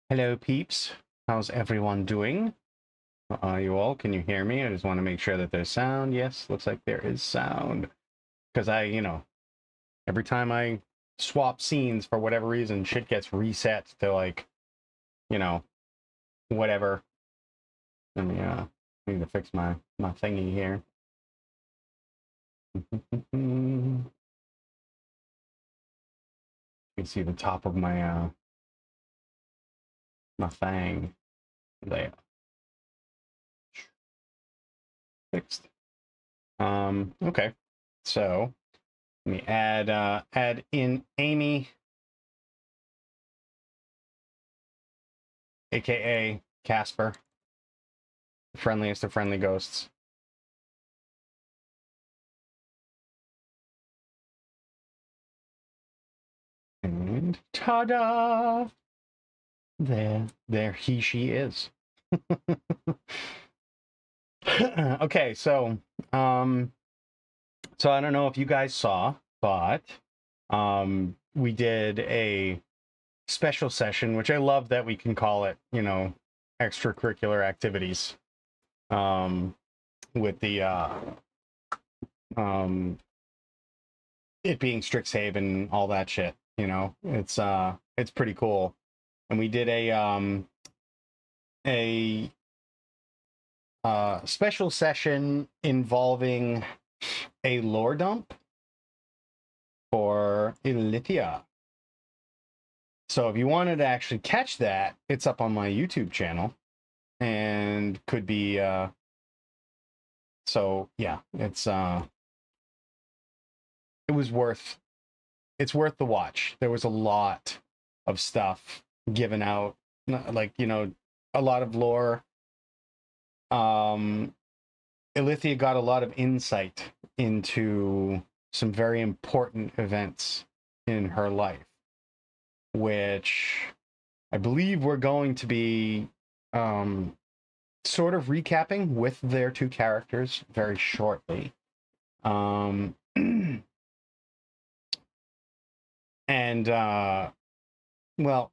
Hello, peeps. How's everyone doing? You all, can you hear me? I just want to make sure that there's sound. Yes, looks like there is sound. Because every time I swap scenes for whatever reason, shit gets reset to like, you know, whatever. Let me, need to fix my thingy here. You can see the top of my, my thing there. Fixed. Okay. So let me add in Amy, aka Casper, friendliest of friendly ghosts. And ta-da! There she is. Okay, so so I don't know if you guys saw, but we did a special session, which I love that we can call it, extracurricular activities. With the it being Strixhaven, all that shit, it's pretty cool. And we did a special session involving a lore dump for Ilithia. So if you wanted to actually catch that, it's up on my YouTube channel and could be so yeah, it's worth the watch. There was a lot of stuff given out, like, a lot of lore. Ilithia got a lot of insight into some very important events in her life, which I believe we're going to be sort of recapping with their two characters very shortly. And well,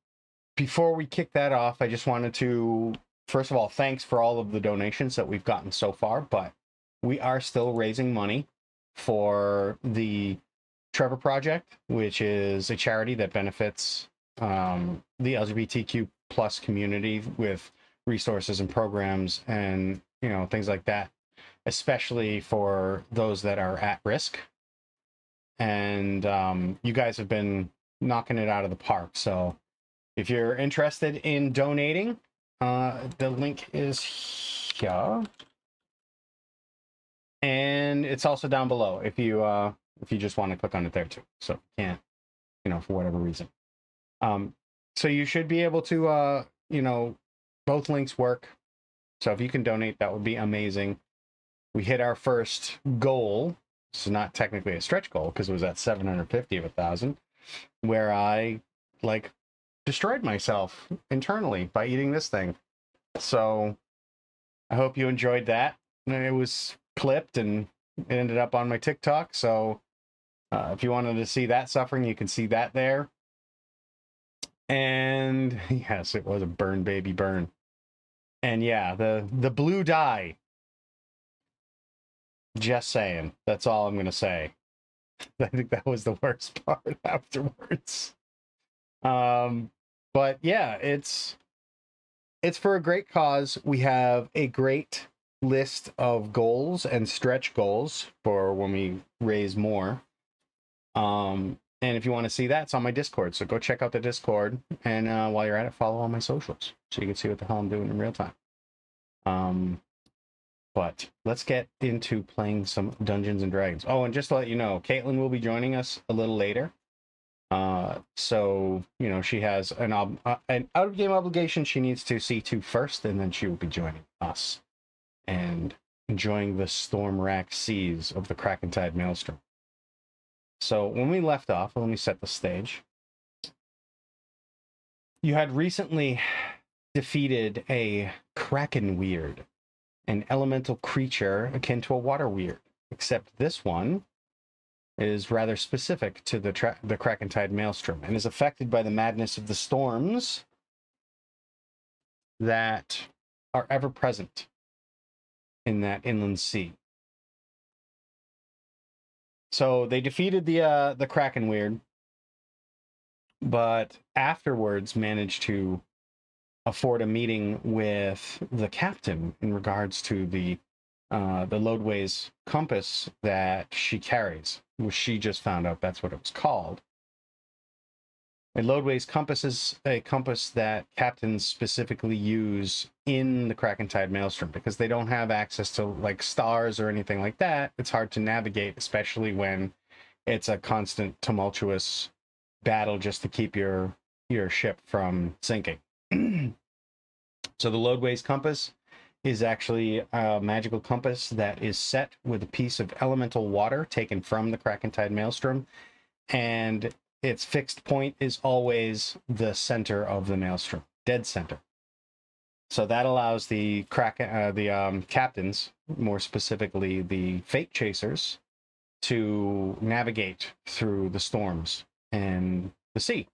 before we kick that off, I just wanted to, first of all, thanks for all of the donations that we've gotten so far, but we are still raising money for the Trevor Project, which is a charity that benefits the LGBTQ plus community with resources and programs and, things like that, especially for those that are at risk. And you guys have been knocking it out of the park. So if you're interested in donating, the link is here, and it's also down below if you just want to click on it there too. So if you can't, for whatever reason. So you should be able to, both links work. So if you can donate, that would be amazing. We hit our first goal. This is not technically a stretch goal because it was at 750 of 1,000, where I destroyed myself internally by eating this thing. So I hope you enjoyed that. It was clipped and it ended up on my TikTok. So if you wanted to see that suffering, you can see that there. And yes, it was a burn, baby, burn. And yeah, the blue dye. Just saying. That's all I'm going to say. I think that was the worst part afterwards. But yeah, it's for a great cause. We have a great list of goals and stretch goals for when we raise more. And if you want to see that, it's on my Discord. So go check out the Discord. And while you're at it, follow all my socials so you can see what the hell I'm doing in real time. But let's get into playing some Dungeons and Dragons. Oh, and just to let you know, Caitlin will be joining us a little later. So, she has an out-of-game obligation she needs to see to first, and then she will be joining us and enjoying the storm-racked seas of the Krakentide Maelstrom. So when we left off, let me set the stage. You had recently defeated a Kraken Weird, an elemental creature akin to a water weird, except this one is rather specific to the Krakentide Maelstrom and is affected by the madness of the storms that are ever present in that inland sea. So they defeated the Kraken Weird, but afterwards managed to afford a meeting with the captain in regards to the Loadway's compass that she carries, which she just found out that's what it was called. A Loadway's compass is a compass that captains specifically use in the Krakentide Maelstrom because they don't have access to like stars or anything like that. It's hard to navigate, especially when it's a constant tumultuous battle just to keep your ship from sinking. So the Loadway's compass is actually a magical compass that is set with a piece of elemental water taken from the Krakentide Maelstrom, and its fixed point is always the center of the Maelstrom, dead center. So that allows the captains, more specifically the Fate Chasers, to navigate through the storms and the sea.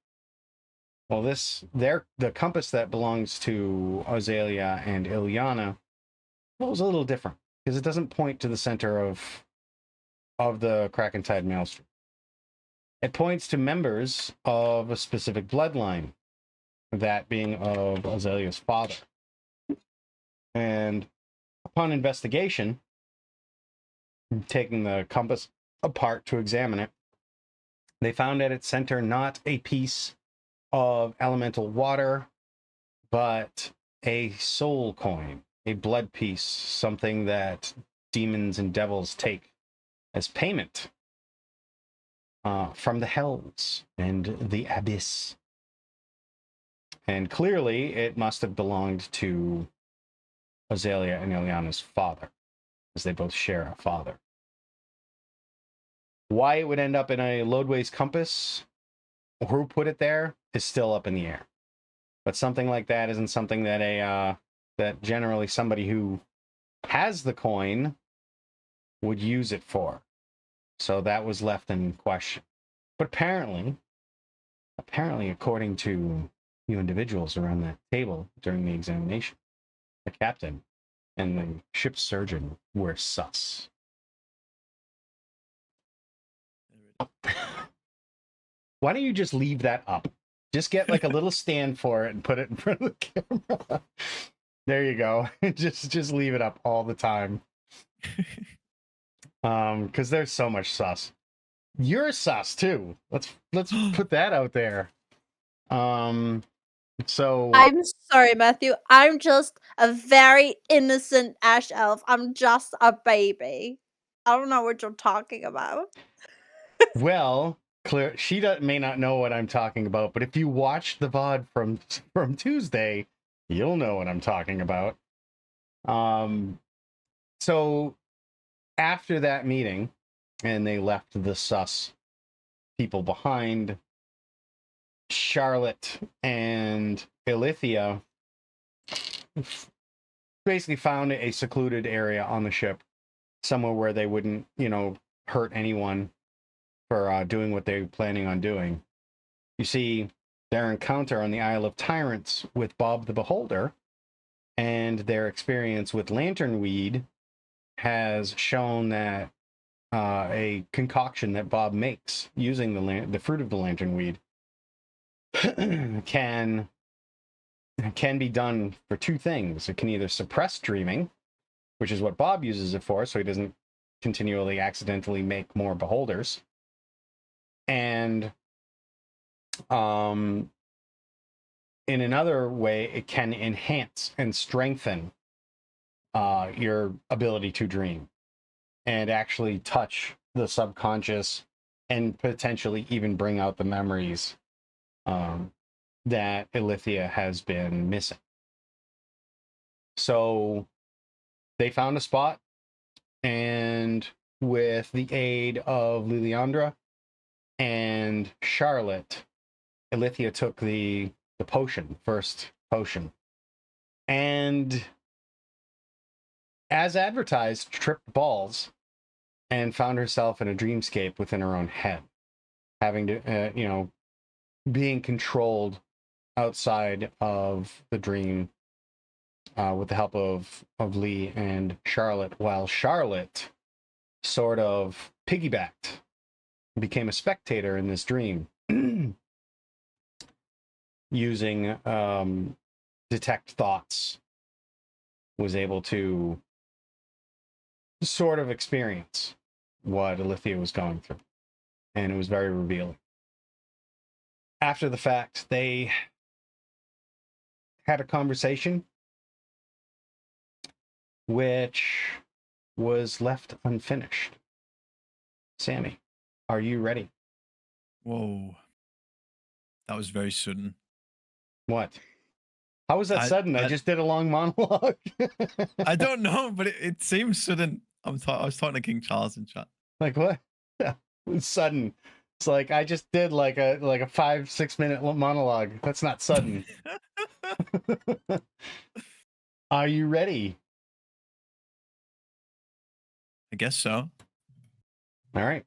Well, the compass that belongs to Azalea and Ilyana was a little different because it doesn't point to the center of the Krakentide Maelstrom. It points to members of a specific bloodline, that being of Azalea's father. And upon investigation, taking the compass apart to examine it, they found at its center not a piece of elemental water, but a soul coin, a blood piece, something that demons and devils take as payment from the hells and the abyss. And clearly it must have belonged to Azalea and Ilyana's father, as they both share a father. Why it would end up in a Loadway's compass, or who put it there, is still up in the air. But something like that isn't something that that generally somebody who has the coin would use it for. So that was left in question. But apparently, according to you individuals around that table during the examination, the captain and the ship's surgeon were sus. Why don't you just leave that up? Just get like a little stand for it and put it in front of the camera. There you go. just leave it up all the time. Because there's so much sus. You're sus too. Let's put that out there. So I'm sorry, Matthew. I'm just a very innocent ash elf. I'm just a baby. I don't know what you're talking about. well, clear. She may not know what I'm talking about, but if you watch the VOD from Tuesday, you'll know what I'm talking about. So after that meeting, and they left the sus people behind, Charlotte and Ilithia basically found a secluded area on the ship, somewhere where they wouldn't, hurt anyone for doing what they're planning on doing. You see, their encounter on the Isle of Tyrants with Bob the Beholder and their experience with lanternweed has shown that a concoction that Bob makes using the fruit of the lanternweed can be done for two things. It can either suppress dreaming, which is what Bob uses it for, so he doesn't continually accidentally make more beholders, and in another way, it can enhance and strengthen your ability to dream and actually touch the subconscious and potentially even bring out the memories that Ilithia has been missing. So they found a spot, and with the aid of Liliandra and Charlotte, Ilithia took the potion, first potion, and as advertised, tripped balls and found herself in a dreamscape within her own head, having to, being controlled outside of the dream with the help of Lee and Charlotte, while Charlotte sort of piggybacked, became a spectator in this dream, using detect thoughts, was able to sort of experience what Alithia was going through, and it was very revealing. After the fact, they had a conversation which was left unfinished. Sammy, are you ready? Whoa. That was very sudden. What? How was that sudden? I just did a long monologue. I don't know, but it seems sudden. I was talking to King Charles in chat. Like what? Yeah, it was sudden. It's like I just did like a 5-6 minute monologue. That's not sudden. Are you ready? I guess so. All right.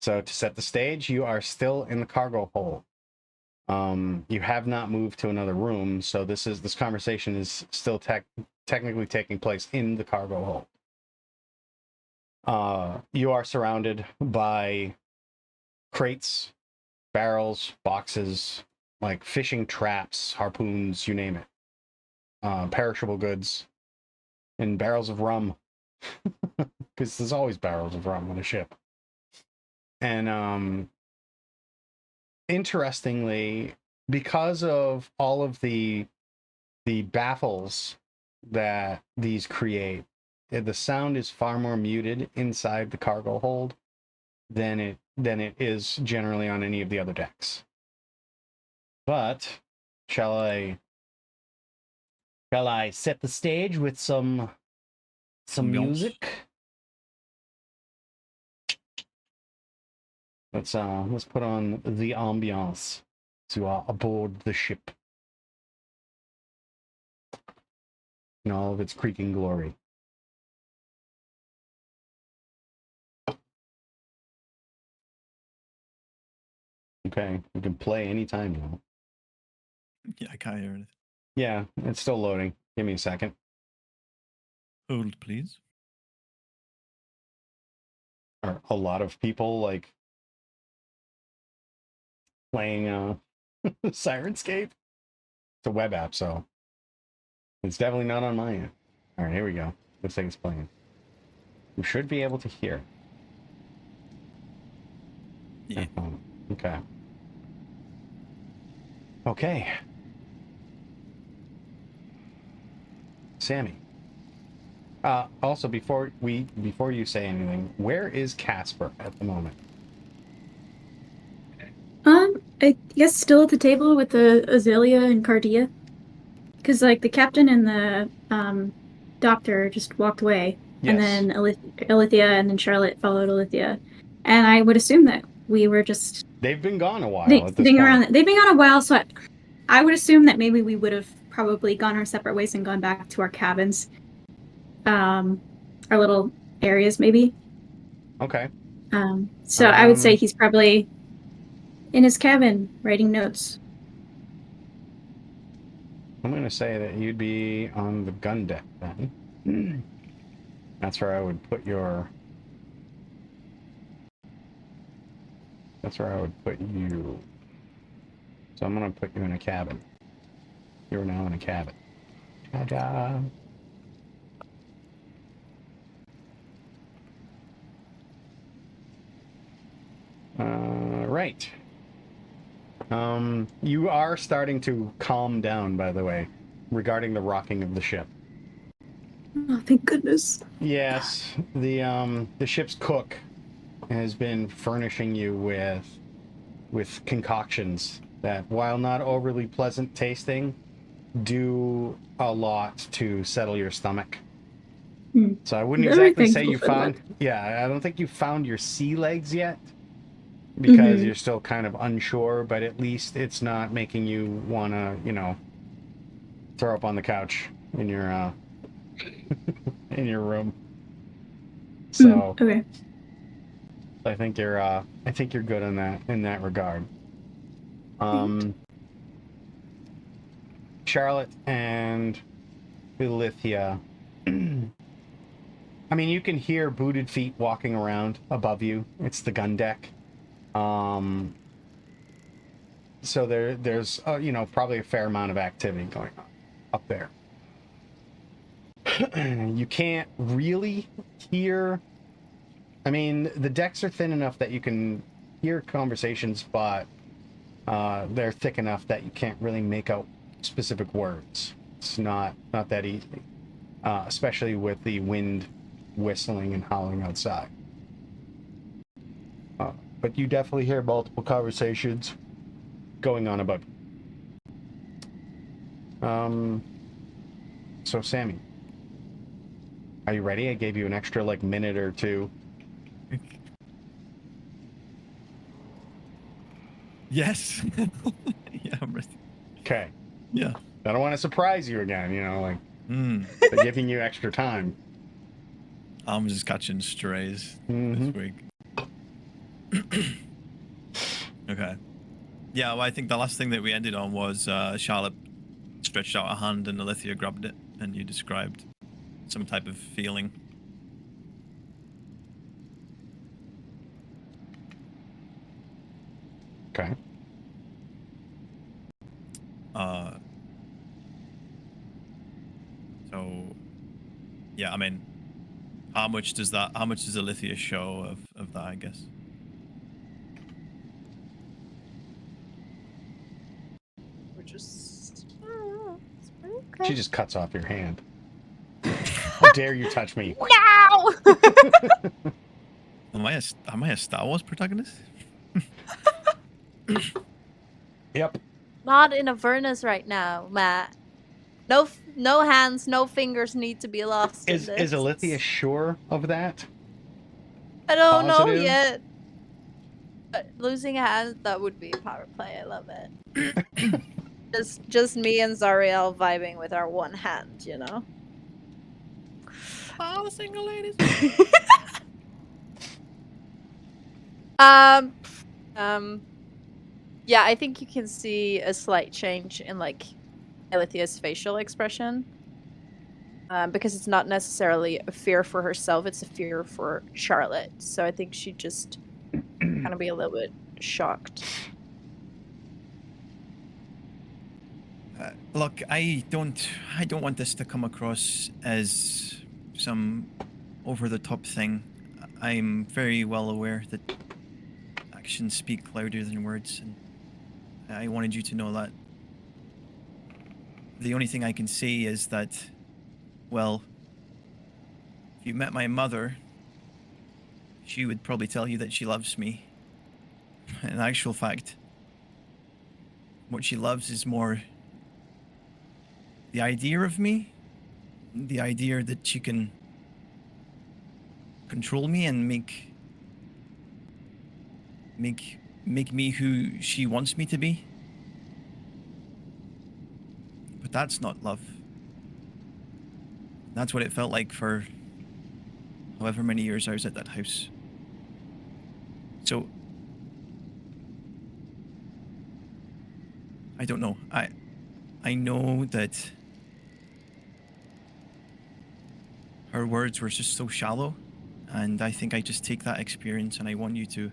So to set the stage, you are still in the cargo hold. You have not moved to another room, so this conversation is still technically taking place in the cargo hold. You are surrounded by crates, barrels, boxes, like fishing traps, harpoons, you name it. Perishable goods, and barrels of rum. Because there's always barrels of rum on a ship. And interestingly, because of all of the baffles that these create, the sound is far more muted inside the cargo hold than it is generally on any of the other decks. But shall I set the stage with some music? Let's put on the ambiance to aboard the ship in all of its creaking glory. Okay, we can play anytime now. Yeah, I can't hear it. Yeah, it's still loading. Give me a second. Hold, please. Are a lot of people like playing Sirenscape? It's a web app, so it's definitely not on my end. All right, here we go. Looks like it's playing. You should be able to hear. Yeah. Okay. Okay. Sammy. Also, before you say anything, where is Casper at the moment? I guess still at the table with the Azalea and Cardia. Because, like, the captain and the doctor just walked away. Yes. And then Alithia and then Charlotte followed Alithia. And I would assume that we were just... They've been gone a while at this sitting point. around. They've been gone a while, so I would assume that maybe we would have probably gone our separate ways and gone back to our cabins. Our little areas, maybe. Okay. So I would say he's probably in his cabin writing notes. I'm going to say that you'd be on the gun deck then. That's where I would put your... That's where I would put you. So I'm going to put you in a cabin. You're now in a cabin. Ta-da! Right. You are starting to calm down, by the way, regarding the rocking of the ship. Oh, thank goodness. Yes, the ship's cook has been furnishing you with concoctions that, while not overly pleasant tasting, do a lot to settle your stomach. So I wouldn't exactly say you found... Yeah, I don't think you found your sea legs yet, because you're still kind of unsure, but at least it's not making you want to, you know, throw up on the couch in your in your room. So okay. I think you're good in that regard. Charlotte and Ilithia. I mean, you can hear booted feet walking around above you. It's the gun deck. So there's you know, probably a fair amount of activity going on up there. You can't really hear. I mean, the decks are thin enough that you can hear conversations, but they're thick enough that you can't really make out specific words. It's not that easy, especially with the wind whistling and howling outside. But you definitely hear multiple conversations going on above. So Sammy, are you ready? I gave you an extra like minute or two. Yes. Yeah, I'm ready. Okay. Yeah. I don't want to surprise you again, you know, like they're giving you extra time. I'm just catching strays Mhm. this week. Okay. Yeah, well, I think the last thing that we ended on was Charlotte stretched out a hand and Alithia grabbed it, and you described some type of feeling. Okay. So, yeah, I mean, how much does Alithia show of that, I guess? We're just. Okay. She just cuts off your hand. How dare you touch me? No! Am I a Star Wars protagonist? Yep. Not in Avernus right now, Matt. No hands, no fingers need to be lost. Is Alithia sure of that? I don't know positive? yet. But losing a hand, that would be a power play. I love it. just me and Zariel vibing with our one hand, you know. All the single ladies. Yeah, I think you can see a slight change in like Alithia's facial expression. Because it's not necessarily a fear for herself, it's a fear for Charlotte. So I think she'd just kind of be a little bit shocked. Look, I don't want this to come across as some over-the-top thing. I'm very well aware that actions speak louder than words, and I wanted you to know that. The only thing I can say is that, well, if you met my mother, she would probably tell you that she loves me. In actual fact, what she loves is more the idea of me, the idea that she can control me and make me who she wants me to be. But that's not love. That's what it felt like for however many years I was at that house. So I don't know. I know that her words were just so shallow, and I think I just take that experience, and I want you to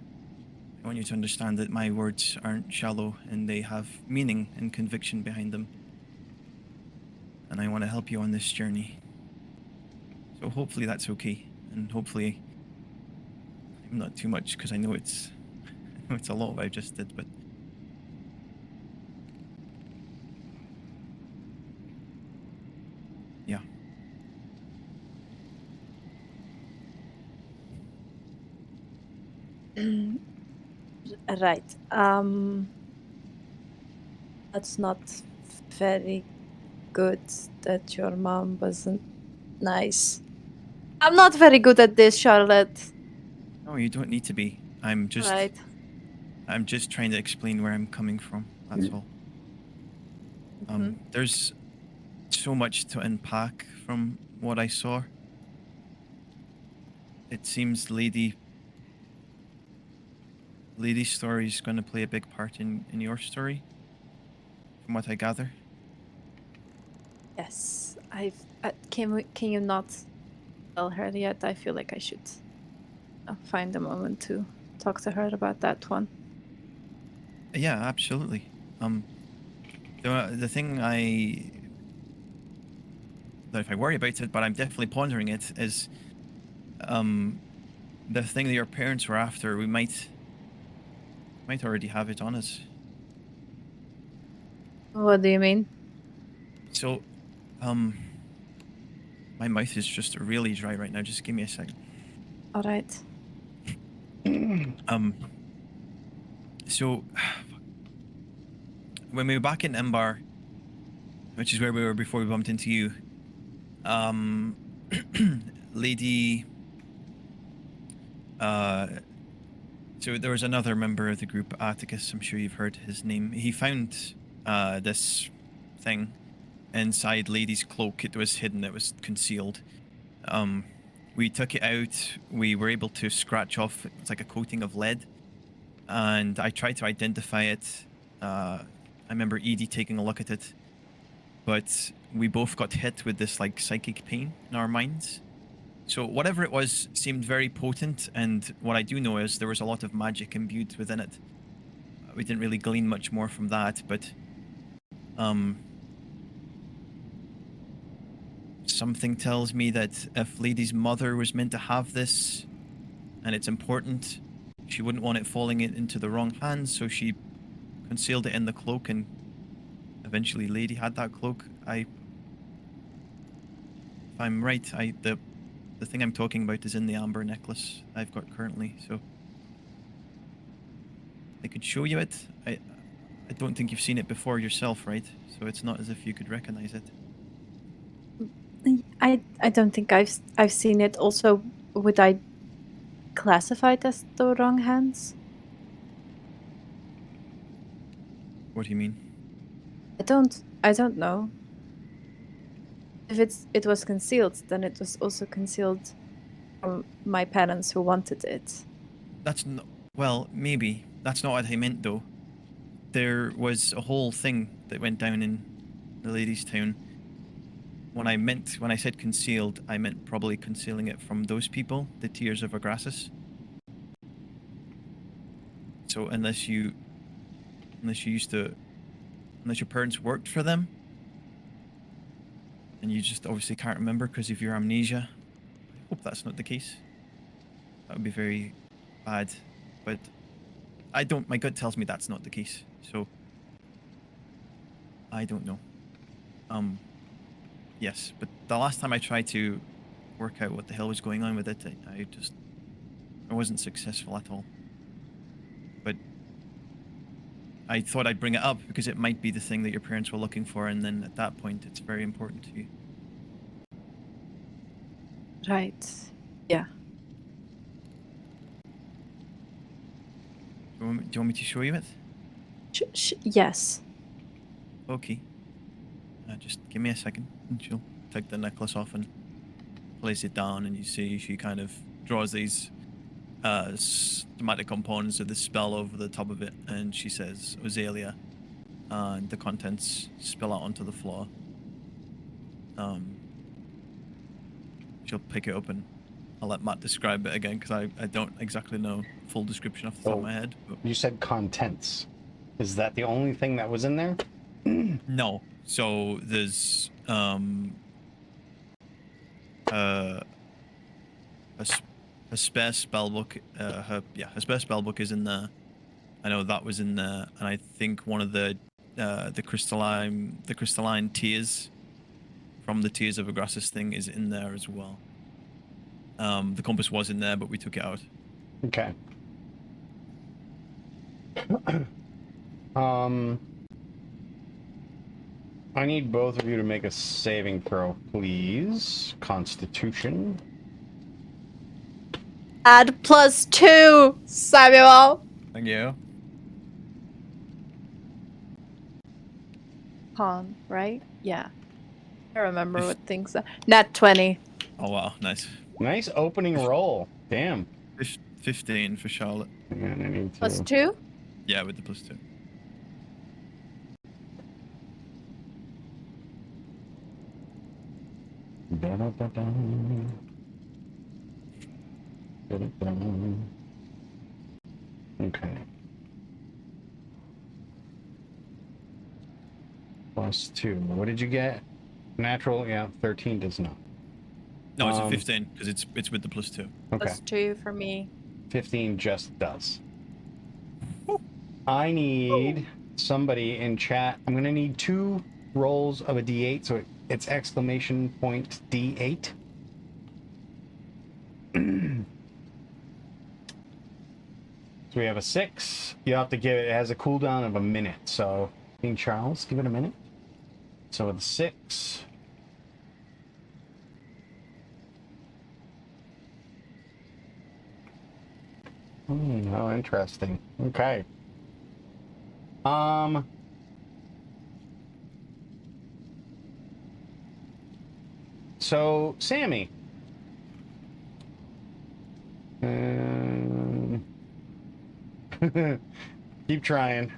understand that my words aren't shallow and they have meaning and conviction behind them. And I want to help you on this journey. So hopefully that's okay, and hopefully I'm not too much, because I know it's a lot what I just did, but yeah. Right. That's not very good that your mom wasn't nice. I'm not very good at this, Charlotte. No, you don't need to be. I'm just trying to explain where I'm coming from. That's all. There's so much to unpack from what I saw. It seems Lady's story is going to play a big part in your story, from what I gather. Yes, can you not tell her yet? I feel like I should find a moment to talk to her about that one. Yeah, absolutely. The thing that if I worry about it, but I'm definitely pondering it, is the thing that your parents were after. We might already have it on us. What do you mean? So, my mouth is just really dry right now. Just give me a second. All right. So when we were back in Embar, which is where we were before we bumped into you, lady, so there was another member of the group, Atticus. I'm sure you've heard his name. He found this thing inside Lady's cloak. It was hidden. It was concealed. We took it out. We were able to scratch off. It's like a coating of lead, and I tried to identify it. I remember Edie taking a look at it, but we both got hit with this like psychic pain in our minds. So whatever it was seemed very potent, and what I do know is there was a lot of magic imbued within it. We didn't really glean much more from that, but something tells me that if Lady's mother was meant to have this, and it's important, she wouldn't want it falling into the wrong hands, so she concealed it in the cloak, and eventually Lady had that cloak. If I'm right, the thing I'm talking about is in the amber necklace I've got currently, so I could show you it. I don't think you've seen it before yourself, right? So it's not as if you could recognize it. I don't think I've seen it. Also, would I classify it as the wrong hands? What do you mean? I don't know. If it was concealed, then it was also concealed from my parents who wanted it. That's not... Well, maybe. That's not what I meant, though. There was a whole thing that went down in the ladies' town. When I said concealed, I meant probably concealing it from those people, the Tears of Agrasis. So unless your parents worked for them, and you just obviously can't remember because of your amnesia, I hope that's not the case. That would be very bad, but my gut tells me that's not the case, so I don't know. Yes, but the last time I tried to work out what the hell was going on with it, I wasn't successful at all. But I thought I'd bring it up because it might be the thing that your parents were looking for, and then at that point it's very important to you. Right. Yeah. Do you want me to show you it? Yes. Okay. Just give me a second, and she'll take the necklace off and place it down, and you see she kind of draws these schematic components of the spell over the top of it, and she says Ozalia, and the contents spill out onto the floor. She'll pick it up, and I'll let Matt describe it again because I don't exactly know full description off the top of my head. But... You said contents. Is that the only thing that was in there? No. So there's a spare spellbook. Her spare spellbook is in there. I know that was in there, and I think one of the crystalline tears from the Tears of Agrasis thing is in there as well. The compass was in there, but we took it out. Okay. I need both of you to make a saving throw, please. Constitution. Add +2, Samuel. Thank you. Con, right? Yeah. I remember what things are. Nat 20. Oh wow, nice. Nice opening roll. Damn. 15 for Charlotte. And I need to... +2? Yeah, with the +2. Da-da-da-da. Da-da-da. Okay. +2. What did you get? Natural? Yeah, 13 does not. No, it's a 15 because it's with the +2. Okay. +2 for me. 15 just does. I need somebody in chat. I'm going to need 2 rolls of a D8, so it's exclamation point D8. So we have a 6. You have to give it has a cooldown of a minute. So, King Charles, give it a minute. So with a 6. How interesting. Okay. So, Sammy. Keep trying.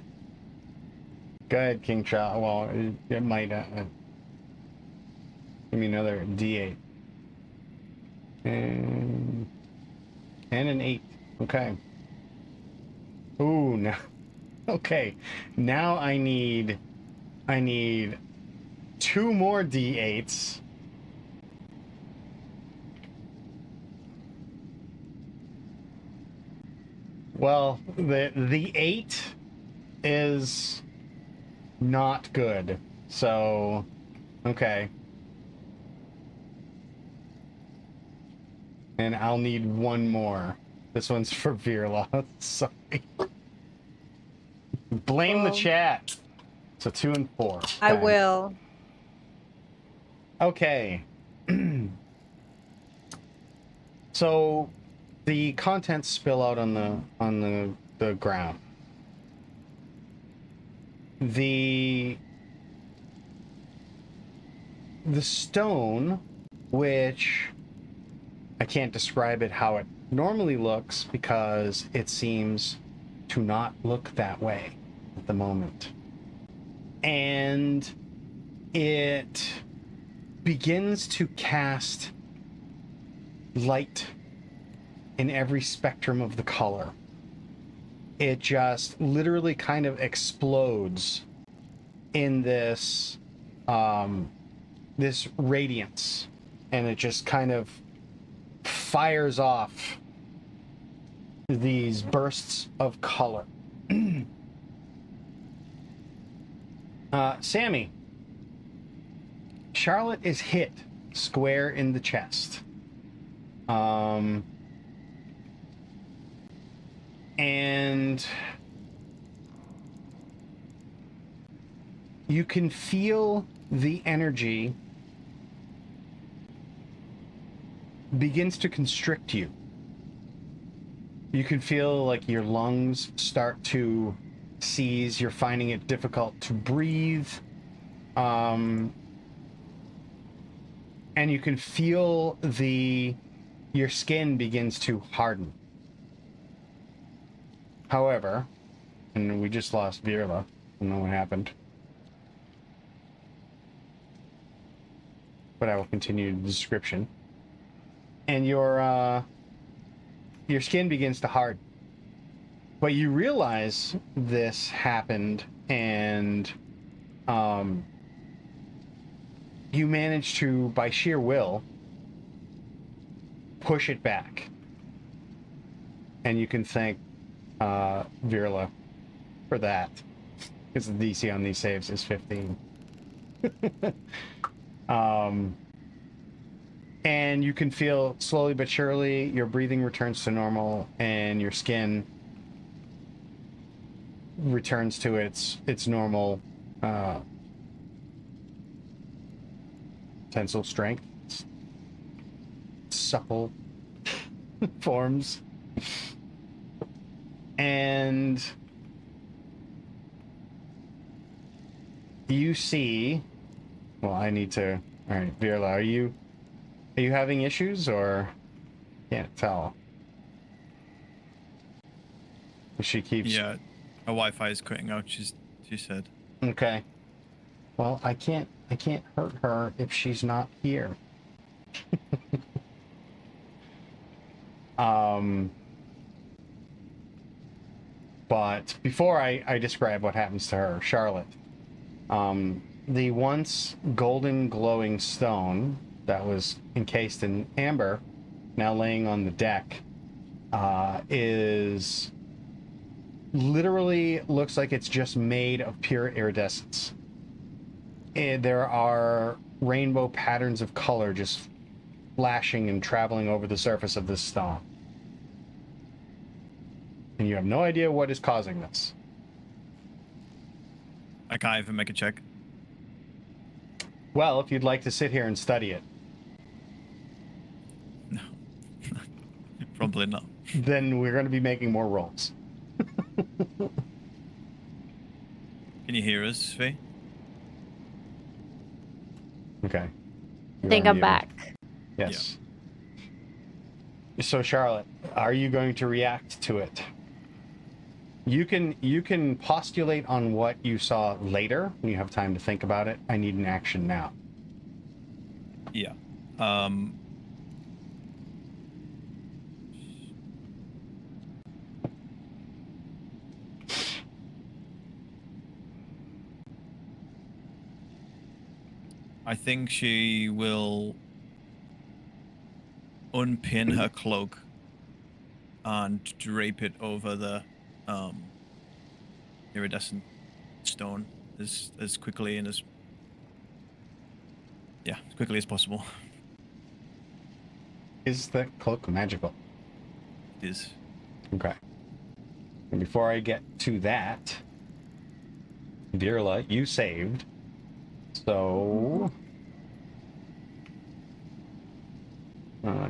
Go ahead, King Child. Well, it might. Give me another D8. And an 8. Okay. Ooh, no. Okay. Now I need 2 more D8s. Well, the 8 is not good. So, okay. And I'll need 1 more. This one's for Virla. Sorry. Blame the chat. So 2 and 4. I Okay. will. Okay. So the contents spill out on the ground. The stone, which I can't describe it how it normally looks because it seems to not look that way at the moment. And it begins to cast light in every spectrum of the color. It just literally kind of explodes in this this radiance, and it just kind of fires off these bursts of color. Sammy, Charlotte is hit square in the chest. And you can feel the energy begins to constrict you. You can feel like your lungs start to seize. You're finding it difficult to breathe. And you can feel your skin begins to harden. However, and we just lost Virla. I don't know what happened. But I will continue the description. And your skin begins to harden. But you realize this happened, and you manage to, by sheer will, push it back. And you can thank Virla for that, because the DC on these saves is 15. And you can feel slowly but surely your breathing returns to normal, and your skin returns to its normal tensile strength, supple forms. And you see, well, I need to, all right, Virla, are you having issues, or can't tell? She keeps, Yeah, her Wi-Fi is cutting out. She said. okay. Well, I can't hurt her if she's not here. But before I describe what happens to her, Charlotte, the once golden glowing stone that was encased in amber, now laying on the deck, is literally looks like it's just made of pure iridescence. And there are rainbow patterns of color just flashing and traveling over the surface of this stone. And you have no idea what is causing this. I can't even make a check. Well, if you'd like to sit here and study it, No. Probably not. then we're going to be making more rolls. Can you hear us, Faye? Okay. I You're think I'm unmuted. back. Yes. So, Charlotte, are you going to react to it? You can postulate on what you saw later when you have time to think about it. I need an action now. Yeah. I think she will unpin her cloak and drape it over the iridescent stone as quickly and as quickly as possible. Is the cloak magical? It is. Okay. And before I get to that, Virla, you saved. So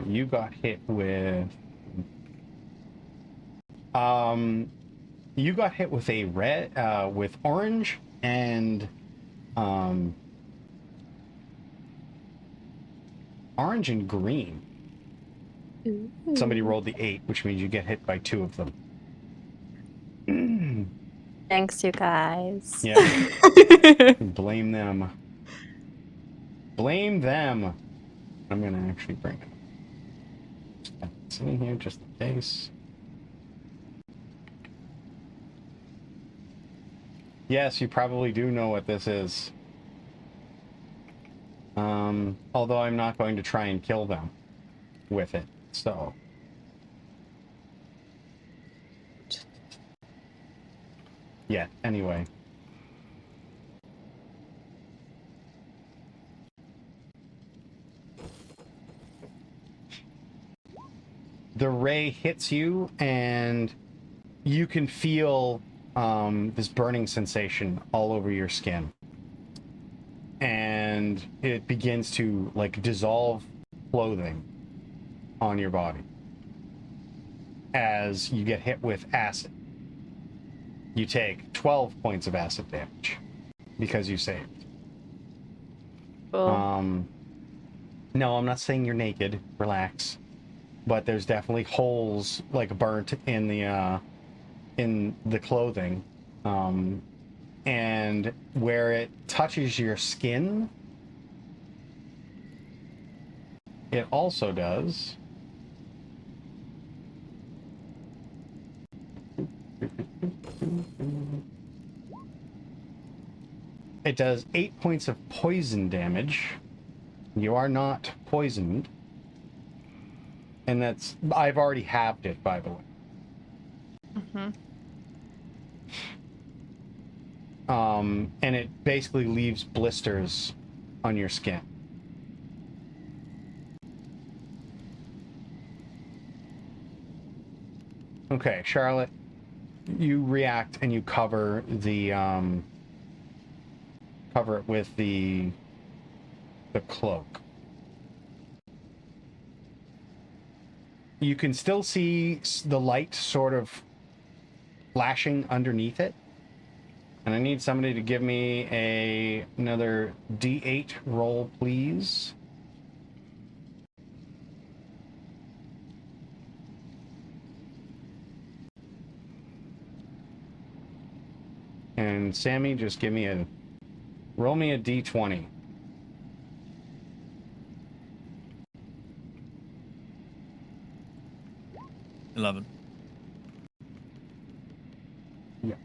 you got hit with you got hit with a red with orange and orange and green. Ooh. Somebody rolled the 8, which means you get hit by 2 of them. Thanks, you guys. Yeah. Blame them. Blame them. I'm gonna actually bring it. It's in here just in case. Yes, you probably do know what this is. Although I'm not going to try and kill them with it, so. Yeah, anyway. The ray hits you, and you can feel this burning sensation all over your skin. And it begins to, like, dissolve clothing on your body as you get hit with acid. You take 12 points of acid damage because you saved. Cool. No, I'm not saying you're naked. Relax. But there's definitely holes, like, burnt in the clothing. And where it touches your skin, it also does. It does 8 points of poison damage. You are not poisoned. And that's... I've already halved it, by the way. Mm-hmm. And it basically leaves blisters on your skin. Okay, Charlotte, you react and you cover the cover it with the cloak. You can still see the light sort of flashing underneath it. And I need somebody to give me another D8 roll, please. And Sammy, just roll me a D20. 11. Yeah.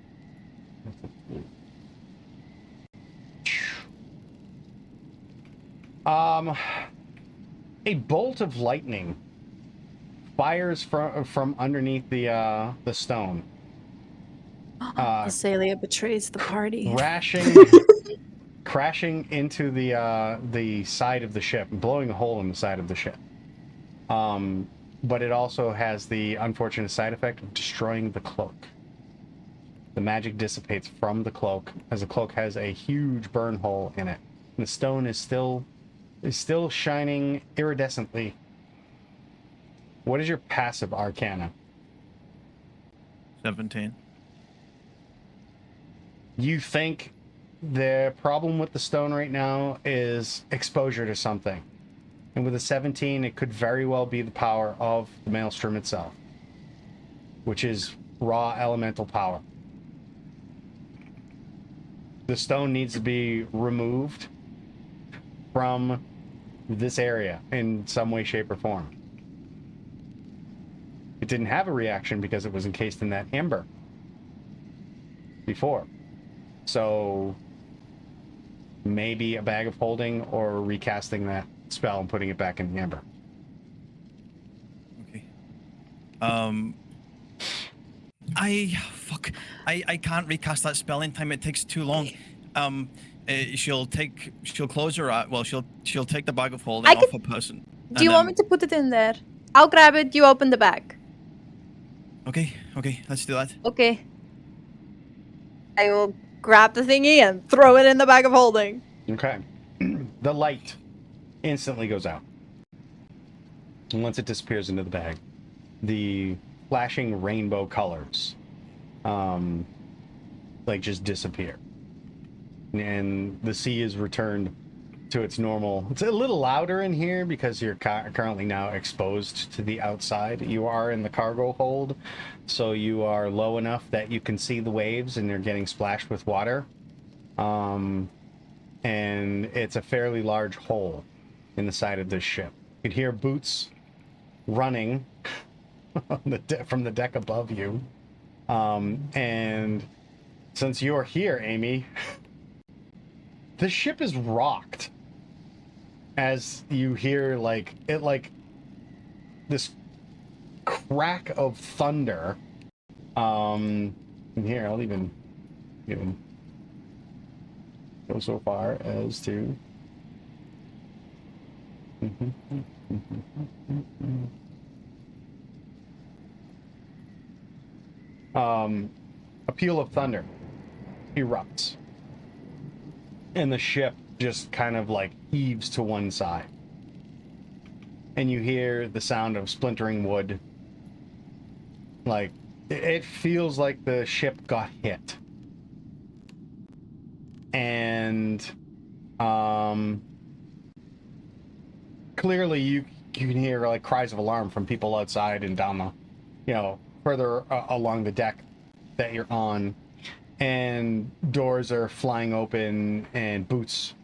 A bolt of lightning fires from underneath the stone. Azalea betrays the party. Crashing into the side of the ship, blowing a hole in the side of the ship. But it also has the unfortunate side effect of destroying the cloak. The magic dissipates from the cloak, as the cloak has a huge burn hole in it. And the stone is still shining iridescently. What is your passive arcana? 17. You think the problem with the stone right now is exposure to something. And with a 17, it could very well be the power of the maelstrom itself, which is raw elemental power. The stone needs to be removed from this area in some way, shape, or form. It didn't have a reaction because it was encased in that amber before. So maybe a bag of holding or recasting that spell and putting it back in the amber. Okay. I can't recast that spell in time. It takes too long. She'll close her eye. Well, she'll take the bag of holding off a person. Do you want me to put it in there? I'll grab it. You open the bag. Okay, let's do that. Okay. I will grab the thingy and throw it in the bag of holding. Okay. The light instantly goes out. And once it disappears into the bag, the flashing rainbow colors just disappear. And the sea is returned to its normal. It's a little louder in here because you're currently now exposed to the outside. You are in the cargo hold, so you are low enough that you can see the waves and you're getting splashed with water. And it's a fairly large hole in the side of this ship. You can hear boots running on from the deck above you. And since you're here, Amy, the ship is rocked as you hear this crack of thunder. And here, I'll even go so far as to a peal of thunder erupts, and the ship just kind of heaves to one side, and you hear the sound of splintering wood. It feels like the ship got hit. And clearly you can hear cries of alarm from people outside and down the further along the deck that you're on, and doors are flying open and boots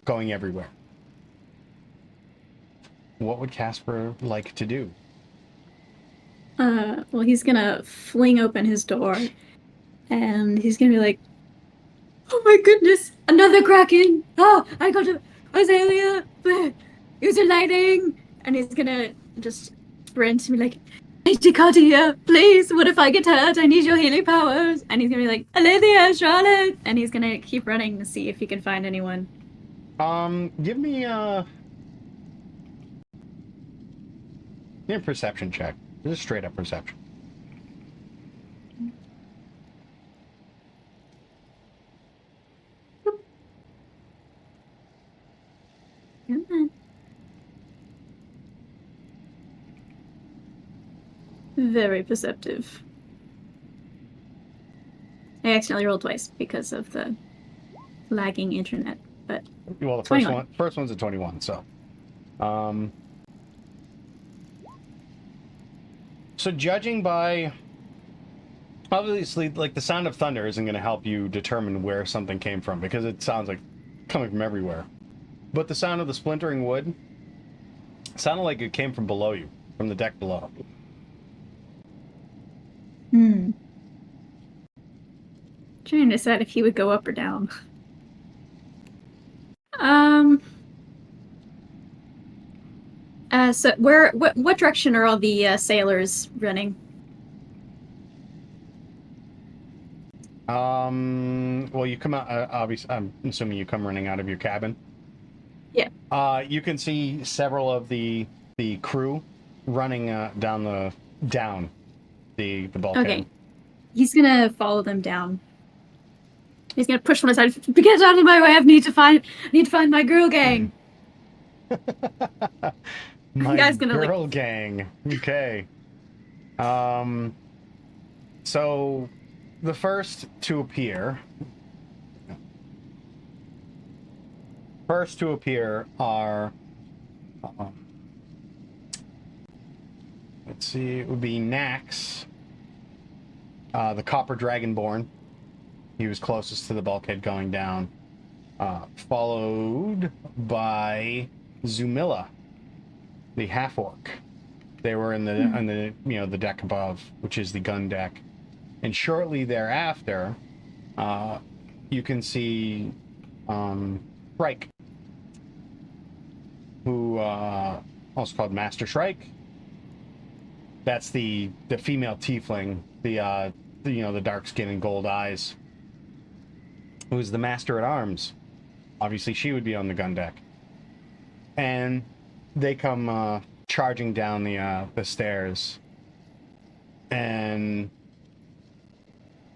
going everywhere. What would Casper like to do? Well, he's gonna fling open his door, and he's gonna be like, "Oh my goodness, another kraken! Oh, I got to Azalea! Use your lighting!" And he's gonna just sprint and be like, "Lady Cardia, please, what if I get hurt? I need your healing powers!" And he's gonna be like, "Alethea, Charlotte!" And he's gonna keep running to see if he can find anyone. Give me a perception check. Just straight up perception. Come on. Very perceptive. I accidentally rolled twice because of the lagging internet, but Well, the 21. first one's a 21, so. So judging by, obviously, the sound of thunder isn't going to help you determine where something came from, because it sounds like coming from everywhere. But the sound of the splintering wood sounded like it came from below you, from the deck below. Trying to decide if he would go up or down. So what direction are all the sailors running? Well, you come out. Obviously, I'm assuming you come running out of your cabin. Yeah. You can see several of the crew running down the bulkhead. Okay. He's gonna follow them down. He's gonna push one aside. Get out of my way! I need to find my girl gang. My Guy's gonna, girl gang. Okay. So the first to appear are let's see, it would be Nax, the Copper Dragonborn. He was closest to the bulkhead going down, followed by Zumilla, the half-orc. They were in the the deck above, which is the gun deck. And shortly thereafter, you can see Shrike, who also called Master Shrike. That's the female tiefling, the dark skin and gold eyes, who's the master at arms. Obviously, she would be on the gun deck. And they come charging down the stairs, and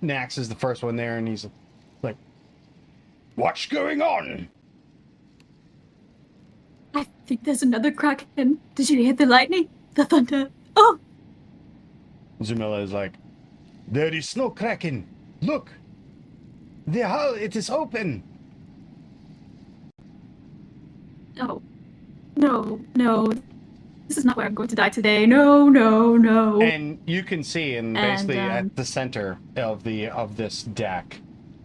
Nax is the first one there, and he's like, "What's going on?" I think there's another kraken. Did you hear the lightning? The thunder? Oh! Zumilla is like, "There is no kraken. Look, the hull, it is open." No. No. This is not where I'm going to die today. No. And you can see, basically at the center of this deck,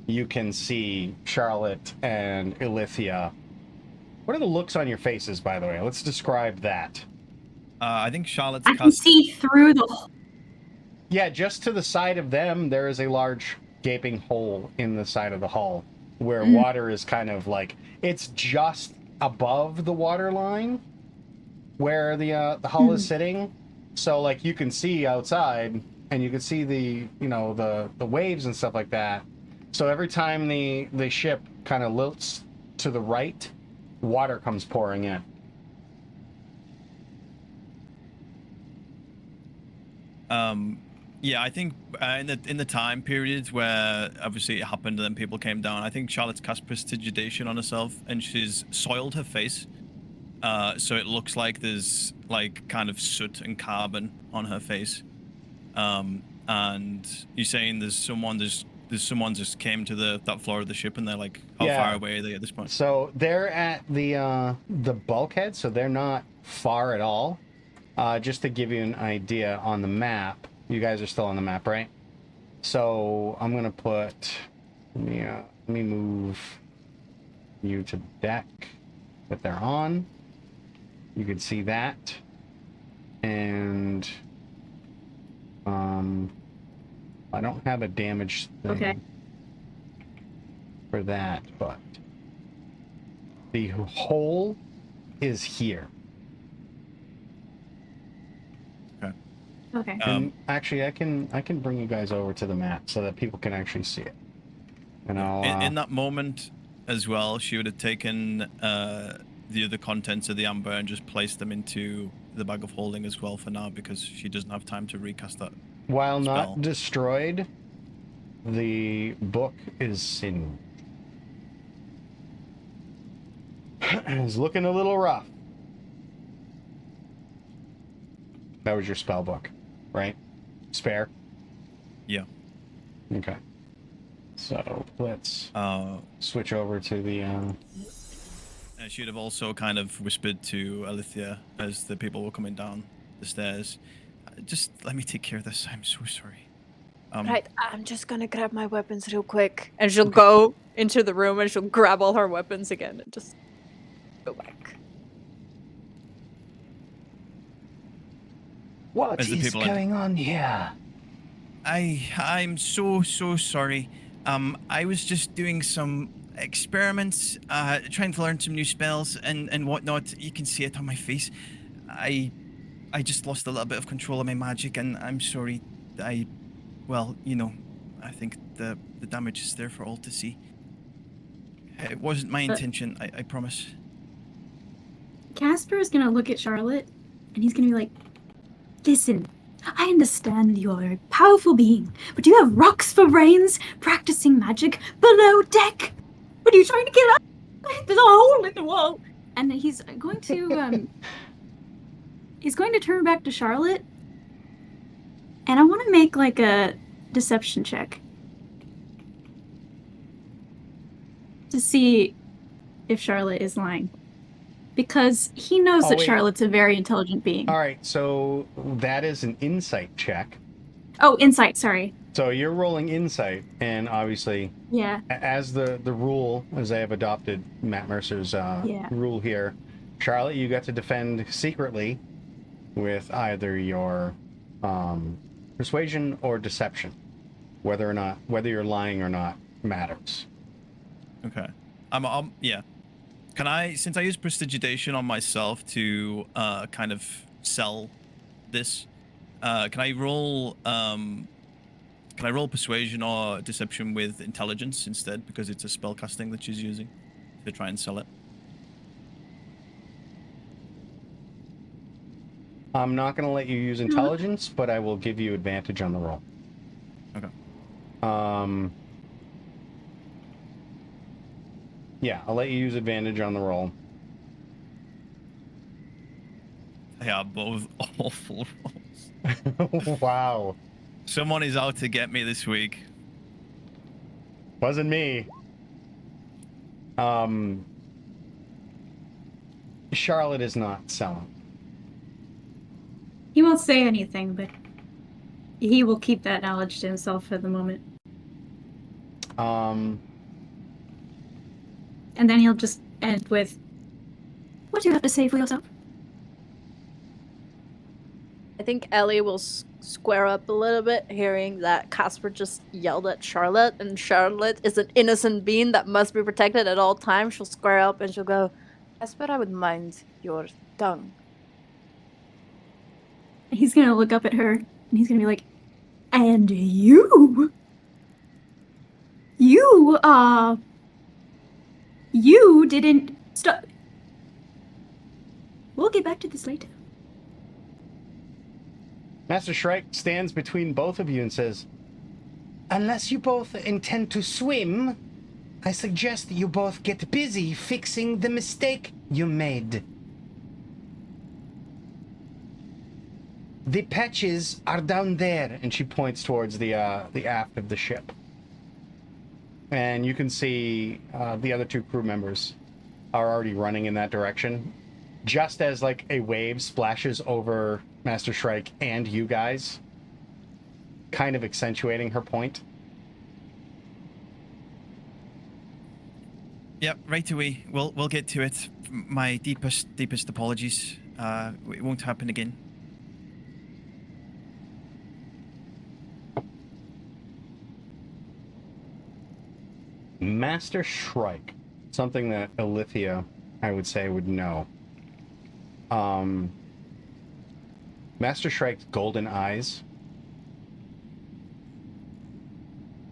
you can see Charlotte and Ilithia. What are the looks on your faces, by the way? Let's describe that. I think Charlotte's I can see through the... Yeah, just to the side of them, there is a large gaping hole in the side of the hull where water is kind of like, it's just above the water line where the hull is sitting. So like you can see outside and you can see the waves and stuff like that. So every time the ship kind of lilts to the right, water comes pouring in. Yeah, I think in the time periods where obviously it happened and then people came down, I think Charlotte's cast prestidigitation on herself and she's soiled her face, so it looks like there's like kind of soot and carbon on her face. And you're saying there's someone just came to that floor of the ship, and they're like, how far away are they at this point? So they're at the bulkhead, so they're not far at all. Just to give you an idea on the map, you guys are still on the map, right? So I'm gonna put, let me move you to the deck that they're on. You can see that, and I don't have a damage thing for that, but the hole is here. Okay. And actually, I can bring you guys over to the map so that people can actually see it. And I'll, in that moment as well, she would have taken the other contents of the amber and just placed them into the bag of holding as well for now, because she doesn't have time to recast that. While spell. Not destroyed, the book is singed. It's looking a little rough. That was your spell book, right? Spare? Yeah. Okay. So let's switch over to the... She would have also kind of whispered to Alithia as the people were coming down the stairs. Just let me take care of this. I'm so sorry. Right, I'm just gonna grab my weapons real quick. And she'll go into the room and she'll grab all her weapons again and just go back. What is going on here? I'm so sorry. I was just doing some experiments, trying to learn some new spells and whatnot. You can see it on my face. I just lost a little bit of control of my magic, and I'm sorry. Well, I think the damage is there for all to see. It wasn't my intention. I promise. Casper is gonna look at Charlotte, and he's gonna be like, "Listen, I understand you're a powerful being, but you have rocks for brains, practicing magic below deck. What are you trying to get up? There's a hole in the wall." And he's going to turn back to Charlotte, and I want to make like a deception check to see if Charlotte is lying. Because he knows that wait. Charlotte's a very intelligent being. All right, so that is an insight check. Oh, insight, sorry. So you're rolling insight, and obviously, Yeah. as the rule, as I have adopted Matt Mercer's rule here, Charlotte, you got to defend secretly with either your persuasion or deception. Whether you're lying or not matters. Okay. Yeah. Can I, since I use prestidigitation on myself to kind of sell this, can I roll persuasion or deception with intelligence instead, because it's a spell casting that she's using to try and sell it? I'm not going to let you use intelligence, but I will give you advantage on the roll. Okay. Yeah, I'll let you use advantage on the roll. They are both awful rolls. Wow. Someone is out to get me this week. Wasn't me. Charlotte is not selling. He won't say anything, but he will keep that knowledge to himself for the moment. And then he'll just end with, "What do you have to say for yourself?" I think Ellie will square up a little bit, hearing that Casper just yelled at Charlotte, and Charlotte is an innocent being that must be protected at all times. She'll square up and she'll go, "Casper, I would mind your tongue." He's gonna look up at her, and he's gonna be like, "And you didn't stop." We'll get back to this later. Master Shrike stands between both of you and says, "Unless you both intend to swim, I suggest that you both get busy fixing the mistake you made. The patches are down there," and she points towards the aft of the ship. And you can see the other two crew members are already running in that direction. Just as like a wave splashes over Master Shrike and you guys, kind of accentuating her point. Yep, right away. We'll get to it. My deepest apologies. It won't happen again. Master Shrike, something that Alithia, I would say, would know. Master Shrike's golden eyes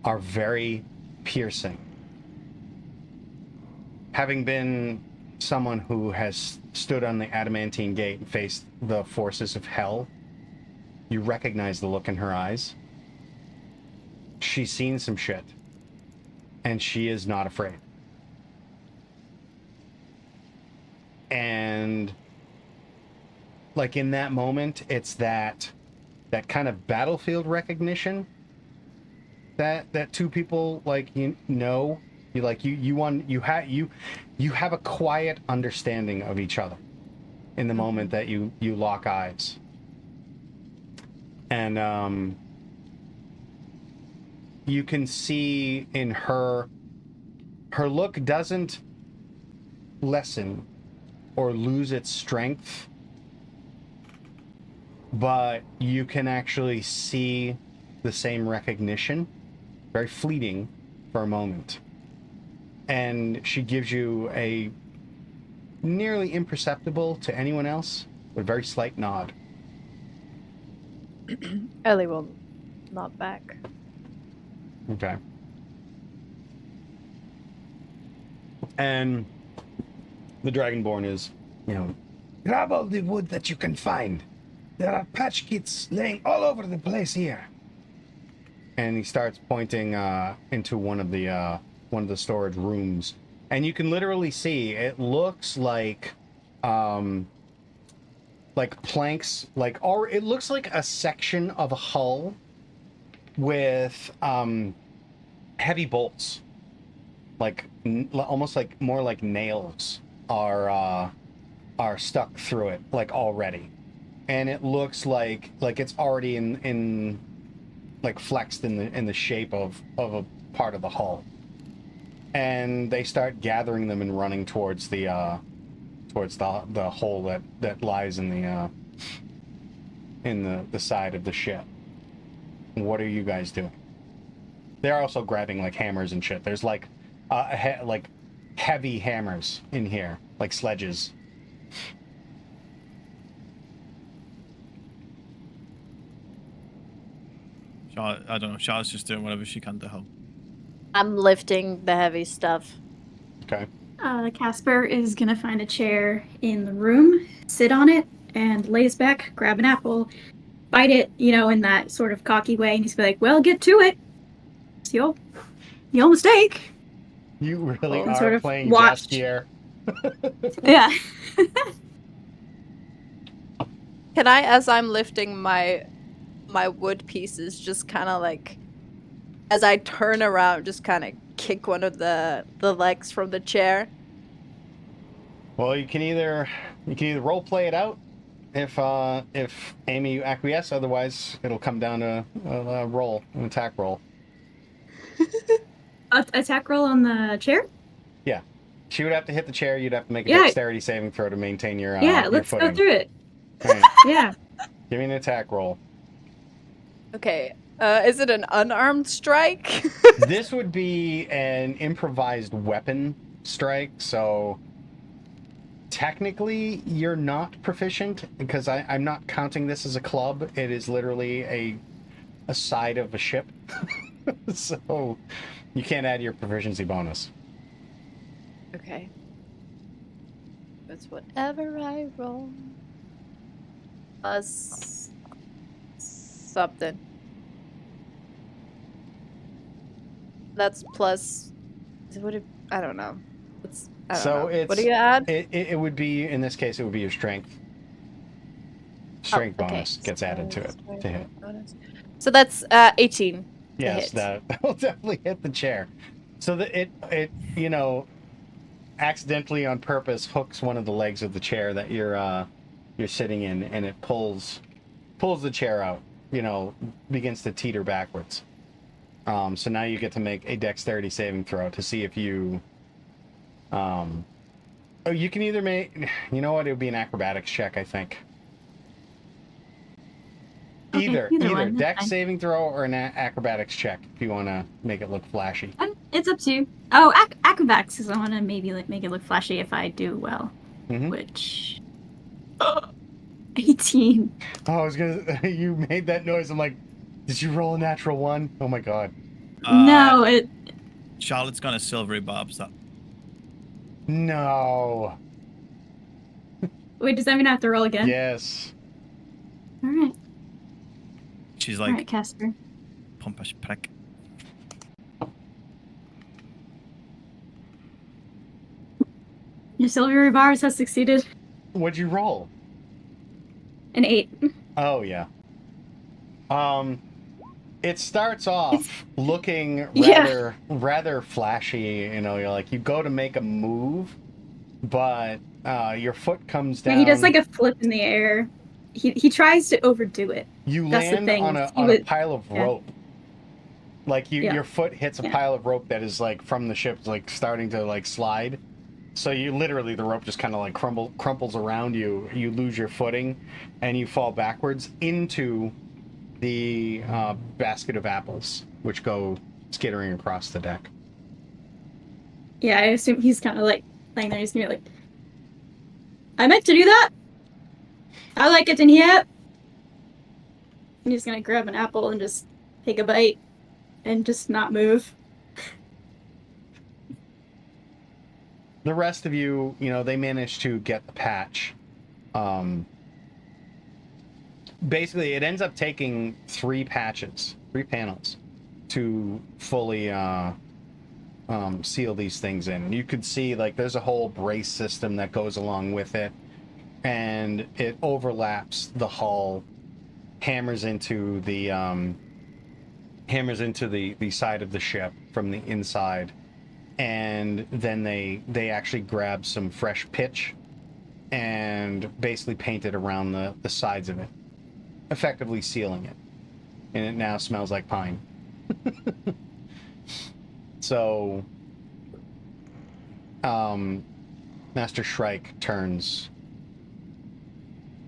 are very piercing. Having been someone who has stood on the adamantine gate and faced the forces of hell, you recognize the look in her eyes. She's seen some shit, and she is not afraid. And like in that moment, it's that kind of battlefield recognition that two people like you have a quiet understanding of each other in the moment that you lock eyes. And you can see in her look doesn't lessen or lose its strength, but you can actually see the same recognition, very fleeting for a moment. And she gives you a nearly imperceptible to anyone else, but very slight nod. Ellie will nod back. Okay. And the Dragonborn is, grab all the wood that you can find. There are patch kits laying all over the place here. And he starts pointing into one of the storage rooms, and you can literally see it looks like planks, or it looks like a section of a hull with heavy bolts, almost like more like nails are stuck through it, like already, and it looks like it's already in like flexed in the shape of a part of the hull. And they start gathering them and running towards the hole that lies in the side of the ship. What are you guys doing? They're also grabbing like hammers and shit. There's like heavy hammers in here, like sledges. I don't know. Charlotte's just doing whatever she can to help. I'm lifting the heavy stuff. Okay. Casper is gonna find a chair in the room, sit on it, and lays back, grab an apple, bite it, in that sort of cocky way, and he's gonna be like, "Well, get to it. It's your mistake." You really And are sort of playing watched. Jaskier. Yeah. Can I, as I'm lifting my wood pieces, just kind of like, as I turn around, just kind of kick one of the legs from the chair? Well, you can either role play it out if Amy you acquiesce, otherwise it'll come down to an attack roll. Attack roll on the chair? Yeah. She would have to hit the chair, you'd have to make a Yeah. dexterity saving throw to maintain your Yeah, let's footing. go through it. Right. Yeah. Give me an attack roll. Okay. Is it an unarmed strike? This would be an improvised weapon strike, so technically you're not proficient, because I'm not counting this as a club. It is literally a side of a ship. So you can't add your proficiency bonus. Okay. It's whatever I roll. Plus something. That's plus. What? I don't know. I don't know. What do you add? It would be, in this case, it would be your strength. Strength bonus gets added to it to hit. Bonus. So that's 18. Yes, that will definitely hit the chair. So that it accidentally on purpose hooks one of the legs of the chair that you're sitting in, and it pulls the chair out. Begins to teeter backwards. So now you get to make a dexterity saving throw to see if you. You can either make. You know what? It would be an acrobatics check, I think. Okay, Either one, that's dex fine. saving throw or an acrobatics check if you want to make it look flashy. It's up to you. Oh, acrobatics, because I want to maybe make it look flashy if I do well. Mhm. Which 18. Oh, I was gonna. You made that noise. I'm like, did you roll a natural one? Oh my god. No, it. Charlotte's gonna silvery barbs that. No. Wait, does that mean I have to roll again? Yes. All right. She's All like, right, Casper. pompous prick. Your silvery bars has succeeded. What'd you roll? An 8. Oh yeah. It starts off looking Yeah. rather flashy. You're like, you go to make a move, but your foot comes down. Yeah, he does like a flip in the air. He tries to overdo it. You That's the land thing. on a He would- pile of yeah. rope. Like Yeah. your foot hits a Yeah. pile of rope that is like from the ship, like starting to like slide. So you literally, the rope just kind of like crumples around you. You lose your footing, and you fall backwards into the basket of apples, which go skittering across the deck. Yeah, I assume he's kind of like laying there. He's gonna be like, I meant to do that. I like it in here. And he's gonna grab an apple and just take a bite and just not move. The rest of you, they manage to get the patch. Basically, it ends up taking 3 panels, to fully seal these things in. You could see, like, there's a whole brace system that goes along with it, and it overlaps the hull, hammers into the side of the ship from the inside, and then they actually grab some fresh pitch and basically paint it around the sides of it, effectively sealing it. And it now smells like pine. So, Master Shrike turns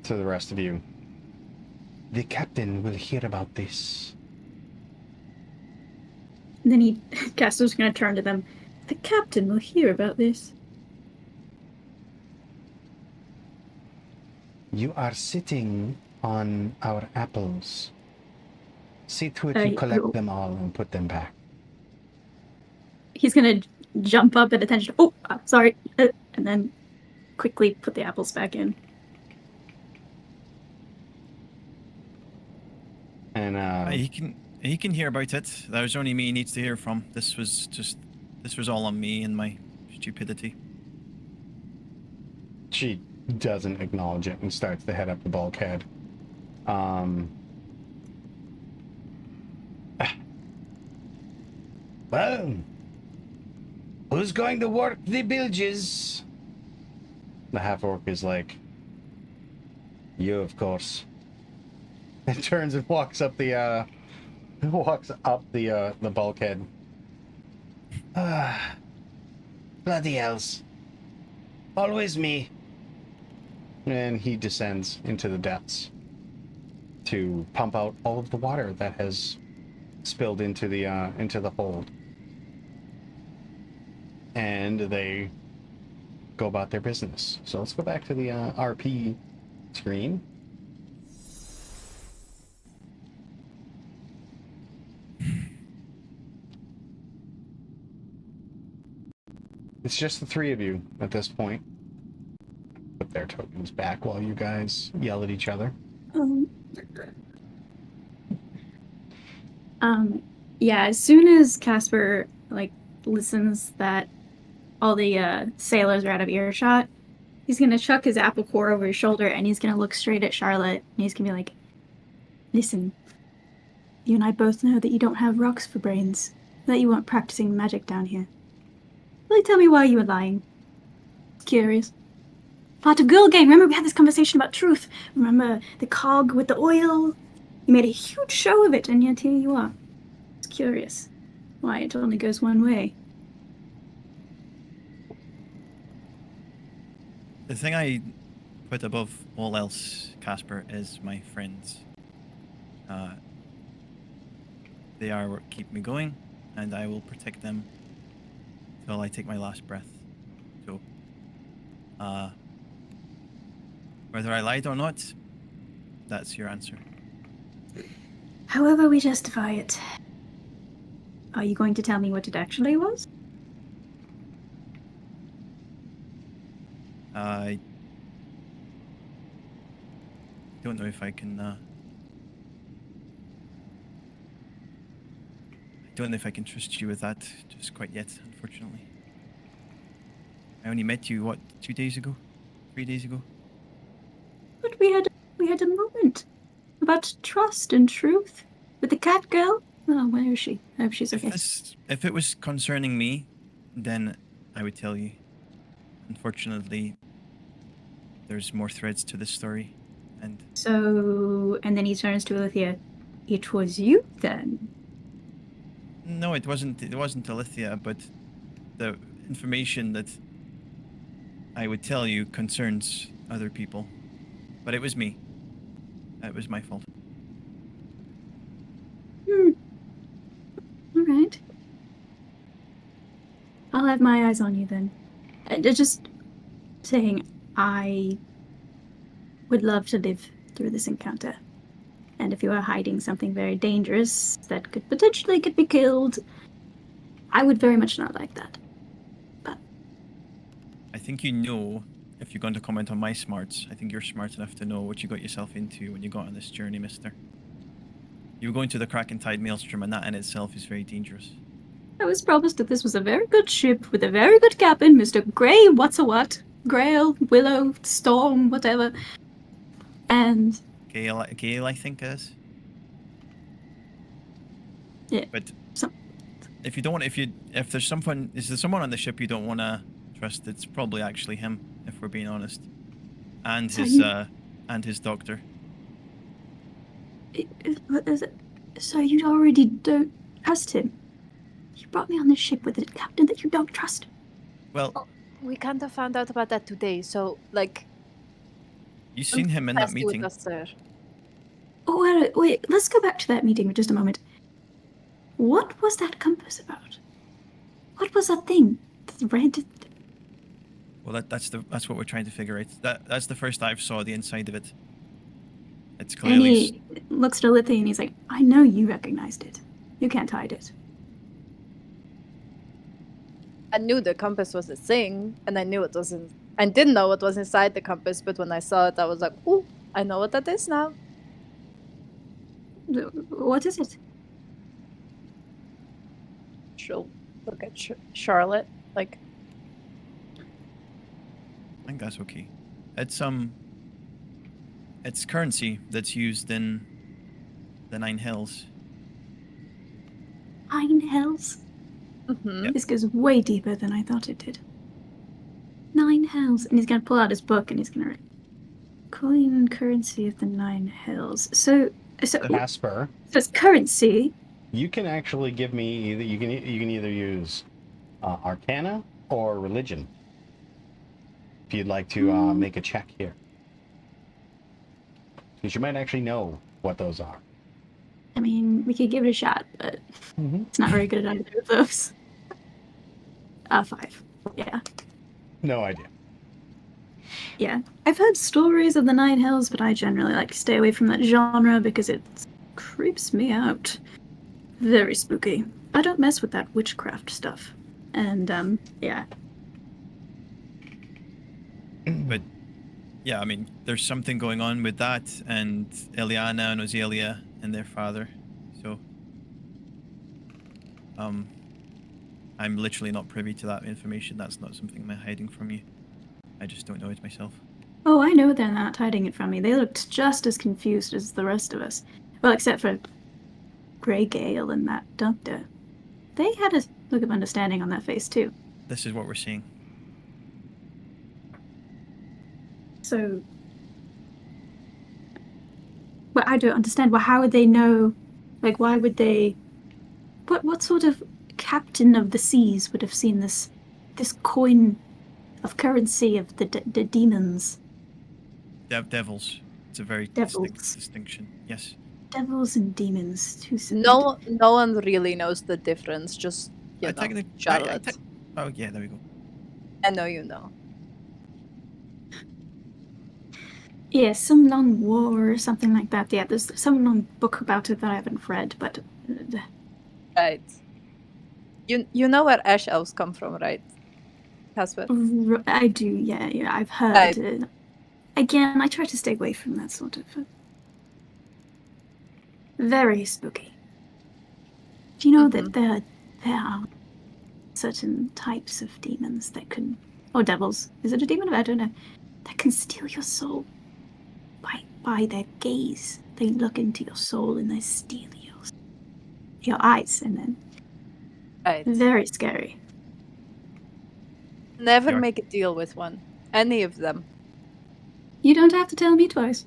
to the rest of you. The captain will hear about this. And then Castor's gonna turn to them. The captain will hear about this. You are sitting on our apples. See to it you collect them all and put them back. He's gonna jump up at attention. Oh, sorry. And then quickly put the apples back in. And he can hear about it. That was only me he needs to hear from. This was all on me and my stupidity. She doesn't acknowledge it and starts to head up the bulkhead. Well, who's going to work the bilges? The half-orc is like, you, of course. And turns and walks up the bulkhead. Bloody hells. Always me. And he descends into the depths to pump out all of the water that has spilled into the hold. And they go about their business. So let's go back to the RP screen. It's just the 3 of you at this point. Put their tokens back while you guys yell at each other. Yeah, as soon as Casper, listens that all the sailors are out of earshot, he's gonna chuck his apple core over his shoulder and he's gonna look straight at Charlotte and he's gonna be like, listen, you and I both know that you don't have rocks for brains, that you weren't practicing magic down here. Really tell me why you were lying. Curious. Part of Girl Gang, remember we had this conversation about truth? Remember the cog with the oil? You made a huge show of it, and yet here you are. It's curious. Why it only goes one way. The thing I put above all else, Casper, is my friends. They are what keep me going, and I will protect them till I take my last breath. So, whether I lied or not, that's your answer. However we justify it. Are you going to tell me what it actually was? I don't know if I can. I don't know if I can trust you with that just quite yet, unfortunately. I only met you 2 days ago, 3 days ago. But we had a moment about trust and truth with the cat girl. Oh, where is she? I hope she's okay. If it was concerning me, then I would tell you. Unfortunately, there's more threads to this story, and then he turns to Alithia. It was you then? No, it wasn't. It wasn't Alithia, but the information that I would tell you concerns other people. But it was me. It was my fault. have my eyes on you then. Just saying, I would love to live through this encounter. And if you are hiding something very dangerous that could potentially get me killed, I would very much not like that. But I think you know, if you're going to comment on my smarts, I think you're smart enough to know what you got yourself into when you got on this journey, mister. You were going to the Kraken Tide Maelstrom, and that in itself is very dangerous. I was promised that this was a very good ship with a very good captain, Mr. Grey, what's-a-what, Grail, Willow, Storm, whatever. And Gale, I think is. yeah, But some- if you don't want, if there's someone, is there someone on the ship you don't want to trust? It's probably actually him, if we're being honest, and So his you- and his doctor. what is it? So you already don't trust him? You brought me on this ship with a captain that you don't trust. Well, We kind of found out about that today, so like. you seen him in that Trust you with meeting. us, sir. Oh, wait, let's go back to that meeting for just a moment. What was that compass about? What was that thing? The red? Well, that's what we're trying to figure out. That's the first I saw the inside of it. It's And clearly he looks at Olithia and he's like, I know you recognized it. You can't hide it. I knew the compass was a thing, and I knew it wasn't. I didn't know what was inside the compass, but when I saw it, I was like, "Ooh, I know what that is now." What is it? She'll look at Charlotte like, I think that's okay. It's currency that's used in the Nine Hills. Nine Hells? mm-hmm. This goes way deeper than I thought it did. Nine Hells. And he's going to pull out his book and he's going to write, coin and currency of the Nine Hells. So Jasper, it's currency. you can actually give me either. You can either use Arcana or Religion. If you'd like to make a check here, because you might actually know what those are. I mean, we could give it a shot, but it's not very good at either of those. 5. Yeah. No idea. Yeah. I've heard stories of the Nine Hells, but I generally like to stay away from that genre because it creeps me out. Very spooky. I don't mess with that witchcraft stuff. And, yeah. But yeah, I mean, there's something going on with that, and Eliana and Ozelia and their father. So, I'm literally not privy to that information. That's not something I'm hiding from you. I just don't know it myself. Oh, I know they're not hiding it from me. They looked just as confused as the rest of us. Well, except for Grey Gale and that doctor. They had a look of understanding on their face, too. This is what we're seeing. So... But I don't understand. Well, how would they know? Like, why would they... What sort of captain of the seas would have seen this coin of currency of the demons? Devils. It's a very Devils. distinction. Yes. Devils and demons. Two separate. No one really knows the difference. Just Charlotte. Oh yeah, there we go. I know you know. Yeah, some long war or something like that. Yeah, there's some long book about it that I haven't read, but... Right. You know where ash elves come from, right, Casper? I do, yeah, I've heard. Right. Again, I try to stay away from that sort of... very spooky. Do you know that there are certain types of demons that can... Or devils. Is it a demon? I don't know. That can steal your soul by their gaze. They look into your soul and they steal your eyes, and then... Right. Very scary. Never Sure. make a deal with one. Any of them. You don't have to tell me twice.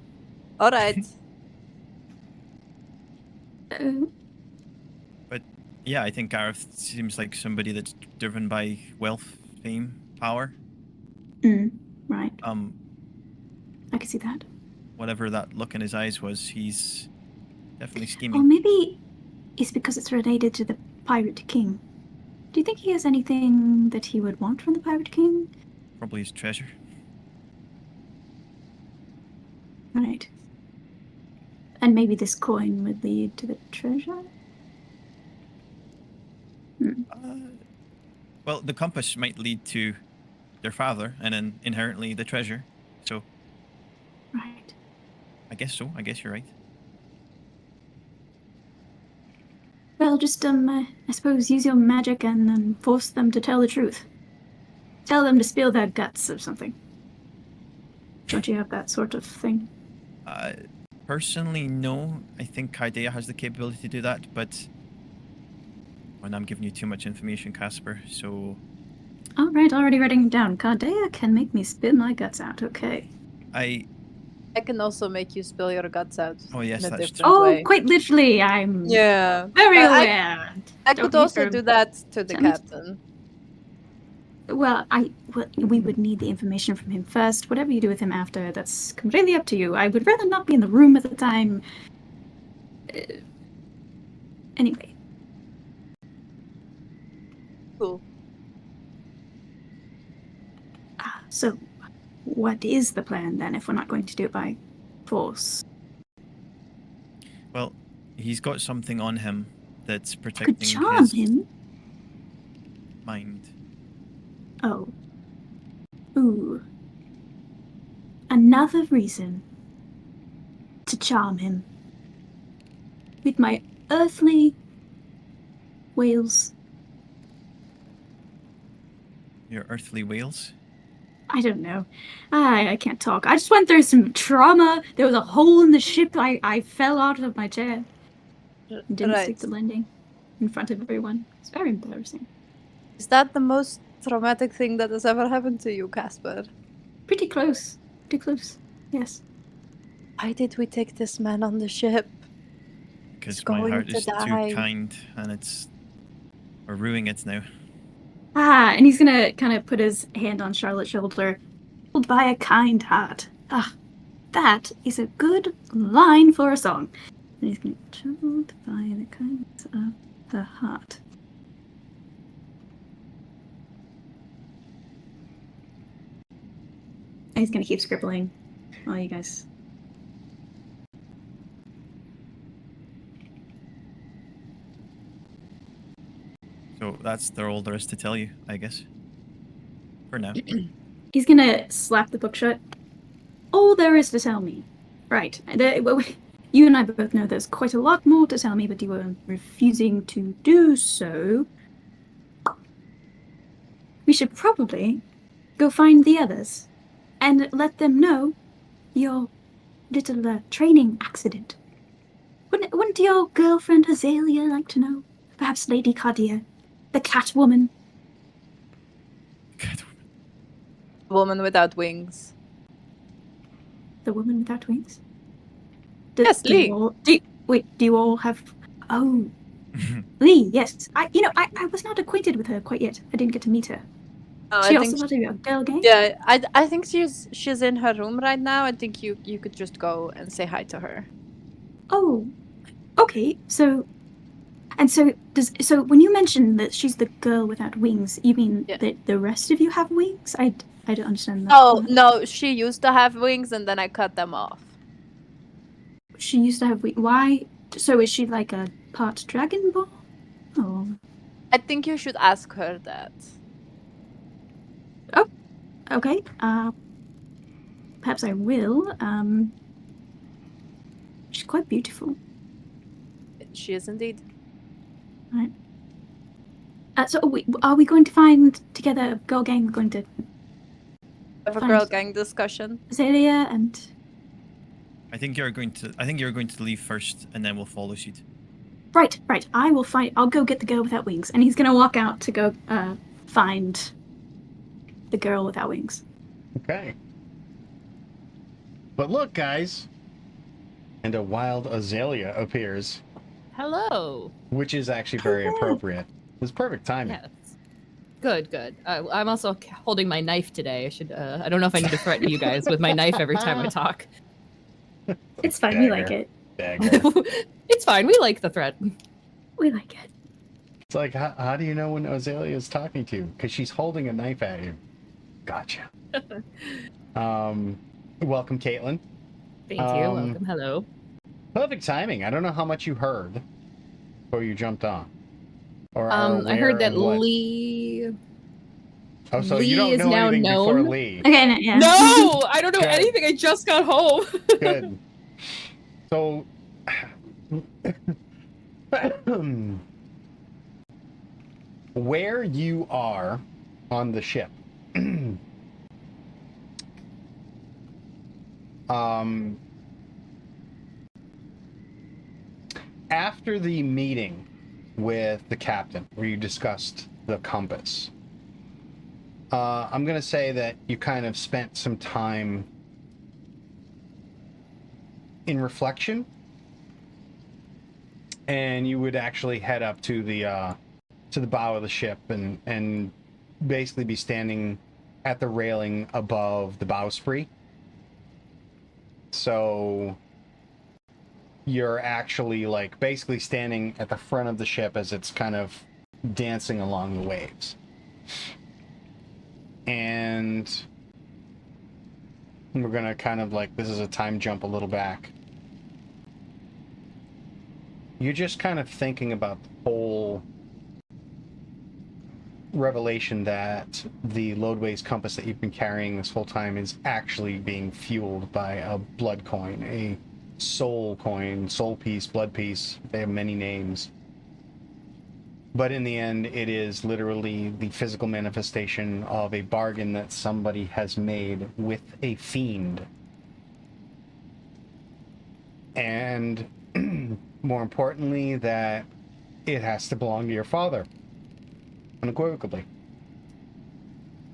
All right. But yeah, I think Gareth seems like somebody that's driven by wealth, fame, power. Right. I can see that. Whatever that look in his eyes was, he's definitely Or scheming. maybe it's because it's related to the Pirate King. Do you think he has anything that he would want from the Pirate King? Probably his treasure. Right. And maybe this coin would lead to the treasure? Well, the compass might lead to their father, and then inherently the treasure. So, Right. I guess so. I guess you're right. Well, just, I suppose use your magic and force them to tell the truth. Tell them to spill their guts or something. Don't you have that sort of thing? Personally, no. I think Kaidea has the capability to do that, but when I'm giving you too much information, Casper, so Alright, already writing it down. Kardea can make me spill my guts out, okay. I can also make you spill your guts out. Oh, yes, in a that's different Oh, way. quite literally, I'm Yeah. very But aware. I Don't could need also to- do that to the Tell me- captain. Well, we would need the information from him first. Whatever you do with him after, that's completely up to you. I would rather not be in the room at the time. Anyway, Cool. so what is the plan then if we're not going to do it by force? well, he's got something on him that's Could protecting charm his him. mind. Oh. Ooh. Another reason to charm him. With my earthly whales. Your earthly whales. I don't know. I can't talk. I just went through some trauma. There was a hole in the ship. I fell out of my chair. Didn't stick the landing in front of everyone. It's very embarrassing. Is that the most traumatic thing that has ever happened to you, Casper? Pretty close. Pretty close. Yes. Why did we take this man on the ship? Because my going heart to is die. too kind, and we're ruining it now. And he's gonna kind of put his hand on Charlotte's shoulder. Held by a kind heart. That is a good line for a song. And he's gonna troubled by the kindness of the heart. And he's gonna keep scribbling while you guys. So that's all there is to tell you, I guess. For now. He's gonna slap the book shut. All there is to tell me. Right. You and I both know there's quite a lot more to tell me, but you were refusing to do so. We should probably go find the others and let them know your little training accident. Wouldn't your girlfriend Azalea like to know? Perhaps Lady Cardia, the Catwoman. Woman without wings. The woman without wings? Yes, Lee. Do you all have... Oh, Lee, yes. I was not acquainted with her quite yet. I didn't get to meet her. She also part of your girl gang? Yeah, I think she's in her room right now. I think you could just go and say hi to her. Oh, okay. So when you mentioned that she's the girl without wings, you mean that the rest of you have wings? I don't understand that. Oh, no, she used to have wings and then I cut them off. She used to have wings. Why? So is she like a part Dragon Ball? Oh. I think you should ask her that. Oh, okay. Perhaps I will. She's quite beautiful. She is indeed. Right. So are we going to find together a girl gang? We're going to Have a find girl gang discussion. Azalea and... I think you're going to leave first, and then we'll follow suit. Right. I'll go get the girl without wings. And he's gonna walk out to go find the girl without wings. Okay. But look, guys. And a wild azalea appears, Hello. which is actually very appropriate. It's perfect timing. Yes. Good. I'm also holding my knife today. I don't know if I need to threaten you guys with my knife every time I talk. It's fine. We like it. Dagger. It's fine. We like the threat. We like it. It's like, how do you know when Azalea is talking to you? Because she's holding a knife at you. Gotcha. Welcome, Caitlin. Thank you. Welcome. Hello. Perfect timing. I don't know how much you heard before you jumped on. Or I heard that what. Lee. Oh, so Lee you don't is know now anything before known? Lee. Okay, no, yeah. No, I don't know Good. anything. I just got home. Good. So, where you are on the ship, after the meeting with the captain, where you discussed the compass, I'm going to say that you kind of spent some time in reflection, and you would actually head up to the bow of the ship and basically be standing at the railing above the bowsprit. So you're actually like basically standing at the front of the ship as it's kind of dancing along the waves. And we're gonna kind of like, this is a time jump a little back. You're just kind of thinking about the whole revelation that the Loadways compass that you've been carrying this whole time is actually being fueled by a blood coin, a soul coin, soul piece, blood piece. They have many names. But in the end, it is literally the physical manifestation of a bargain that somebody has made with a fiend. And more importantly, that it has to belong to your father, unequivocally.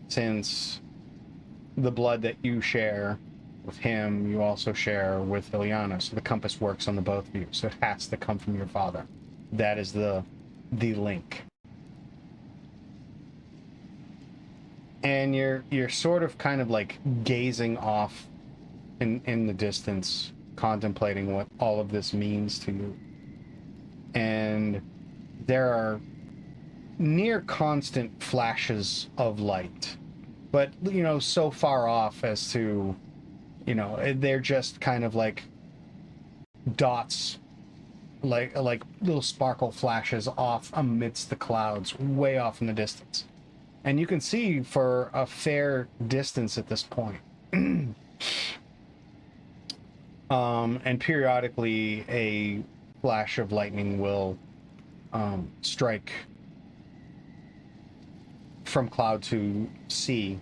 Since the blood that you share with him, you also share with Ileana, so the compass works on the both of you, so it has to come from your father. That is the link. And you're sort of kind of like gazing off in the distance, contemplating what all of this means to you. And there are near constant flashes of light, but you know, so far off as to, you know, they're just kind of like dots, like little sparkle flashes off amidst the clouds, way off in the distance. And you can see for a fair distance at this point. And periodically a flash of lightning will strike from cloud to sea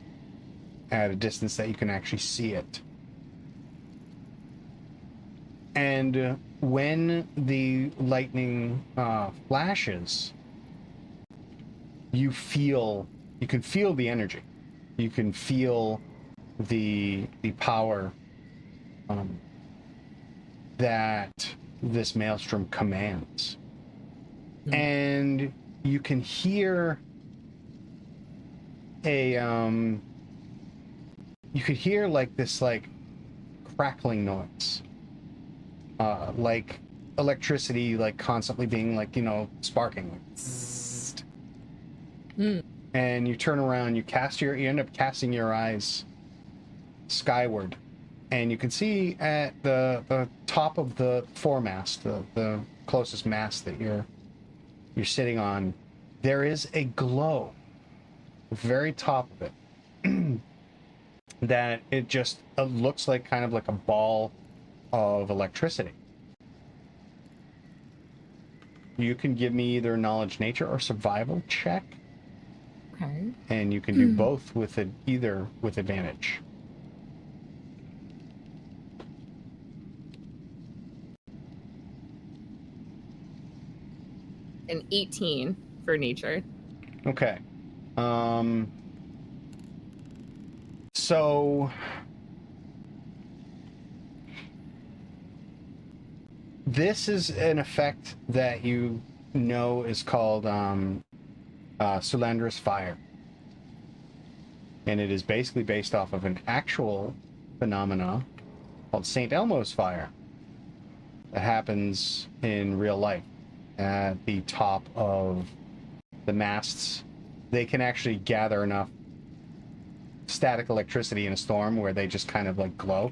at a distance that you can actually see it. And when the lightning flashes, you can feel the energy. You can feel the power that this maelstrom commands. Mm-hmm. And you can hear you could hear like this like crackling noise, like electricity like constantly being like, you know, sparking like, and you turn around, you end up casting your eyes skyward, and you can see at the top of the foremast, the closest mast that you're sitting on, there is a glow very top of it that it just looks like kind of like a ball of electricity. You can give me either knowledge nature or survival check. Okay. And you can do both with either with advantage. An 18 for nature. Okay. So this is an effect that you know is called Solandrous Fire. And it is basically based off of an actual phenomena called St. Elmo's Fire that happens in real life at the top of the masts, they can actually gather enough static electricity in a storm where they just kind of like glow.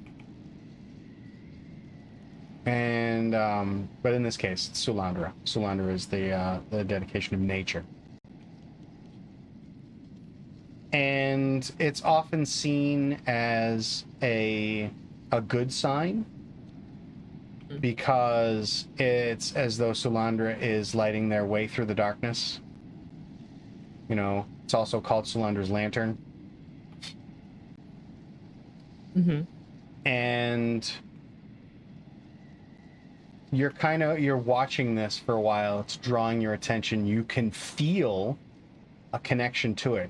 And but in this case, it's Sulandra. Sulandra is the dedication of nature. And it's often seen as a good sign, because it's as though Sulandra is lighting their way through the darkness. You know, it's also called Sulandra's lantern. Mm-hmm. And you're watching this for a while. It's drawing your attention. You can feel a connection to it.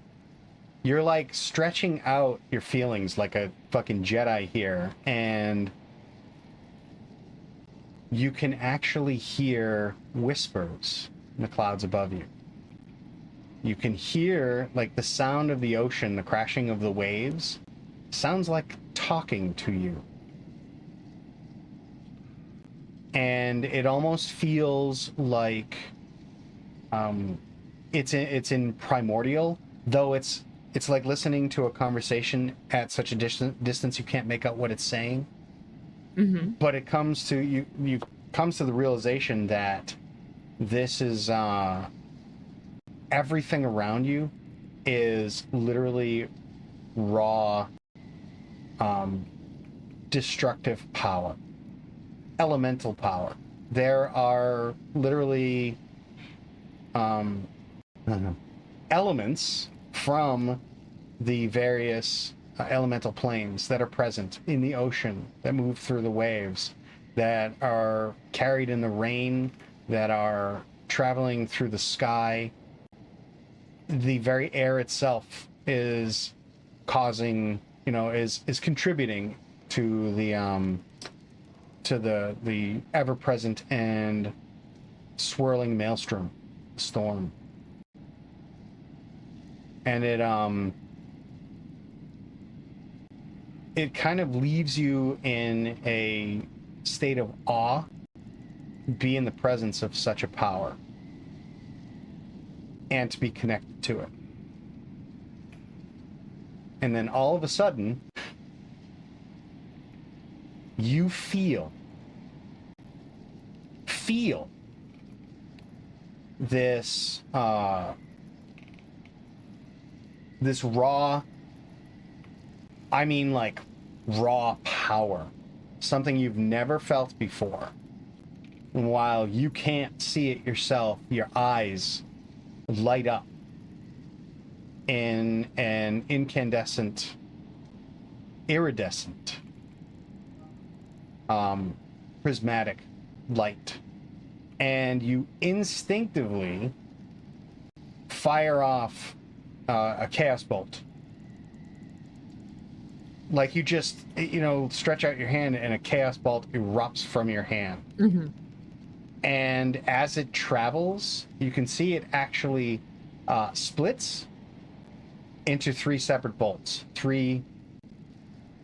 You're like stretching out your feelings like a fucking Jedi here, and you can actually hear whispers in the clouds above you. You can hear like the sound of the ocean, the crashing of the waves. Sounds like talking to you. And it almost feels like it's in primordial, though it's like listening to a conversation at such a distance you can't make out what it's saying. Mm-hmm. But it comes to you comes to the realization that this is everything around you is literally raw destructive power, elemental power. There are literally elements from the various elemental planes that are present in the ocean, that move through the waves, that are carried in the rain, that are traveling through the sky. The very air itself is causing, is contributing to the ever-present and swirling maelstrom storm. And it kind of leaves you in a state of awe, be in the presence of such a power, and to be connected to it. And then all of a sudden, you feel this this raw, I mean like raw power, something you've never felt before. And while you can't see it yourself, your eyes light up in an incandescent, iridescent, prismatic light, and you instinctively fire off a chaos bolt. Like you just, stretch out your hand and a chaos bolt erupts from your hand. Mm-hmm. And as it travels, you can see it actually splits into 3 separate bolts. 3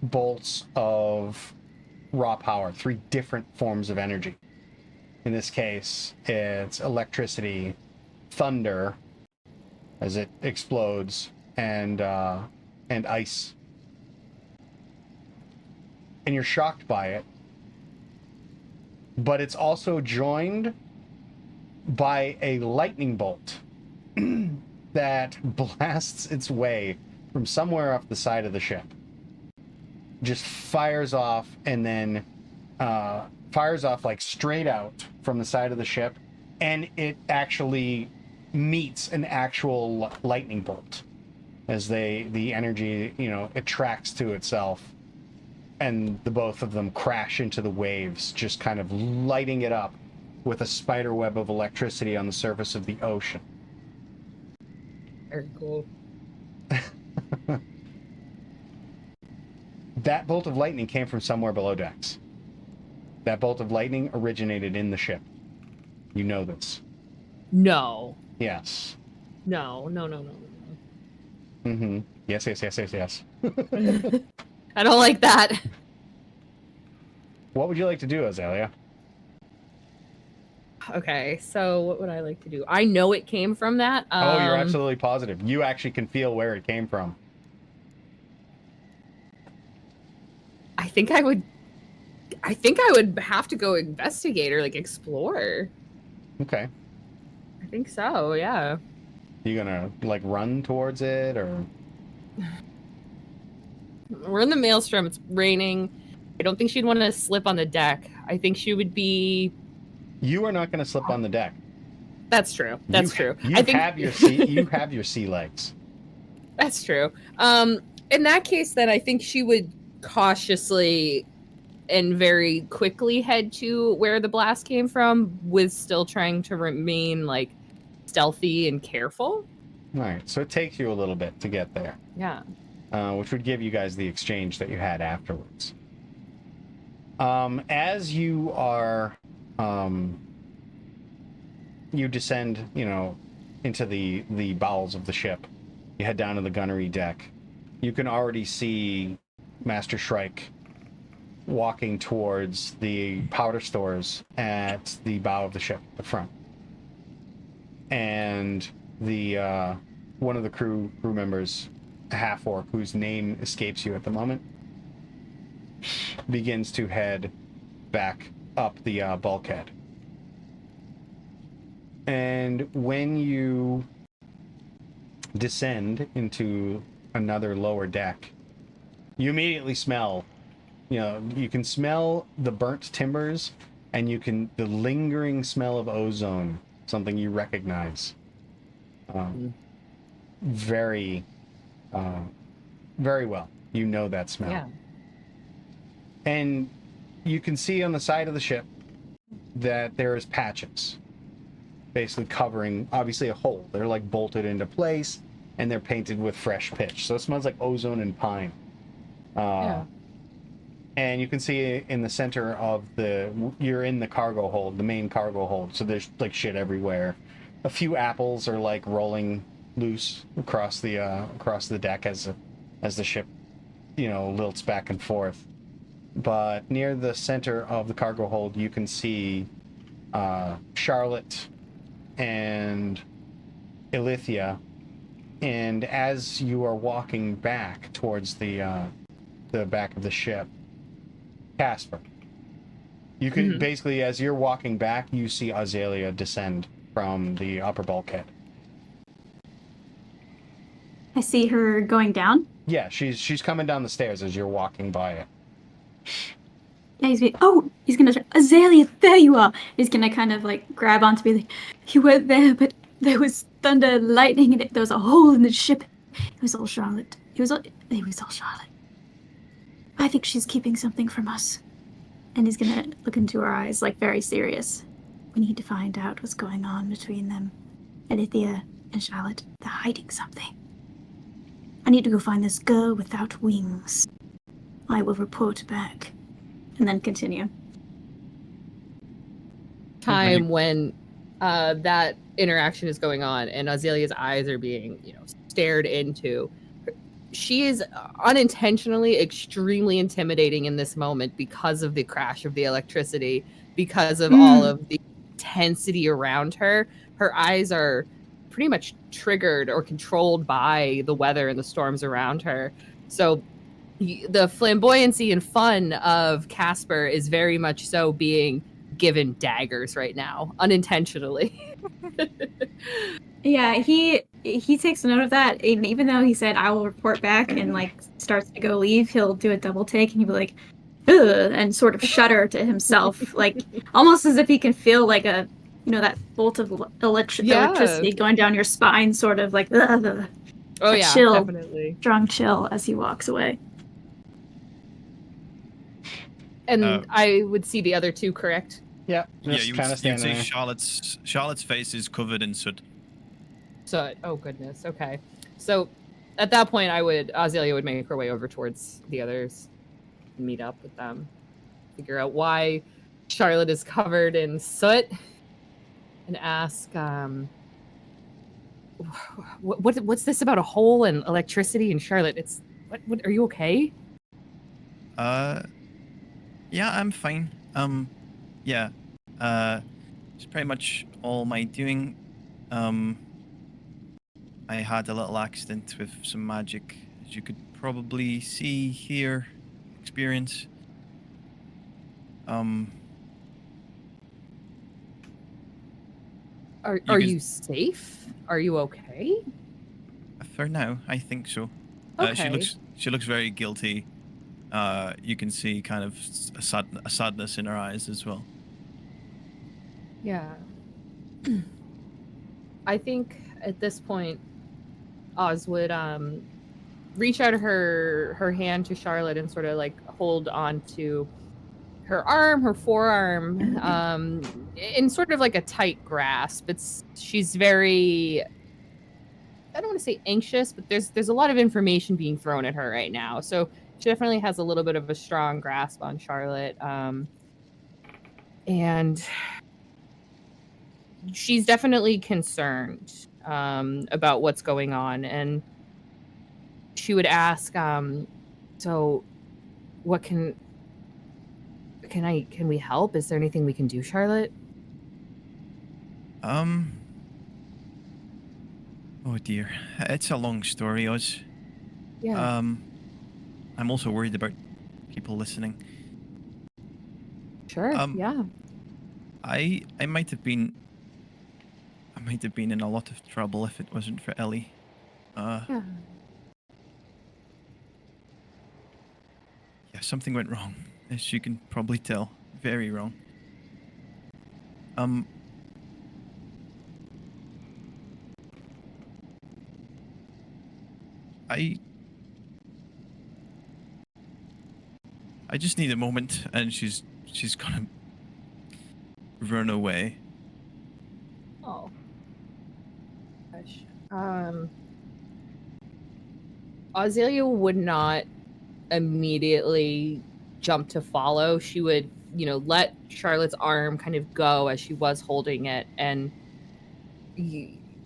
bolts of raw power, 3 different forms of energy. In this case, it's electricity, thunder, as it explodes, and ice. And you're shocked by it, but it's also joined by a lightning bolt that blasts its way from somewhere off the side of the ship. Just fires off, and then fires off like straight out from the side of the ship, and it actually meets an actual lightning bolt as the energy attracts to itself, and the both of them crash into the waves, just kind of lighting it up with a spider web of electricity on the surface of the ocean. Very cool. That bolt of lightning came from somewhere below decks. That bolt of lightning originated in the ship. You know this. No. Yes. No. Mm-hmm. Yes. I don't like that. What would you like to do, Azalea? Okay, so what would I like to do? I know it came from that. Oh, you're absolutely positive. You actually can feel where it came from. I think I would have to go investigate or like explore. Okay. I think so, yeah. You gonna like run towards it or? We're in the maelstrom. It's raining. I don't think she'd want to slip on the deck. I think she would be. You are not gonna slip on the deck. That's true. That's true. You I think have your sea. You have your sea legs. that's true. In that case, then I think she would cautiously and very quickly head to where the blast came from, with still trying to remain like stealthy and careful. All right. So it takes you a little bit to get there. Yeah. Which would give you guys the exchange that you had afterwards. As you are, you descend, into the bowels of the ship. You head down to the gunnery deck. You can already see Master Shrike walking towards the powder stores at the bow of the ship, the front. And the one of the crew members, a half-orc whose name escapes you at the moment, begins to head back up the bulkhead. And when you descend into another lower deck, you immediately smell, you can smell the burnt timbers, and the lingering smell of ozone, something you recognize. Very well. You know that smell. Yeah. And you can see on the side of the ship that there is patches basically covering, obviously, a hole. They're like bolted into place, and they're painted with fresh pitch. So it smells like ozone and pine. Yeah. And you can see in the center of you're in the cargo hold, the main cargo hold. So there's like shit everywhere. A few apples are like rolling loose across the deck as the ship, lilts back and forth. But near the center of the cargo hold, you can see Charlotte and Ilithia. And as you are walking back towards the back of the ship, Casper, you can basically, as you're walking back, you see Azalea descend from the upper bulkhead. I see her going down. Yeah, she's coming down the stairs as you're walking by it. Yeah, he's gonna Azalea, there you are. He's gonna kind of like grab onto me, like, you weren't there, but there was thunder, lightning, and there was a hole in the ship. It was all Charlotte. It was all Charlotte. I think she's keeping something from us. And he's gonna look into her eyes, like, very serious. We need to find out what's going on between them. Alithia and Charlotte, they're hiding something. I need to go find this girl without wings. I will report back. And then continue. Time when that interaction is going on and Azalea's eyes are being, stared into. She is unintentionally extremely intimidating in this moment because of the crash of the electricity, because of all of the intensity around her. Her eyes are pretty much triggered or controlled by the weather and the storms around her. So the flamboyancy and fun of Casper is very much so being given daggers right now, unintentionally. Yeah, he takes note of that, and even though he said, I will report back, and like starts to go leave, he'll do a double take and he'll be like, ugh, and sort of shudder to himself, like almost as if he can feel like a, that bolt of electricity going down your spine, sort of like, ugh, oh yeah, chill, definitely. Strong chill as he walks away. And I would see the other two, correct? Yeah, you would stand say there. Charlotte's face is covered in soot. So, oh goodness, okay. So, at that point, Azalea would make her way over towards the others, meet up with them, figure out why Charlotte is covered in soot, and ask, what's this about a hole and electricity? And Charlotte, what? Are you okay? Yeah, I'm fine. Yeah. it's pretty much all my doing. I had a little accident with some magic, as you could probably see here, experience. Are can- you safe? Are you okay? For now, I think so. Okay. She looks very guilty. You can see kind of a sadness in her eyes as well. Yeah. I think at this point, Oz would reach out her hand to Charlotte and sort of like hold on to her arm, her forearm, in sort of like a tight grasp. She's very, I don't want to say anxious, but there's a lot of information being thrown at her right now. So she definitely has a little bit of a strong grasp on Charlotte. And she's definitely concerned about what's going on. And she would ask, so what can we help? Is there anything we can do, Charlotte? Oh dear. It's a long story, Oz. Yeah. I'm also worried about people listening. Sure. Yeah. I might have been in a lot of trouble if it wasn't for Ellie. Yeah. Yeah, something went wrong, as you can probably tell. Very wrong. I just need a moment, and she's gonna run away. Oh. Gosh. Azalea would not immediately jump to follow. She would, let Charlotte's arm kind of go as she was holding it, and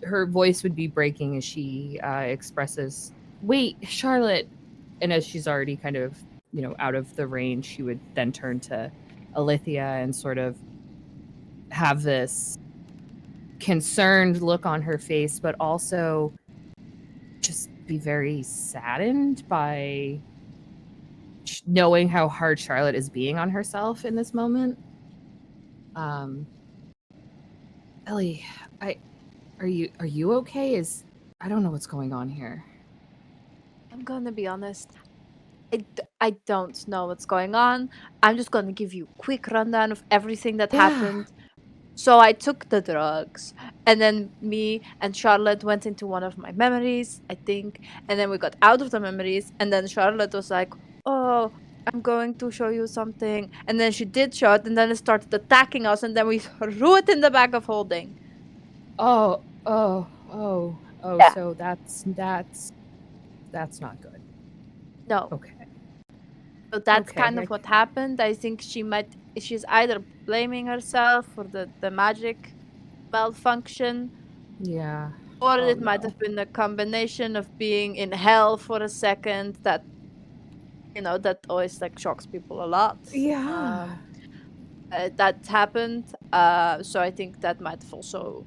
her voice would be breaking as she expresses, "Wait, Charlotte." And as she's already kind of, out of the range, she would then turn to Alithia and sort of have this concerned look on her face, but also just be very saddened by knowing how hard Charlotte is being on herself in this moment. Ellie, are you okay? I don't know what's going on here. I'm gonna be honest. I don't know what's going on. I'm just gonna give you a quick rundown of everything that happened. So I took the drugs, and then me and Charlotte went into one of my memories, I think, and then we got out of the memories, and then Charlotte was like, "Oh, I'm going to show you something," and then she did show it, and then it started attacking us, and then we threw it in the bag of holding. Oh, Yeah. so that's not good. No. Okay. So that's Okay, kind of what happened. I think she's either blaming herself for the magic malfunction, Yeah. or Oh, it might no. have been a combination of being in hell for a second that always like shocks people a lot. Yeah. That happened. So I think that might have also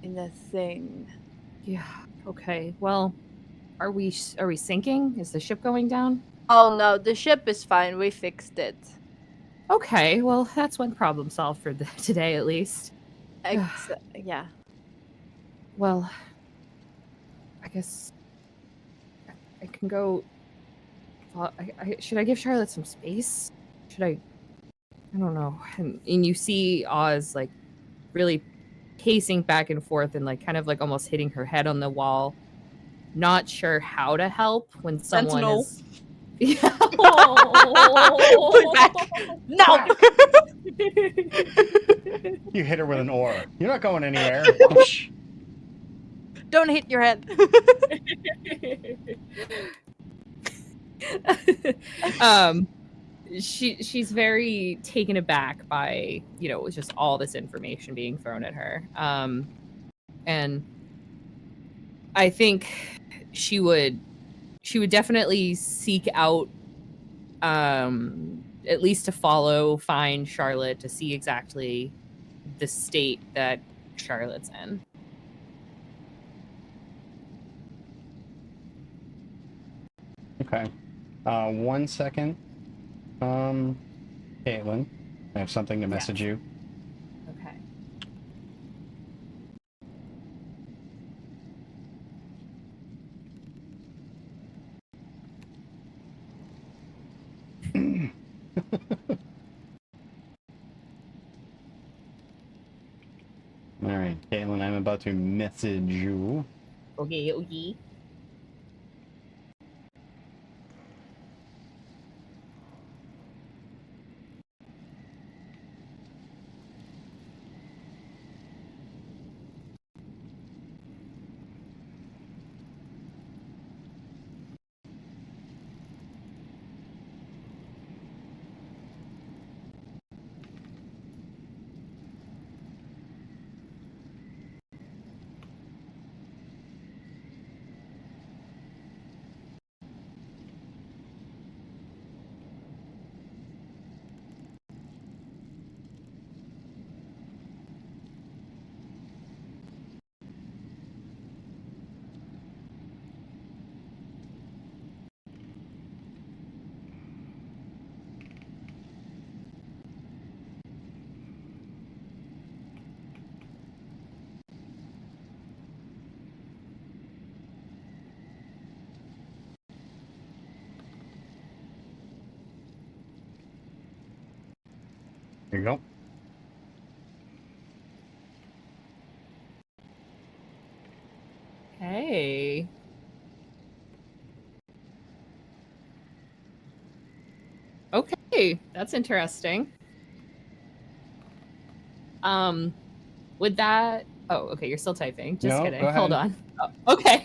been a thing. Yeah. Okay. Well, are we sinking? Is the ship going down? Oh no, the ship is fine. We fixed it. Okay. Well, that's one problem solved for today, at least. Yeah. Well, I guess I can go. Should I give Charlotte some space? Should I don't know. And you see Oz like really pacing back and forth and like kind of like almost hitting her head on the wall, not sure how to help when someone Sentinel. is. Yeah. Pull back. No. You hit her with an oar. You're not going anywhere. Don't hit your head. She's very taken aback by just all this information being thrown at her, and I think she would definitely seek out at least to find Charlotte, to see exactly the state that Charlotte's in. Okay. 1 second. Caitlin, I have something to message you. Okay. All right, Caitlin, I'm about to message you. Okay, okay. Here you go. Hey. Okay, that's interesting. Would that... Oh, okay, you're still typing. Just No, kidding. go ahead. Hold on. Oh, okay.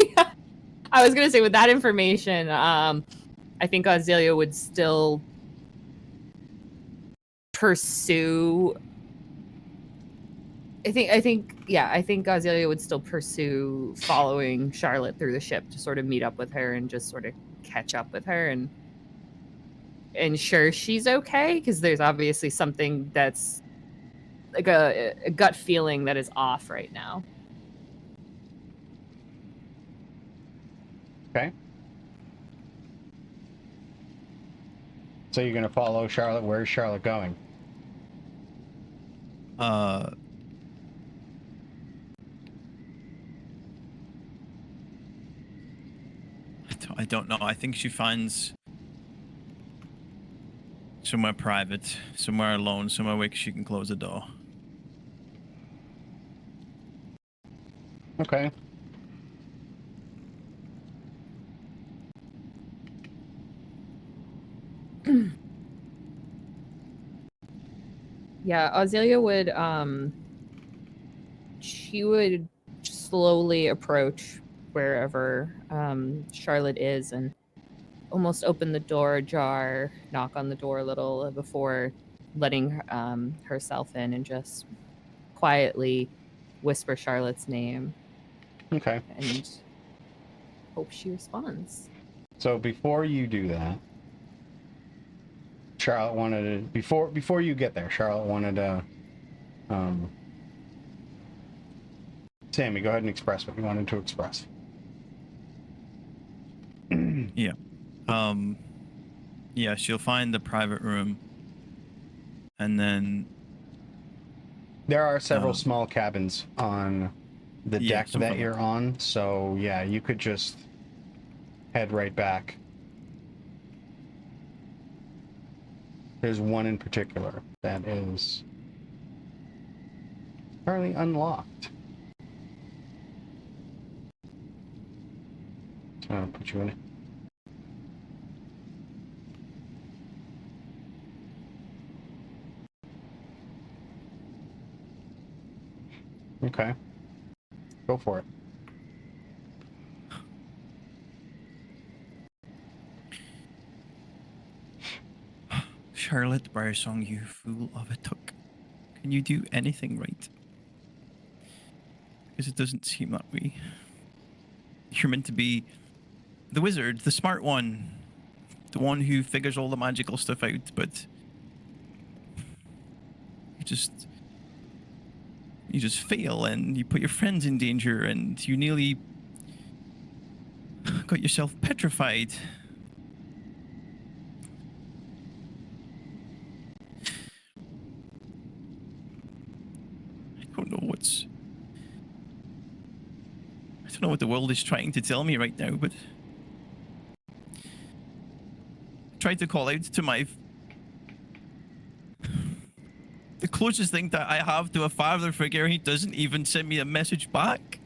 I was gonna say, with that information, I think Azalea would still pursue... I think Azalea would still pursue following Charlotte through the ship to sort of meet up with her and just sort of catch up with her and ensure she's okay, because there's obviously something that's like a gut feeling that is off right now. Okay. So you're gonna follow Charlotte. Where's Charlotte going? I don't know. I think she finds somewhere private, somewhere alone, somewhere where she can close the door. Okay. Yeah, Azalea would she would slowly approach wherever Charlotte is and almost open the door ajar, knock on the door a little before letting herself in, and just quietly whisper Charlotte's name Okay. and hope she responds. So before you do that, Charlotte wanted to before you get there, Charlotte wanted to Sammy, go ahead and express what you wanted to express. Yeah, she'll find the private room, and then There are several small cabins on the deck some of that them. you're on, so yeah, you could just head right back. There's one in particular that is apparently unlocked. So I'll put you in it. Okay. Go for it. Charlotte Briarsong, you fool of a tuck. Can you do anything right? Because it doesn't seem that way. You're meant to be the wizard, the smart one, the one who figures all the magical stuff out, but You just fail, and you put your friends in danger, and you nearly got yourself petrified. I don't know what the world is trying to tell me right now, but I tried to call out to the closest thing that I have to a father figure. He doesn't even send me a message back.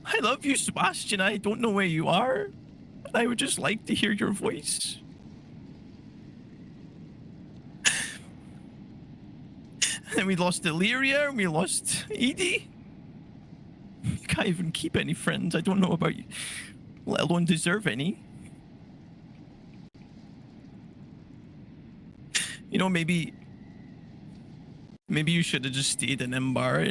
I love you, Sebastian. I don't know where you are, and I would just like to hear your voice. And we lost Illyria, and we lost Edie. You can't even keep any friends. I don't know about you, let alone deserve any. You know, maybe you should have just stayed in Embar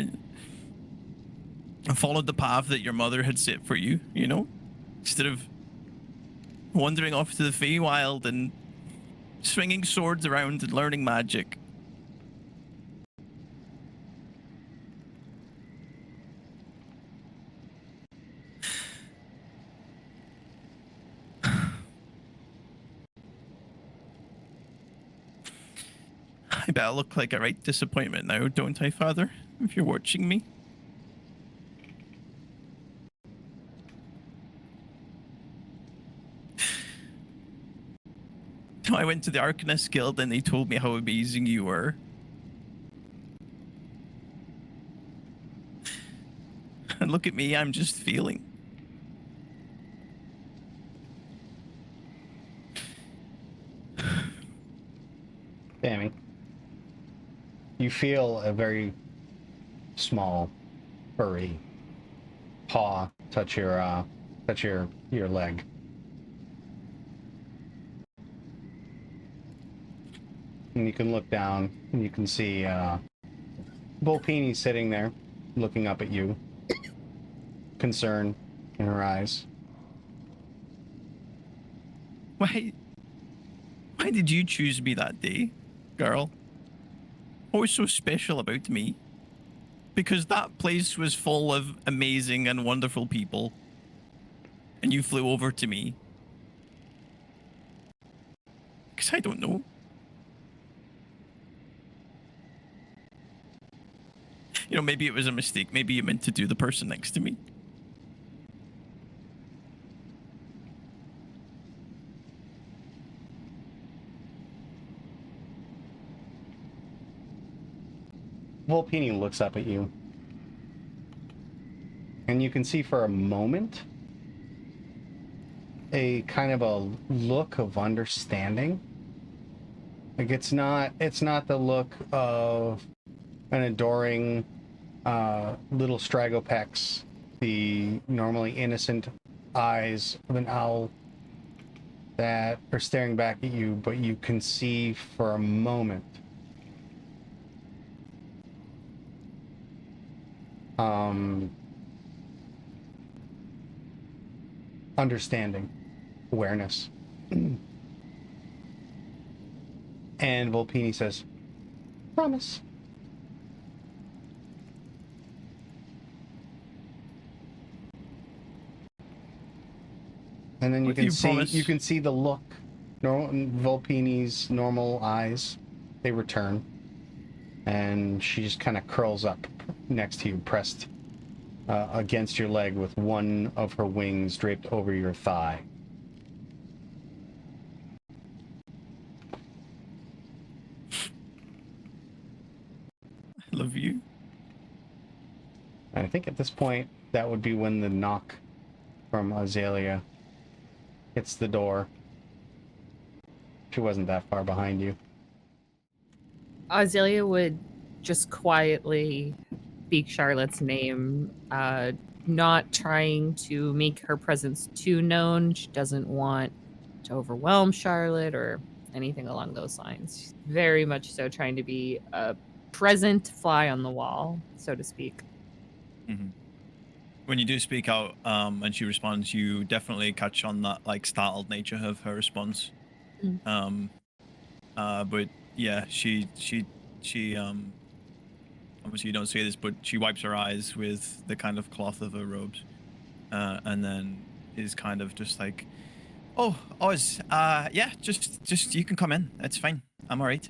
and followed the path that your mother had set for you, you know? Instead of wandering off to the Feywild and swinging swords around and learning magic. I bet I look like a right disappointment now, don't I, Father? If you're watching me. I went to the Arcanist Guild and they told me how amazing you were. And look at me, I'm just feeling. Dammy, you feel a very small, furry paw touch your leg. And you can look down and you can see Volpini sitting there, looking up at you, concern in her eyes. Why did you choose me that day, girl? What was so special about me? Because that place was full of amazing and wonderful people, and you flew over to me. Because I don't know. You know, maybe it was a mistake. Maybe you meant to do the person next to me. Volpini looks up at you. And you can see for a moment a kind of a look of understanding. Like it's not the look of an adoring little Stragopex, the normally innocent eyes of an owl that are staring back at you, but you can see for a moment understanding, awareness. And Volpini says, "Promise." And then you can see the look. Volpini's normal eyes, they return, and she just kind of curls up next to you, pressed against your leg with one of her wings draped over your thigh. I love you. And I think at this point, that would be when the knock from Azalea hits the door. She wasn't that far behind you. Azalea would just quietly speak Charlotte's name, not trying to make her presence too known. She doesn't want to overwhelm Charlotte or anything along those lines. She's very much so trying to be a present fly on the wall, so to speak. Mm-hmm. When you do speak out and she responds, you definitely catch on that like startled nature of her response. But yeah, she obviously you don't say this, but she wipes her eyes with the kind of cloth of her robes, and then is kind of just like, "Oh, Oz, yeah, just you can come in. It's fine. I'm all right."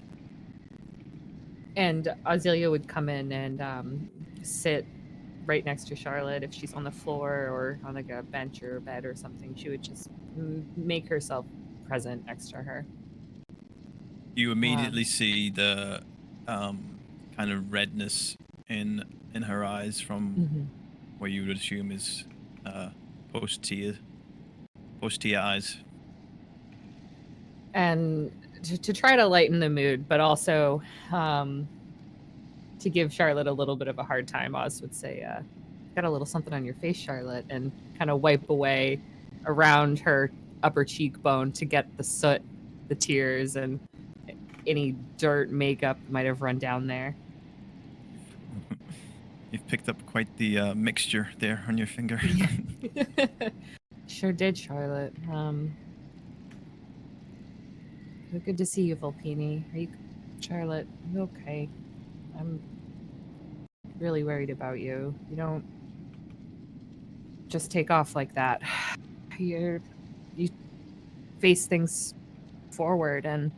And Azealia would come in and sit right next to Charlotte. If she's on the floor or on like a bench or a bed or something, she would just make herself present next to her. You immediately see the kind of redness in her eyes from what you would assume is post-Tia eyes. And to try to lighten the mood, but also to give Charlotte a little bit of a hard time, Oz would say, "Got a little something on your face, Charlotte," and kind of wipe away around her upper cheekbone to get the soot, the tears, and any dirt makeup might have run down there. You've picked up quite the mixture there on your finger. Sure did, Charlotte. Good to see you, Volpini. Are you, Charlotte? Are you okay? I'm really worried about you. You don't just take off like that. You face things forward and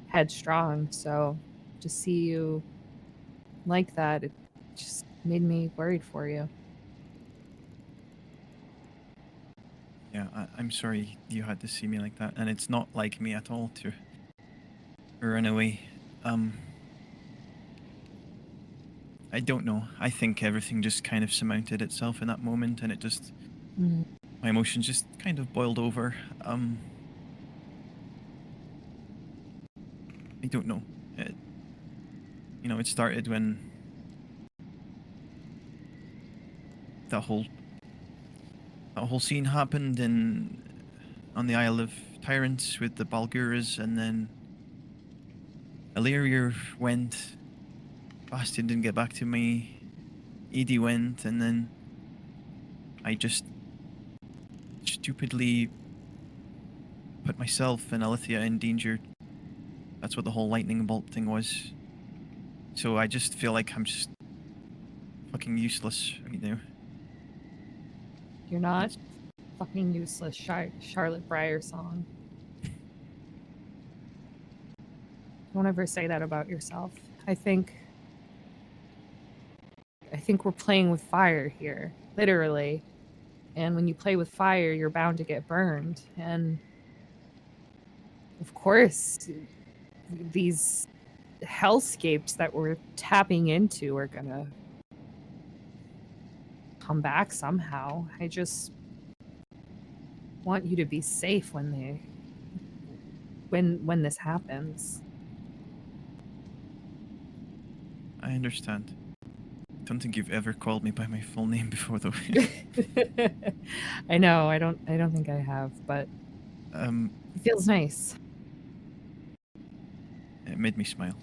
headstrong. So to see you like that, it just made me worried for you. Yeah, I'm sorry you had to see me like that, and it's not like me at all to run away. I don't know. I think everything just kind of surmounted itself in that moment, and it just my emotions just kind of boiled over. I don't know. It started when that whole scene happened on the Isle of Tyrants with the Balguras, and then Illyria went. Bastion didn't get back to me. Edie went, and then I just stupidly put myself and Alithia in danger. That's what the whole lightning bolt thing was. So I just feel like I'm just fucking useless right now. You're not fucking useless, Charlotte Breyer song. Don't ever say that about yourself. I think we're playing with fire here, literally. And when you play with fire, you're bound to get burned. And of course, these hellscapes that we're tapping into are gonna come back somehow. I just want you to be safe when this happens. I understand. Don't think you've ever called me by my full name before, though. I know. I don't think I have, but it feels nice. It made me smile.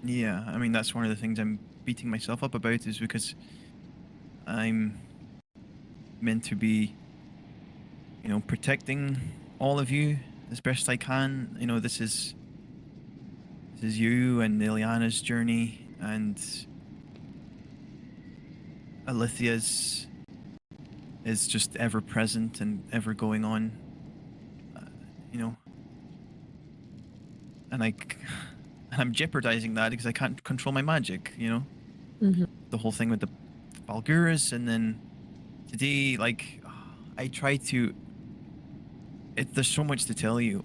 Yeah, I mean, that's one of the things I'm beating myself up about, is because I'm meant to be, protecting all of you as best I can. This is you and Ileana's journey, and Alithia's is just ever present and ever going on, and I'm jeopardizing that because I can't control my magic, the whole thing with the Balguras, and then today, I try to, there's so much to tell you.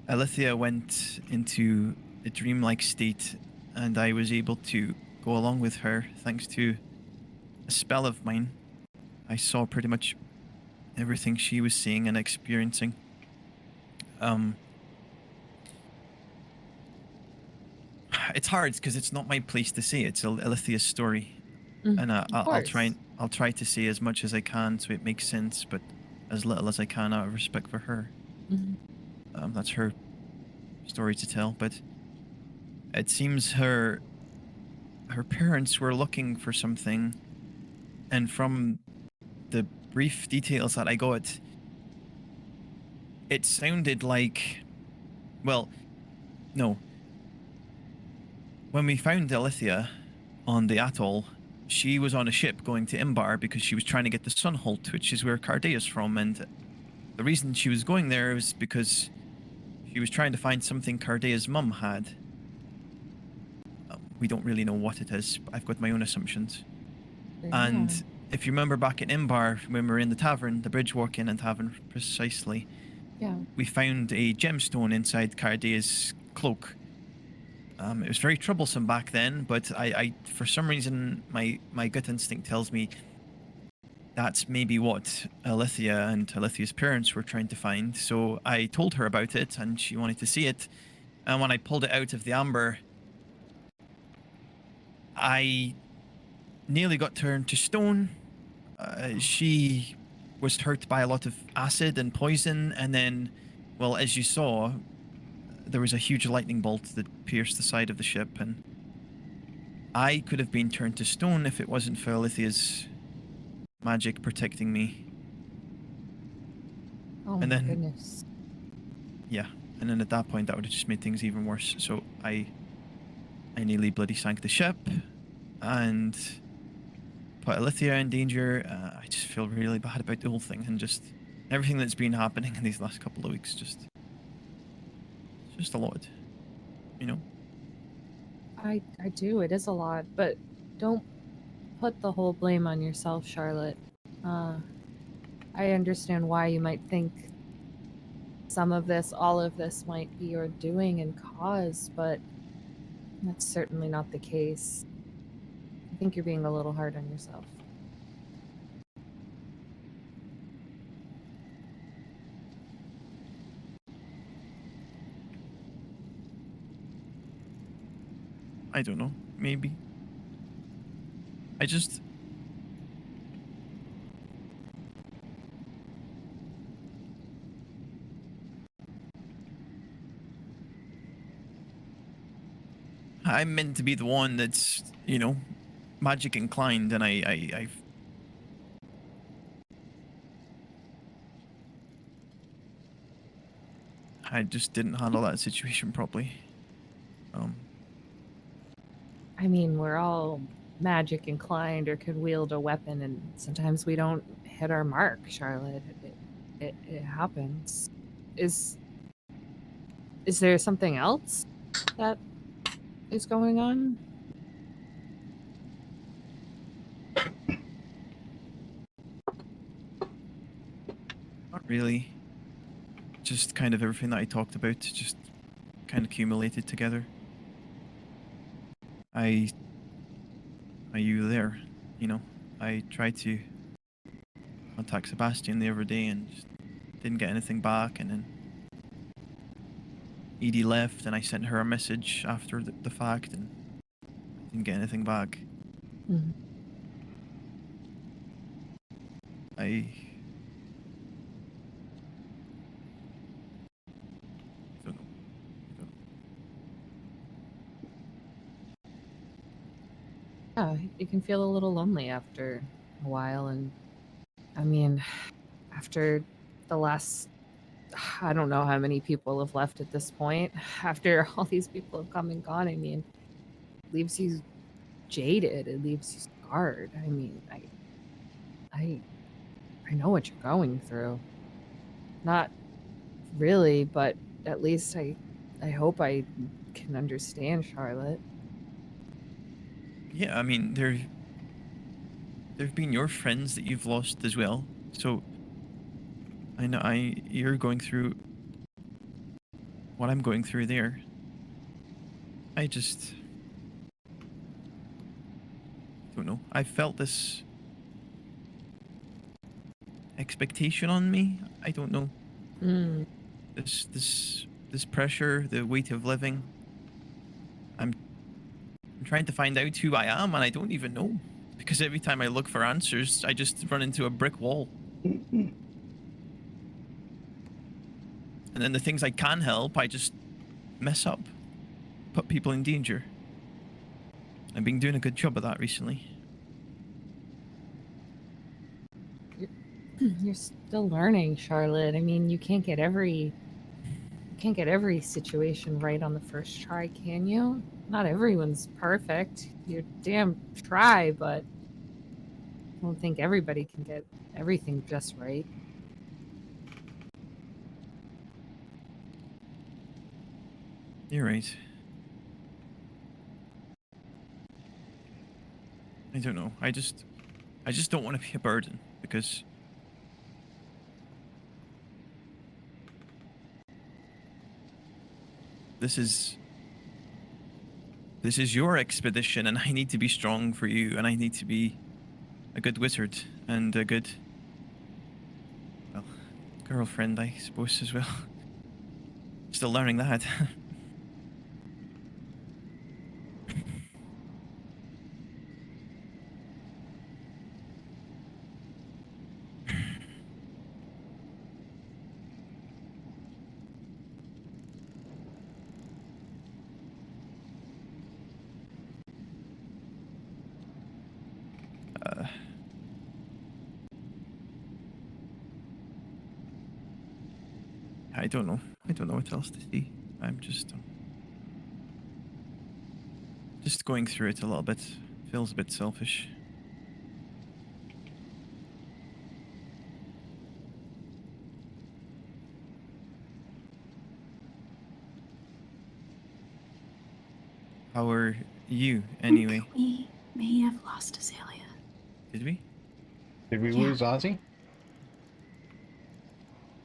Alithia went into a dreamlike state, and I was able to go along with her thanks to a spell of mine. I saw pretty much everything she was seeing and experiencing. It's hard because it's not my place to say. It's Alithia's story, and I'll try to say as much as I can so it makes sense, but as little as I can out of respect for her. That's her story to tell, but it seems her parents were looking for something, and from brief details that I got, it sounded like, well, no. When we found Alithia on the atoll, she was on a ship going to Imbar because she was trying to get the Sunholt, which is where Cardea's from, and the reason she was going there was because she was trying to find something Cardea's mum had. We don't really know what it is, but I've got my own assumptions. And if you remember back in Imbar, when we were in the tavern, the bridge walk-in and tavern precisely, we found a gemstone inside Cardea's cloak. It was very troublesome back then, but I for some reason, my gut instinct tells me that's maybe what Alithia and Alithia's parents were trying to find. So I told her about it, and she wanted to see it. And when I pulled it out of the amber, I nearly got turned to stone. She was hurt by a lot of acid and poison, and then, well, as you saw, there was a huge lightning bolt that pierced the side of the ship, and I could have been turned to stone if it wasn't for Alithia's magic protecting me. Oh and my then, goodness. Yeah, and then at that point that would have just made things even worse. So I nearly bloody sank the ship and put Alithia in danger. I just feel really bad about the whole thing, and just everything that's been happening in these last couple of weeks. Just a lot, you know. I do. It is a lot, but don't put the whole blame on yourself, Charlotte. I understand why you might think some of this, all of this might be your doing and cause, but that's certainly not the case. I think you're being a little hard on yourself. I don't know. Maybe. I'm meant to be the one that's, you know, magic inclined, and I just didn't handle that situation properly. I mean, we're all magic inclined or can wield a weapon, and sometimes we don't hit our mark, Charlotte. It happens. Is there something else that is going on? Not really. Just kind of everything that I talked about, just kind of accumulated together. Are you there? You know, I tried to contact Sebastian the other day and just didn't get anything back, and then Edie left, and I sent her a message after the fact and didn't get anything back. Mm-hmm. I don't know. Yeah, you can feel a little lonely after a while, and I mean, after the last, I don't know how many people have left at this point, after all these people have come and gone, I mean, it leaves you jaded, it leaves you scarred. I mean, I know what you're going through. Not really, but at least I hope I can understand, Charlotte. Yeah, I mean, there've been your friends that you've lost as well. So I know you're going through what I'm going through there. I just don't know. I felt this expectation on me. I don't know. Mm. This pressure, the weight of living. I'm trying to find out who I am, and I don't even know, because every time I look for answers, I just run into a brick wall. And then the things I can help, I just mess up, put people in danger. I've been doing a good job of that recently. You're still learning, Charlotte. I mean, you can't get every situation right on the first try, can you? Not everyone's perfect. You damn try, but I don't think everybody can get everything just right. You're right. I don't know. I just don't want to be a burden because this is your expedition, and I need to be strong for you, and I need to be a good wizard and a good, well, girlfriend, I suppose, as well. Still learning that. I don't know. I don't know what else to see. I'm just going through it a little bit. Feels a bit selfish. How are you, anyway? We may have lost Azalea. Did we? Did we Yeah. lose Ozzy?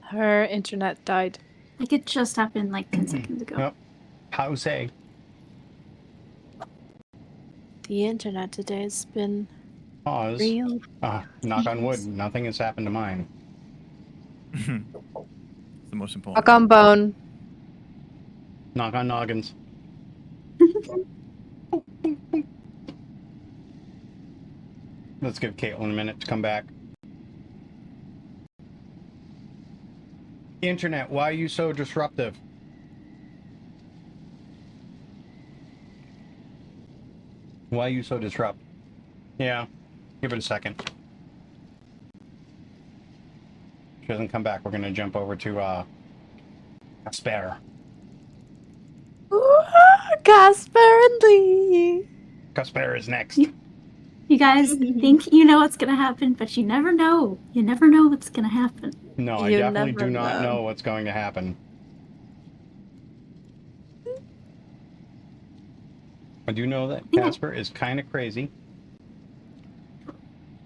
Her internet died. Like it just happened like 10 seconds ago. Yep. How say? The internet today has been Pause. real. Knock on wood. Nothing has happened to mine. It's the most important. Knock on bone. Knock on noggins. Let's give Caitlin a minute to come back. Internet, why are you so disruptive? Why are you so disrupt? Yeah, give it a second. She doesn't come back. We're gonna jump over to Casper. Casper and Lee. Casper is next. You guys think you know what's gonna happen, but you never know. You never know what's gonna happen. No, I You definitely never do not know. know what's going to happen. I do know that Yeah. Casper is kind of crazy.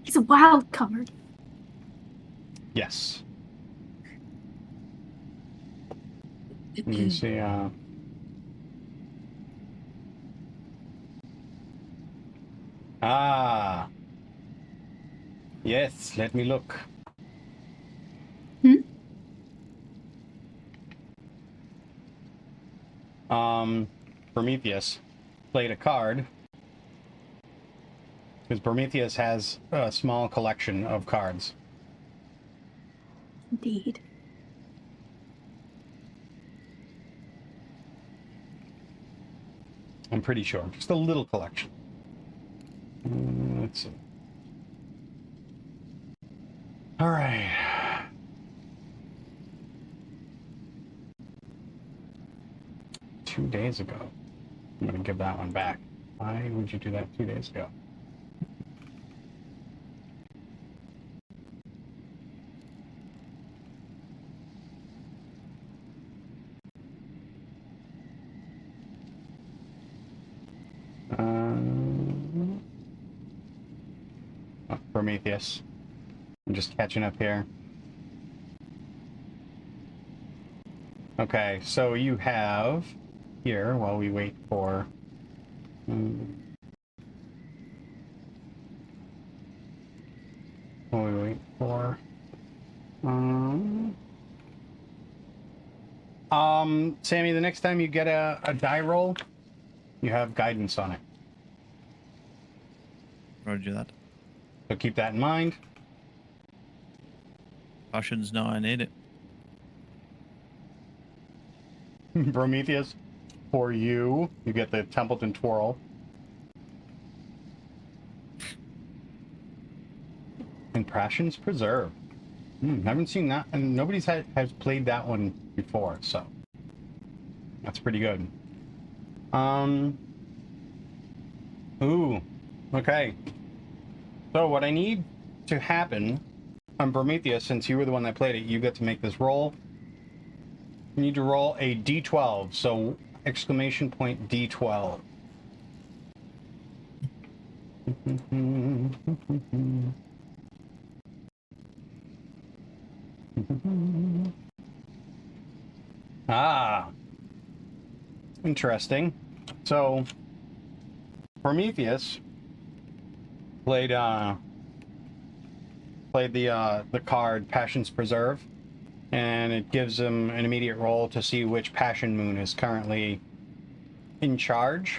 He's a wild card. Yes. Let me see. Yes, let me look. Prometheus played a card. Because Prometheus has a small collection of cards. Indeed. I'm pretty sure. Just a little collection. Let's see. All right. Two days ago. I'm going to give that one back. Why would you do that 2 days ago? Prometheus. I'm just catching up here. Okay, so you have here while we wait for Sammy, the next time you get a die roll, you have guidance on it. Roger that. So keep that in mind. Caution's not needed. Prometheus, for you get the Templeton Twirl. Impressions preserved. Haven't seen that, and nobody's has played that one before, so that's pretty good. Ooh, okay. So what I need to happen on Prometheus, since you were the one that played it, you get to make this roll. You need to roll a D12, so exclamation point D12. Ah, interesting. So Prometheus played the card Passion's Preserve, and it gives him an immediate roll to see which Passion Moon is currently in charge,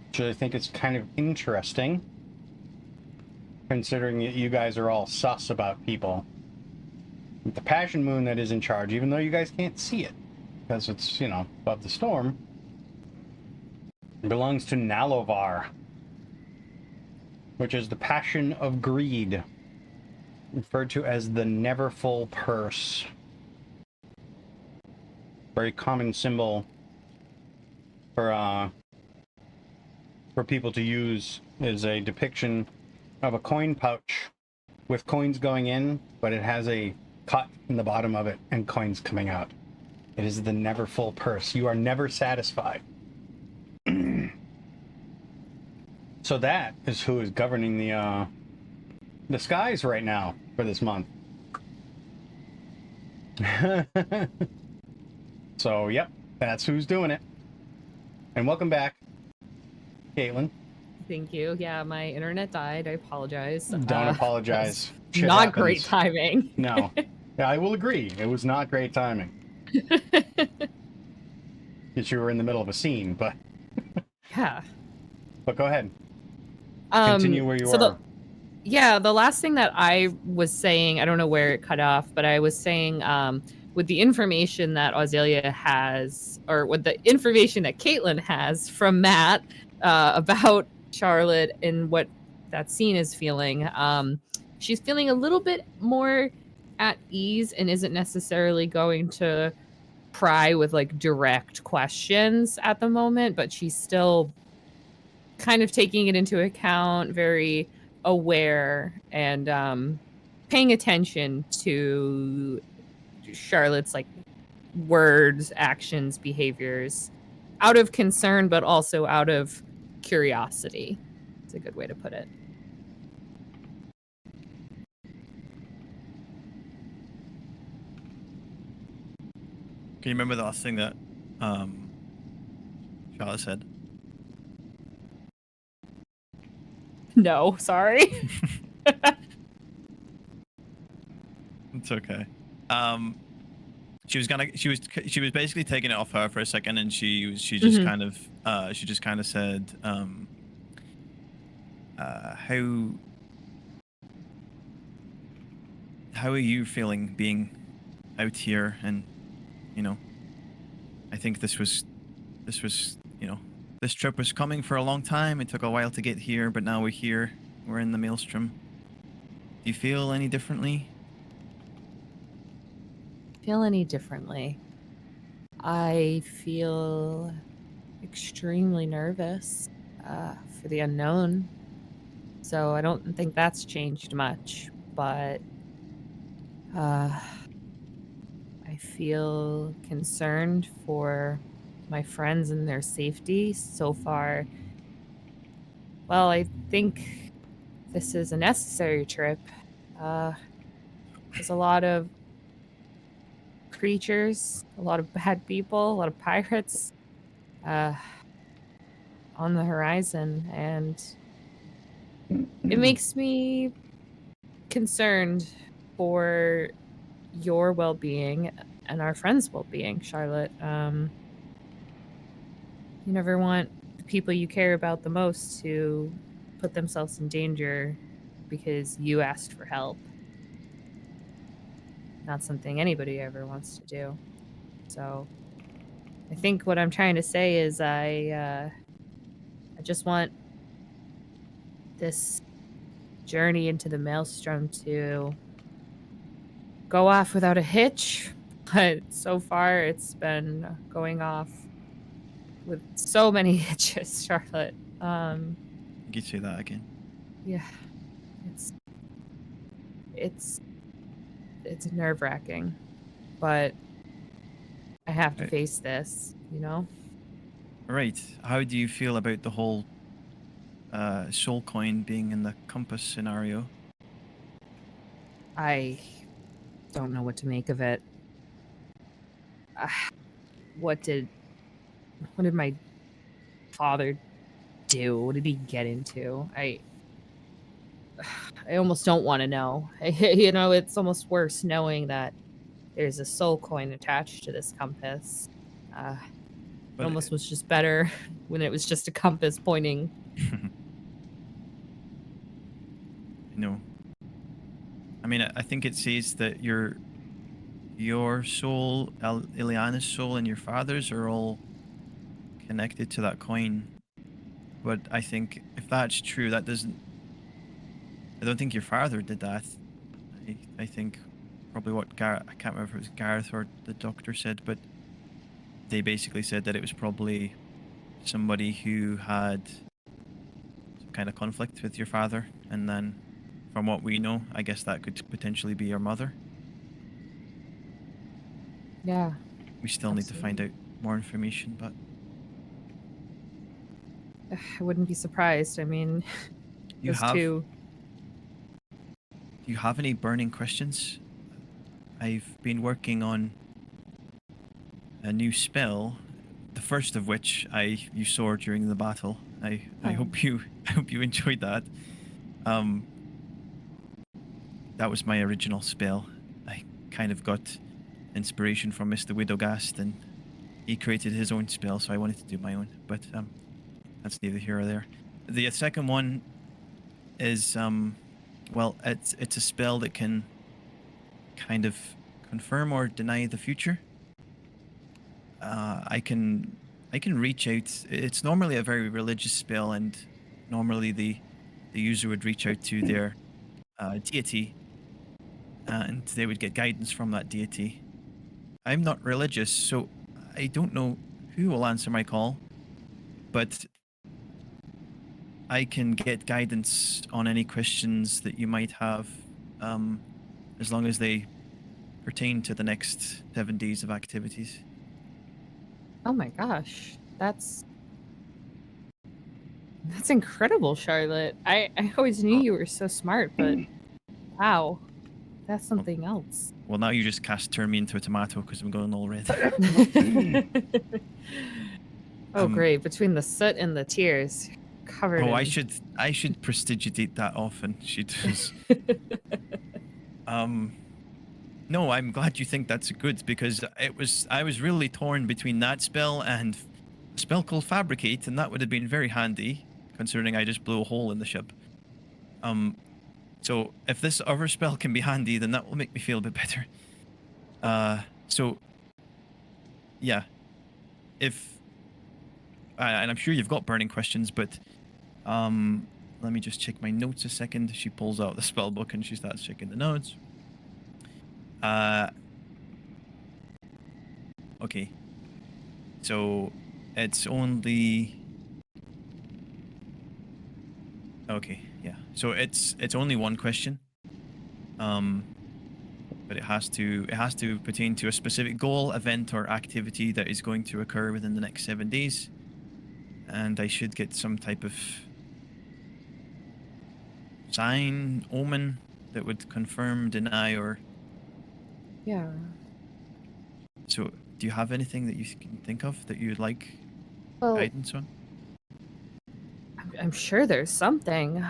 which I think is kind of interesting, considering that you guys are all sus about people. The Passion Moon that is in charge, even though you guys can't see it, because it's, you know, above the storm, belongs to Nalovar, which is the passion of greed, referred to as the never full purse. Very common symbol for people to use is a depiction of a coin pouch with coins going in, but it has a cut in the bottom of it and coins coming out. It is the never full purse. You are never satisfied. So that is who is governing the skies right now for this month. So, yep, that's who's doing it. And welcome back, Caitlin. Thank you. Yeah, my internet died. I apologize. Don't apologize. Shit Not happens. great timing. No. Yeah, I will agree. It was not great timing. Because you were in the middle of a scene, but... Yeah. But go ahead. Continue where you were. The last thing that I was saying, I don't know where it cut off, but I was saying with the information that Auzelia has, or with the information that Caitlin has from Matt about Charlotte and what that scene is feeling, she's feeling a little bit more at ease and isn't necessarily going to pry with like direct questions at the moment, but she's still kind of taking it into account, very aware, and paying attention to Charlotte's like words, actions, behaviors, out of concern, but also out of curiosity. It's a good way to put it. Can you remember the last thing that Charlotte said? No, sorry. It's okay. She was basically taking it off her for a second, and she just kind of said, how are you feeling being out here? And you know, I think this was you know, this trip was coming for a long time. It took a while to get here, but now we're here. We're in the maelstrom. Do you feel any differently? Feel any differently? I feel extremely nervous for the unknown. So I don't think that's changed much, but I feel concerned for my friends and their safety so far. Well, I think this is a necessary trip. There's a lot of creatures, a lot of bad people, a lot of pirates on the horizon, and it makes me concerned for your well-being and our friends' well-being, Charlotte. You never want the people you care about the most to put themselves in danger because you asked for help. Not something anybody ever wants to do. So I think what I'm trying to say is I just want this journey into the maelstrom to go off without a hitch, but so far it's been going off with so many hitches, Charlotte. You could say that again. Yeah, it's nerve-wracking, but I have to face this, you know? Right. How do you feel about the whole soul coin being in the compass scenario? I don't know what to make of it. What did my father do? What did he get into? I almost don't want to know. You know, it's almost worse knowing that there's a soul coin attached to this compass. It almost was just better when it was just a compass pointing. No. I mean, I think it says that your soul, Ileana's soul, and your father's are all connected to that coin. But I think if that's true, that doesn't. I don't think your father did that. I think probably what I can't remember if it was Gareth or the doctor said, but they basically said that it was probably somebody who had some kind of conflict with your father, and then from what we know, I guess that could potentially be your mother. Yeah. We still need to find out more information, but I wouldn't be surprised. I mean, do you have any burning questions? I've been working on a new spell, the first of which you saw during the battle. I hope you enjoyed that. That was my original spell. I kind of got inspiration from Mr. Widogast, and he created his own spell, so I wanted to do my own. But that's neither here or there. The second one is well, it's a spell that can kind of confirm or deny the future. I can reach out. It's normally a very religious spell, and normally the user would reach out to their deity, and they would get guidance from that deity. I'm not religious, so I don't know who will answer my call, but I can get guidance on any questions that you might have, as long as they pertain to the next 7 days of activities. Oh my gosh, that's incredible, Charlotte. I always knew you were so smart, but wow, that's something else. Well, now you just turn me into a tomato because I'm going all red. Oh great, between the soot and the tears, covered. Oh, I should prestigitate that often. She does. No, I'm glad you think that's good, because I was really torn between that spell and a spell called Fabricate, and that would have been very handy, considering I just blew a hole in the ship. So if this other spell can be handy, then that will make me feel a bit better. So yeah, and I'm sure you've got burning questions, but let me just check my notes a second. She pulls out the spell book and she starts checking the notes. Okay. So it's only. Okay, yeah. So it's only one question. But it has to pertain to a specific goal, event, or activity that is going to occur within the next 7 days. And I should get some type of sign, omen that would confirm, deny, or. Yeah. So, do you have anything that you can think of that you'd like guidance on? I'm sure there's something.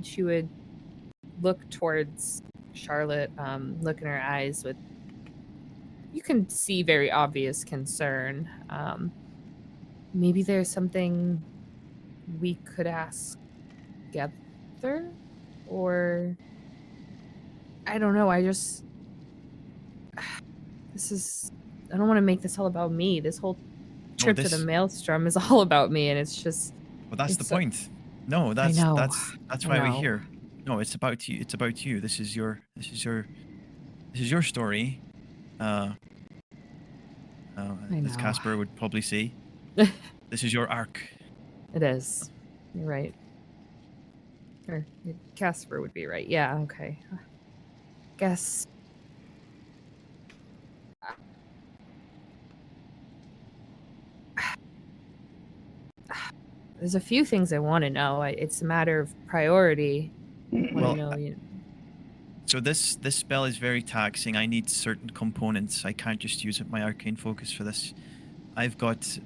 She would look towards Charlotte, look in her eyes with, you can see very obvious concern. Maybe there's something we could ask together, or I don't know. I don't want to make this all about me. This whole trip to the Maelstrom is all about me, and it's just. Well, that's the point. No, that's why we're here. No, it's about you. It's about you. This is your story. As know. Casper would probably say, this is your arc. It is. You're right. Or Casper would be right. Yeah, okay. Guess. There's a few things I want to know. It's a matter of priority. I Well, want to know. So this spell is very taxing. I need certain components. I can't just use my arcane focus for this. I've got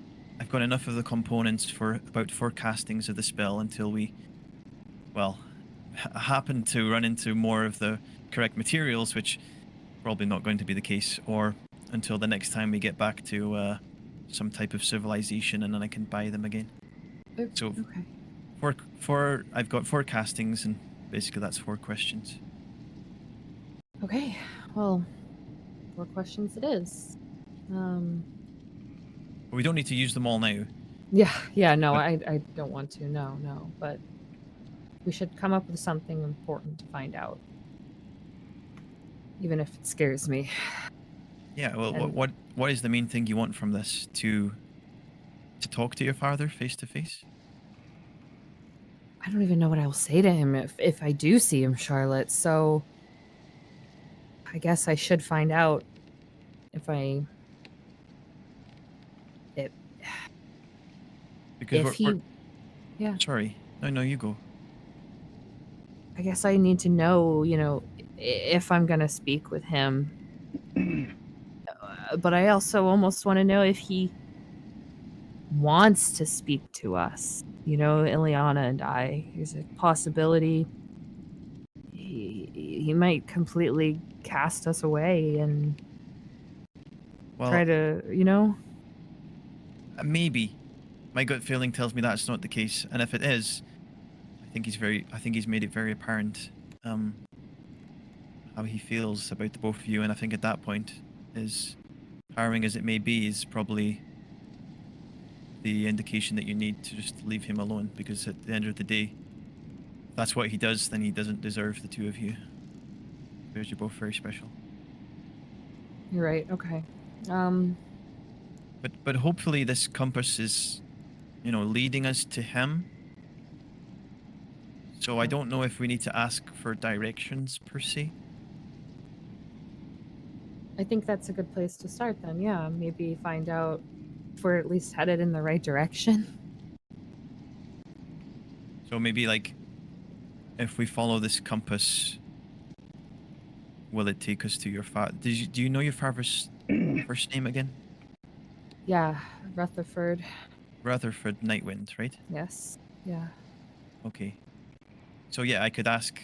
enough of the components for about 4 castings of the spell until we, well, happen to run into more of the correct materials, which probably not going to be the case, or until the next time we get back to some type of civilization, and then I can buy them again. So Okay. I've got 4 castings, and basically that's 4 questions. Okay. Well, 4 questions it is. But we don't need to use them all now. Yeah, no, But- I don't want to. No, but we should come up with something important to find out. Even if it scares me. Yeah, well, And- what is the main thing you want from this? To talk to your father face to face? I don't even know what I will say to him if I do see him, Charlotte. So I guess I should find out if Because if we're sorry. No, you go. I guess I need to know, if I'm going to speak with him. But I also almost want to know if he wants to speak to us. Ileana and I. There's a possibility he might completely cast us away and try to, Maybe. My gut feeling tells me that's not the case, and if it is, I think he's made it very apparent how he feels about the both of you, and I think at that point, as harrowing as it may be, is probably the indication that you need to just leave him alone, because at the end of the day, if that's what he does, then he doesn't deserve the two of you. Because you're both very special. You're right. Okay. But hopefully this compass is, leading us to him. So I don't know if we need to ask for directions per se. I think that's a good place to start then. Yeah, maybe find out if we're at least headed in the right direction. So maybe if we follow this compass, will it take us to your father? Do you know your father's first name again? Yeah, Rutherford. Rutherford Nightwind, right? Yes. Yeah. Okay. So yeah, I could ask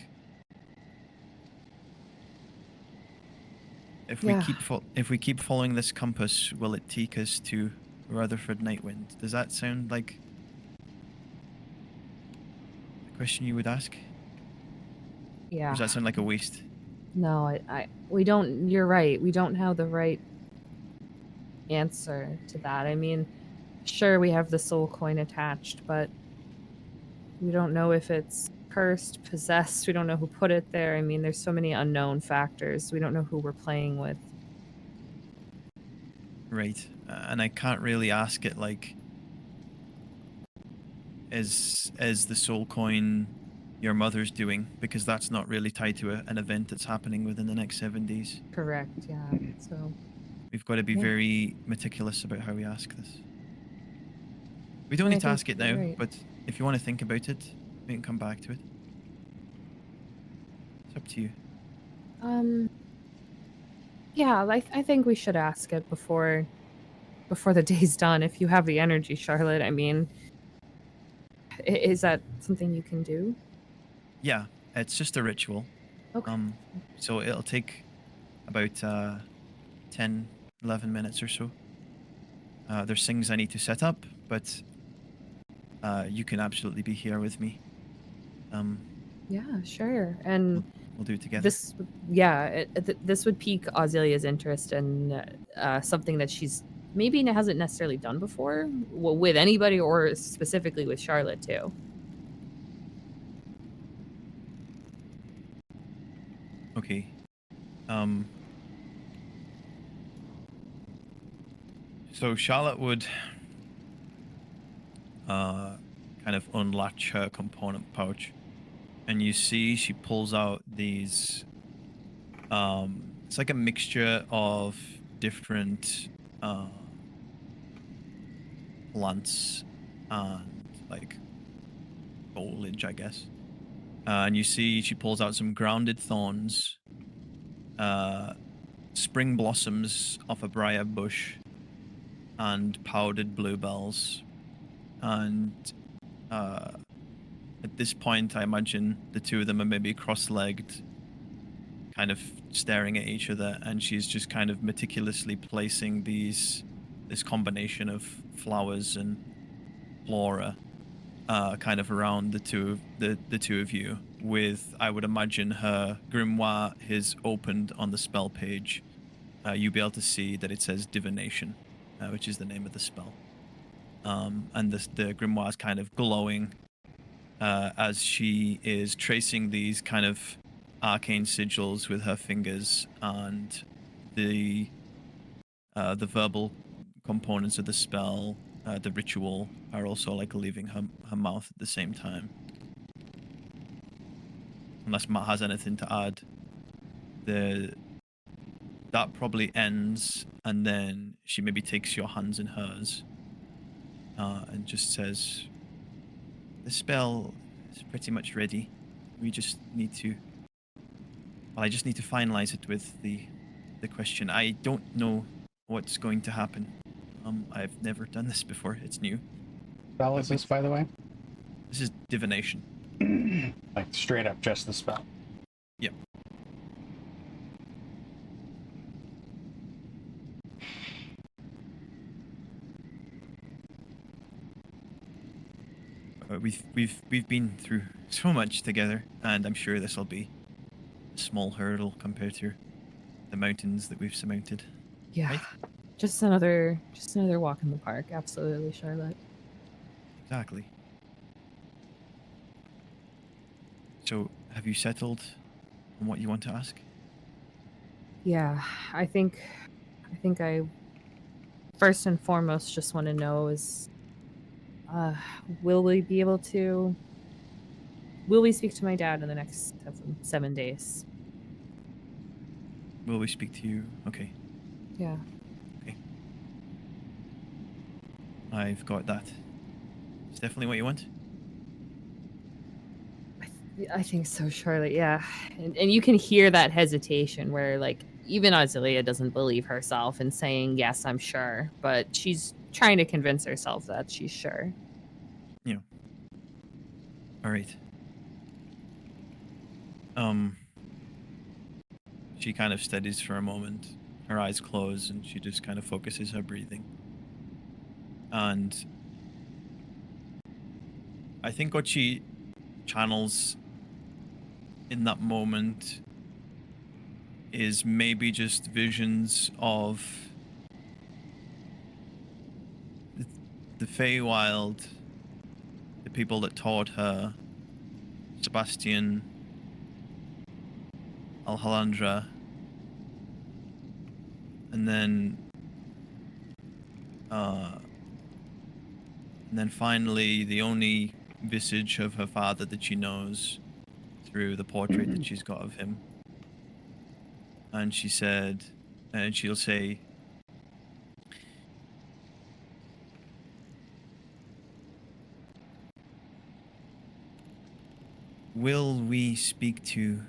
if we keep following this compass, will it take us to Rutherford Nightwind? Does that sound like a question you would ask? Or Yeah. does that sound like a waste? No, we don't. You're right. We don't have the right answer to that. I mean, sure, we have the soul coin attached, but we don't know if it's cursed, possessed. We don't know who put it there. I mean, there's so many unknown factors. We don't know who we're playing with. Right. And I can't really ask it is the soul coin your mother's doing, because that's not really tied to an event that's happening within the next 7 days. Correct. Yeah. So We've got to be Yeah. very meticulous about how we ask this. We don't I need to think ask it you're now, right. but if you want to think about it, we can come back to it. It's up to you. Yeah, I think we should ask it before the day's done. If you have the energy, Charlotte. I mean, is that something you can do? Yeah, it's just a ritual. Okay. So it'll take about 10, 11 minutes or so. There's things I need to set up, but you can absolutely be here with me. Yeah, sure. And We'll do it together. this would pique Azalea's interest in something that she's maybe hasn't necessarily done before, with anybody, or specifically with Charlotte too. Okay. So Charlotte would kind of unlatch her component pouch, and you see she pulls out these. It's like a mixture of different plants and like foliage, I guess. And you see she pulls out some grounded thorns, spring blossoms off a briar bush, and powdered bluebells. And at this point, I imagine the two of them are maybe cross-legged, kind of staring at each other, and she's just kind of meticulously placing this combination of flowers and flora kind of around the two of you, with, I would imagine, her grimoire is opened on the spell page. You'll be able to see that it says divination, which is the name of the spell. And the grimoire is kind of glowing as she is tracing these kind of arcane sigils with her fingers, and the verbal components of the spell, the ritual, are also like leaving her mouth at the same time. Unless Matt has anything to add, that probably ends, and then she maybe takes your hands in hers and just says, "The spell is pretty much ready. We just need to. Well, I just need to finalize it with the question. I don't know what's going to happen. I've never done this before. It's new. Spell is this, by the way? This is divination. Like straight up just the spell. Yep. We've been through so much together, and I'm sure this will be a small hurdle compared to the mountains that we've surmounted. Yeah. Right? Just another walk in the park. Absolutely, Charlotte. Exactly. So, have you settled on what you want to ask? Yeah, I think I first and foremost just want to know is, will we speak to my dad in the next 7 days? Will we speak to you? Okay. Yeah. Okay. I've got that. It's definitely what you want? I think so, Charlotte. Yeah, and you can hear that hesitation where, like, even Azealia doesn't believe herself and saying yes, I'm sure, but she's trying to convince herself that she's sure. Yeah. All right. She kind of steadies for a moment. Her eyes close, and she just kind of focuses her breathing. And I think what she channels in that moment is maybe just visions of the Feywild, the people that taught her, Sebastian, Alhalandra, and then finally the only visage of her father that she knows through the portrait that she's got of him. And she said, and she'll say, "Will we speak to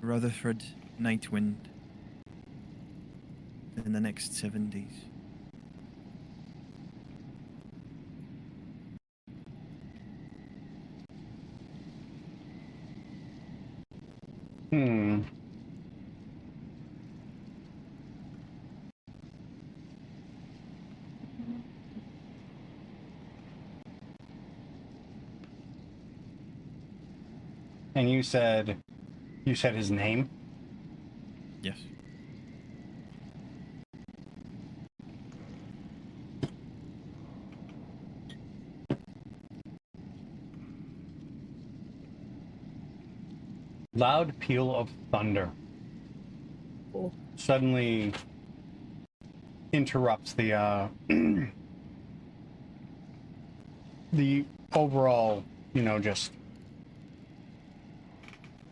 Rutherford Nightwind in the next 7 days?" And you said his name? Yes. loud peal of thunder Cool. suddenly interrupts the the overall, just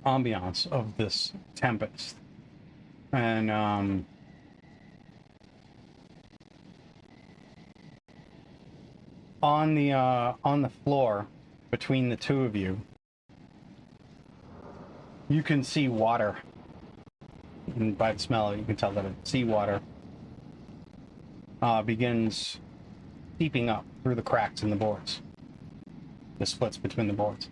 ambiance of this tempest. And on the floor between the two of you, you can see water. And by the smell, you can tell that it's seawater. Begins seeping up through the cracks in the boards. The splits between the boards.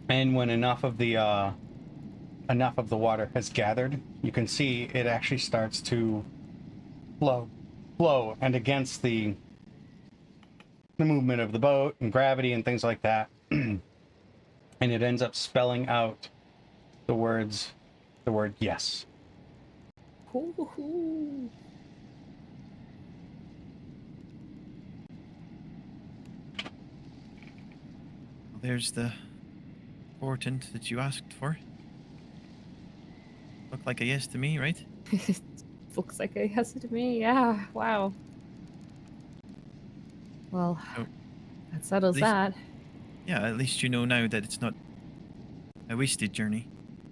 And when enough of the water has gathered, you can see it actually starts to flow, and against the movement of the boat and gravity and things like that, and it ends up spelling out the word yes. Ooh. There's the portent that you asked for. Looked like a yes to me, right? Looks like a yes to me. Yeah. Wow. Well, Oh. that settles At least- that. Yeah, at least you know now that it's not a wasted journey,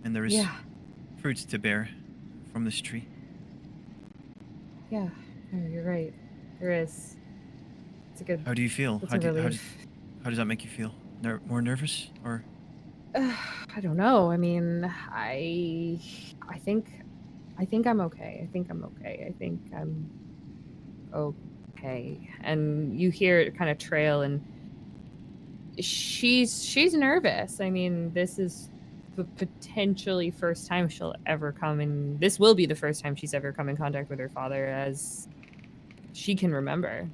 and there is Yeah. fruit to bear from this tree. Yeah. No, you're right. There is. It's a good. How do you feel? It's How a does relief. that make you feel? More nervous, or I don't know. I mean, I think I'm okay. I think I'm okay. And you hear it kind of trail, and she's nervous. I mean, this is the potentially first time she'll ever come in. This will be the first time she's ever come in contact with her father as she can remember.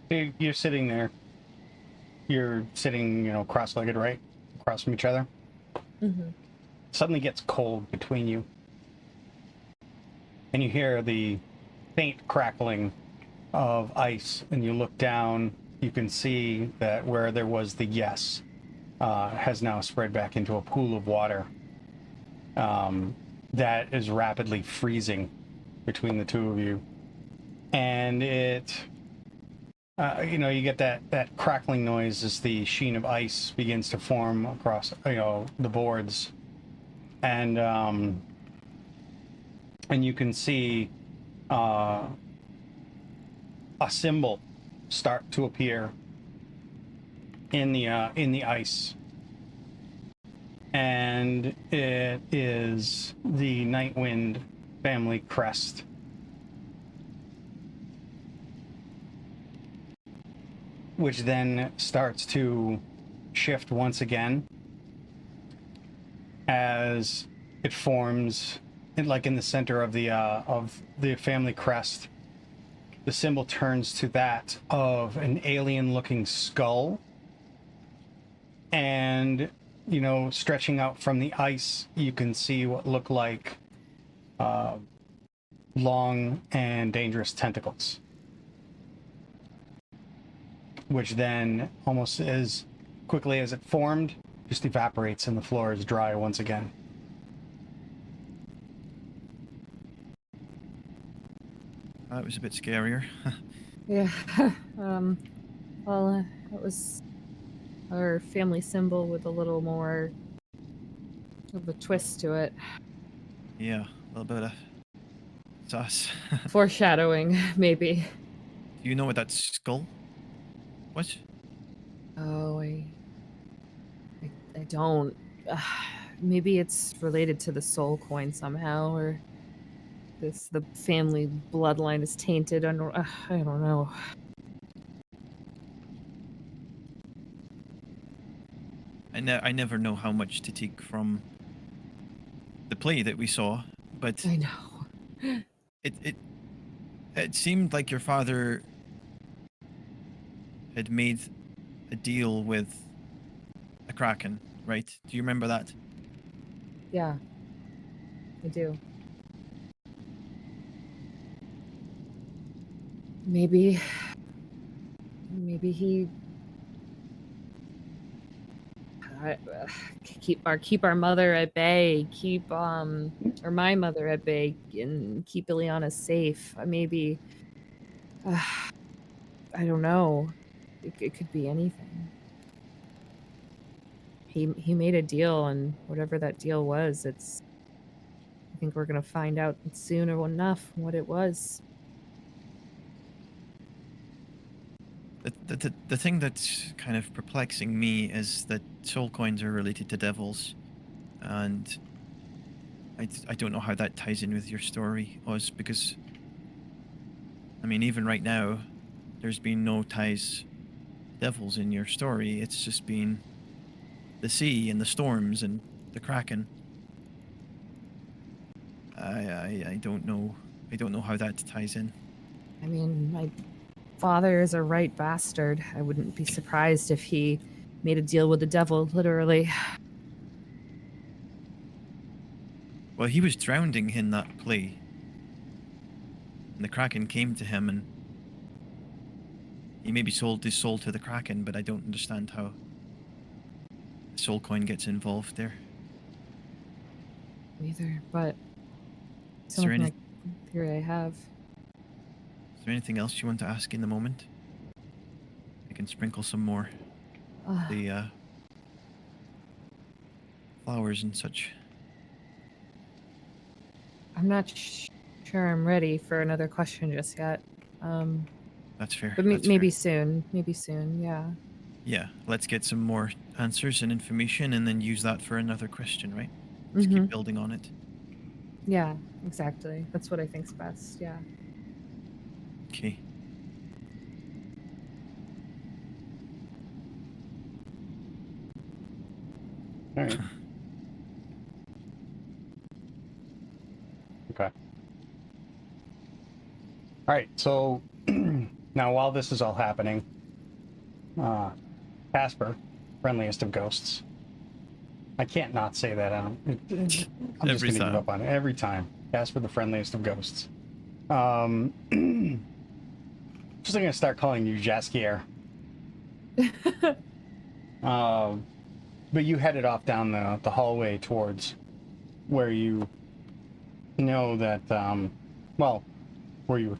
You're sitting there. You're sitting, cross-legged, right? Across from each other. Mm-hmm. Suddenly gets cold between you. And you hear the faint crackling of ice, and you look down, you can see that where there was the yes has now spread back into a pool of water that is rapidly freezing between the two of you. And it... you get that crackling noise as the sheen of ice begins to form across, the boards, and you can see a symbol start to appear in the ice, and it is the Nightwind family crest. Which then starts to shift once again as it forms, in the center of the family crest. The symbol turns to that of an alien-looking skull, and stretching out from the ice, you can see what look like long and dangerous tentacles, which then, almost as quickly as it formed, just evaporates and the floor is dry once again. that was a bit scarier. Yeah. Well, it was our family symbol with a little more of a twist to it. Yeah, a little bit of sauce. Foreshadowing, maybe. Do you know what that skull was? Oh, I don't. Maybe it's related to the soul coin somehow, or the family bloodline is tainted. I don't know. I never know how much to take from the play that we saw, but I know. it seemed like your father had made a deal with a kraken, right? Do you remember that? Yeah, I do. Maybe he keep our mother at bay, keep or my mother at bay, and keep Ileana safe. Maybe I don't know. It could be anything. He made a deal, and whatever that deal was, I think we're gonna find out soon enough what it was. The thing that's kind of perplexing me is that soul coins are related to devils, and I don't know how that ties in with your story, Oz, because I mean, even right now, there's been no ties devils in your story. It's just been the sea and the storms and the kraken. I don't know. I don't know how that ties in. I mean, my father is a right bastard. I wouldn't be surprised if he made a deal with the devil, literally. Well, he was drowning in that play. And the kraken came to him, and he maybe sold his soul to the kraken, but I don't understand how the soul coin gets involved there. Either, but Is there something like theory I have. Is there anything else you want to ask in the moment? I can sprinkle some more. The flowers and such. I'm not sure I'm ready for another question just yet. That's fair. But that's maybe fair. soon. Maybe soon, yeah. Yeah, let's get some more answers and information and then use that for another question, right? Let's keep building on it. Yeah, exactly. That's what I think's best, yeah. Okay. All right. Okay. All right. So now, while this is all happening, Casper, friendliest of ghosts. I can't not say that. I'm just going to give up on it every time. Casper, the friendliest of ghosts. Just going to start calling you Jaskier. But you headed off down the hallway towards where you know that, well, where you were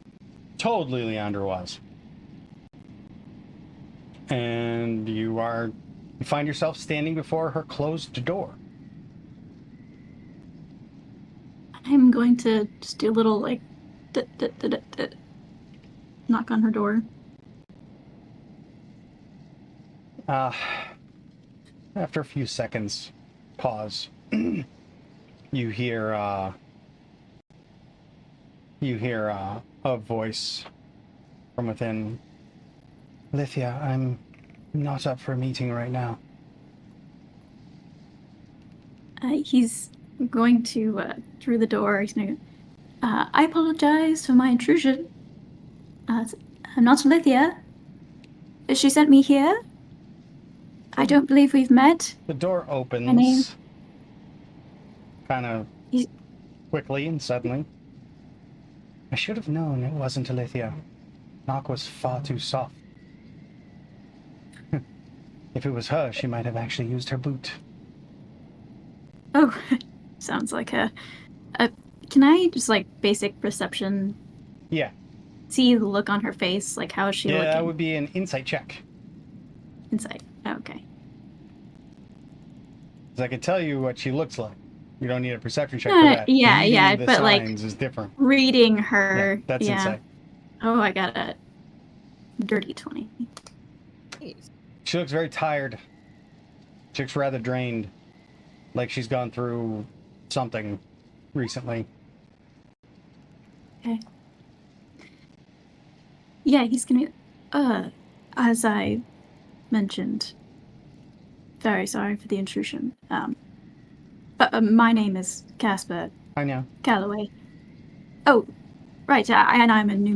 told Liliandra was. And you find yourself standing before her closed door. I'm going to just do a little, like, knock on her door. After a few seconds, pause. You hear a voice from within. Lithia, I'm not up for a meeting right now. He's going to, through the door, he's going to, I apologize for my intrusion. I'm not Lithia. She sent me here. I don't believe we've met. The door opens kind of quickly and suddenly. I should have known it wasn't Alithia. Knock was far too soft. If it was her, she might have actually used her boot. Oh, sounds like a can I just, like, basic perception? Yeah. See the look on her face? Like, how is she looking? Yeah, that would be an insight check. Insight. Oh, okay. Because I can tell you what she looks like. You don't need a perception check No, for that. yeah, Reading yeah, the but, like, signs is different. Reading her. Yeah, that's insight. Oh, I got a dirty 20. She looks very tired. She looks rather drained. Like she's gone through something recently. Okay. Yeah, he's gonna, as I mentioned, very sorry for the intrusion. But my name is Casper I know. Calloway. Oh, right, and I'm a new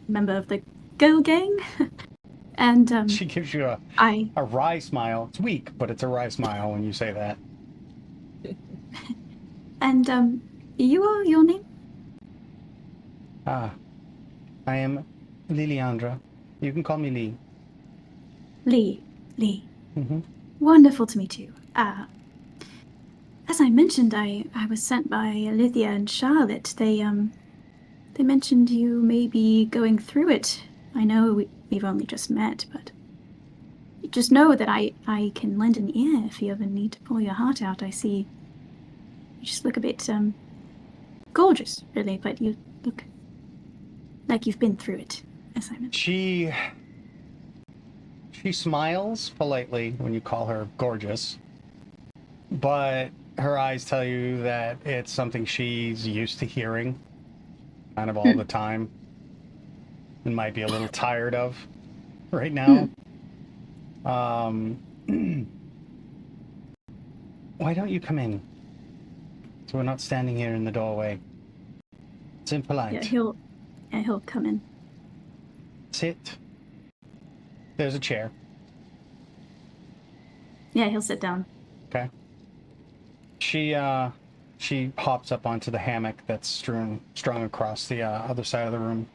member of the Girl Gang. And, she gives you a wry smile. It's weak, but it's a wry smile when you say that. And, you are your name? I am Liliandra. You can call me Lee. Lee. Mm-hmm. Wonderful to meet you. As I mentioned, I was sent by Alithia and Charlotte. They mentioned you may be going through it. I know we've only just met, but just know that I can lend an ear if you ever need to pull your heart out. I see you just look a bit, gorgeous, really, but you look like you've been through it, as I mentioned. She smiles politely when you call her gorgeous, but her eyes tell you that it's something she's used to hearing kind of all the time and might be a little tired of right now. Why don't you come in? So we're not standing here in the doorway. It's impolite. Yeah, he'll come in. Sit. There's a chair. Yeah, he'll sit down. Okay. She hops up onto the hammock that's strung across the other side of the room.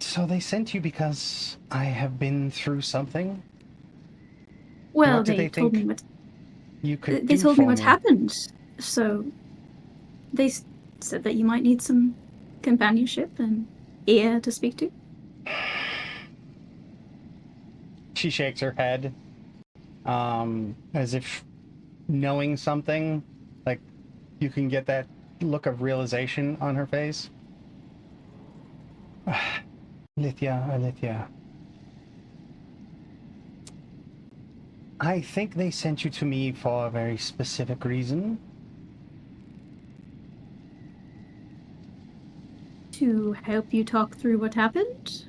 So they sent you because I have been through something? Well, What did they told me think what you could they do told me for what happened. So they said that you might need some companionship and ear to speak to. She shakes her head, as if knowing something, like you can get that look of realization on her face. Alithia. I think they sent you to me for a very specific reason. To help you talk through what happened?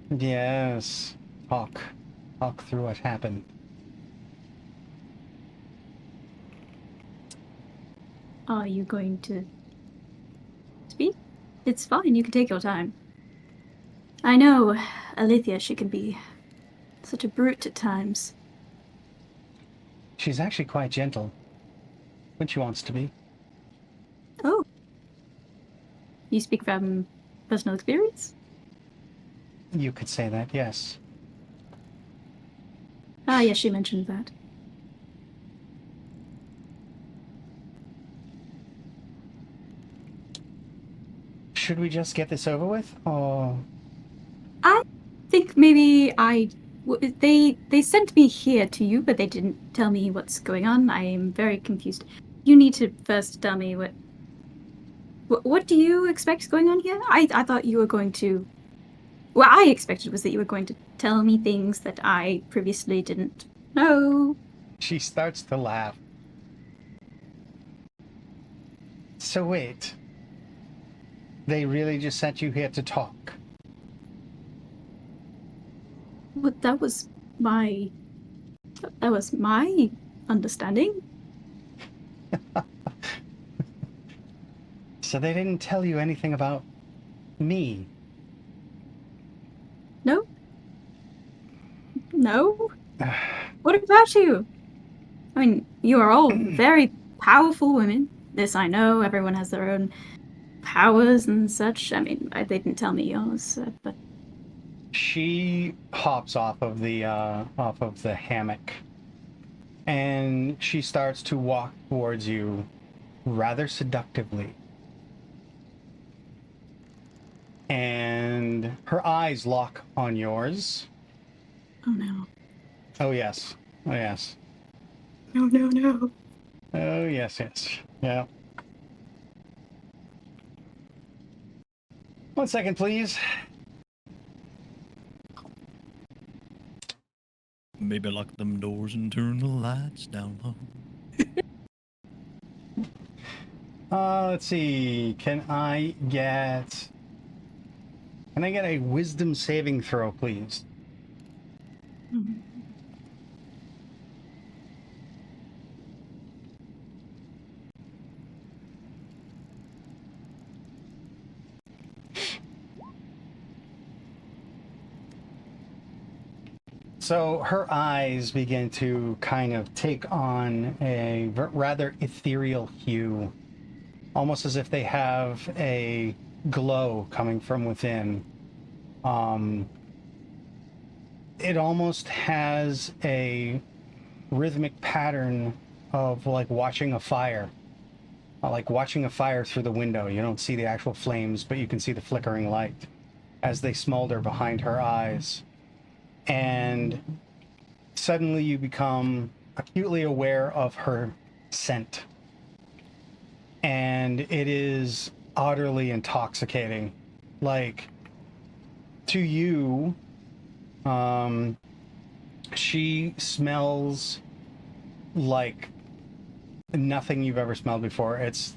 Yes. Talk through what happened. Are you going to speak? It's fine, you can take your time. I know Alithia, she can be such a brute at times. She's actually quite gentle when she wants to be. Oh. You speak from personal experience? You could say that, yes. Ah, yes, she mentioned that. Should we just get this over with, or... I think maybe they sent me here to you, but they didn't tell me what's going on. I am very confused. You need to first tell me what do you expect going on here? I thought you were going to... What I expected was that you were going to tell me things that I previously didn't know. She starts to laugh. So wait. They really just sent you here to talk? But that was my understanding. So they didn't tell you anything about me? No? What about you? I mean, you are all very powerful women. This I know. Everyone has their own powers and such. I mean, they didn't tell me yours, but... She hops off of the hammock, and she starts to walk towards you rather seductively. And her eyes lock on yours. Oh no. Oh yes. Oh yes. No. Oh yes. Yeah. 1 second, please. Maybe lock them doors and turn the lights down low. Let's see. Can I get a wisdom saving throw, please? Mhm. So her eyes begin to kind of take on a rather ethereal hue, almost as if they have a glow coming from within. it almost has a rhythmic pattern of like watching a fire. Like watching a fire through the window. You don't see the actual flames, but you can see the flickering light as they smolder behind her eyes. And suddenly you become acutely aware of her scent. And it is utterly intoxicating. Like, to you, she smells like nothing you've ever smelled before. It's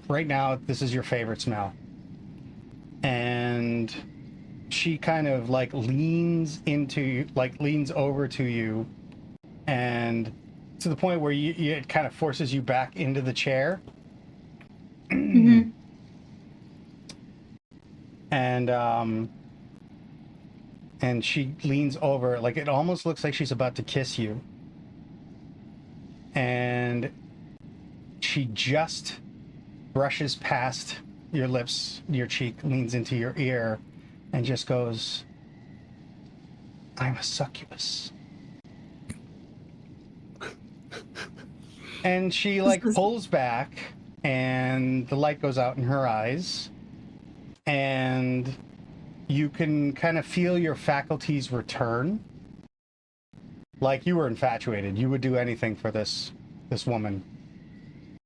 right now, this is your favorite smell. And she kind of like leans over to you, and to the point where it kind of forces you back into the chair. Mm-hmm. And she leans over, like it almost looks like she's about to kiss you. And she just brushes past your lips, your cheek, leans into your ear, and just goes, "I'm a succubus." And she like pulls back, and the light goes out in her eyes, and you can kind of feel your faculties return. Like you were infatuated. You would do anything for this woman.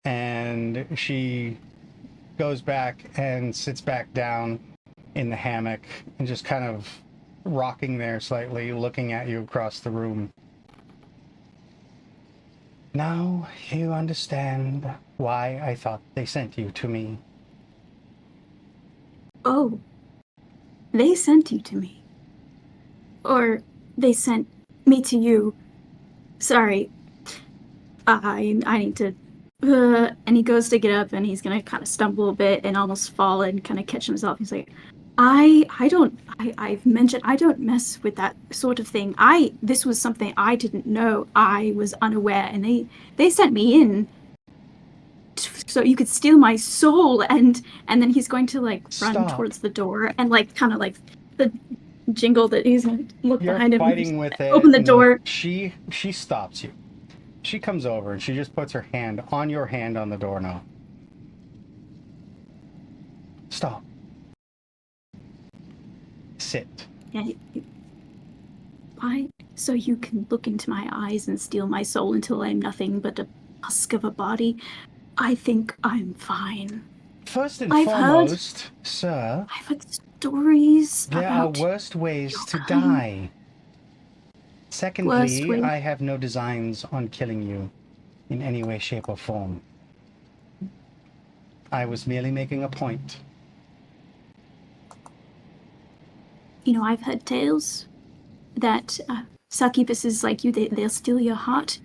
And she goes back and sits back down in the hammock and just kind of rocking there slightly, looking at you across the room. "Now you understand why I thought they sent you to me." Oh, they sent you to me. Or they sent me to you. Sorry. I need to... and he goes to get up, and he's gonna kind of stumble a bit and almost fall and kind of catch himself. He's like, I've mentioned I don't mess with that sort of thing. This was something I didn't know. I was unaware, and they sent me in so you could steal my soul. And then he's going to like run Stop. towards the door, and like kind of like the jingle that he's gonna look You're behind him, fighting with it. open the door. She stops you. She comes over and she just puts her hand on your hand on the doorknob. "Stop. Sit." Yeah, why? So you can look into my eyes and steal my soul until I'm nothing but a husk of a body? I think I'm fine. First and I've foremost, sir, I've heard stories there are about worse ways your to kind. die. Worst Secondly, way. I have no designs on killing you in any way, shape, or form. I was merely making a point. You know, I've heard tales that succubuses like you, they'll steal your heart,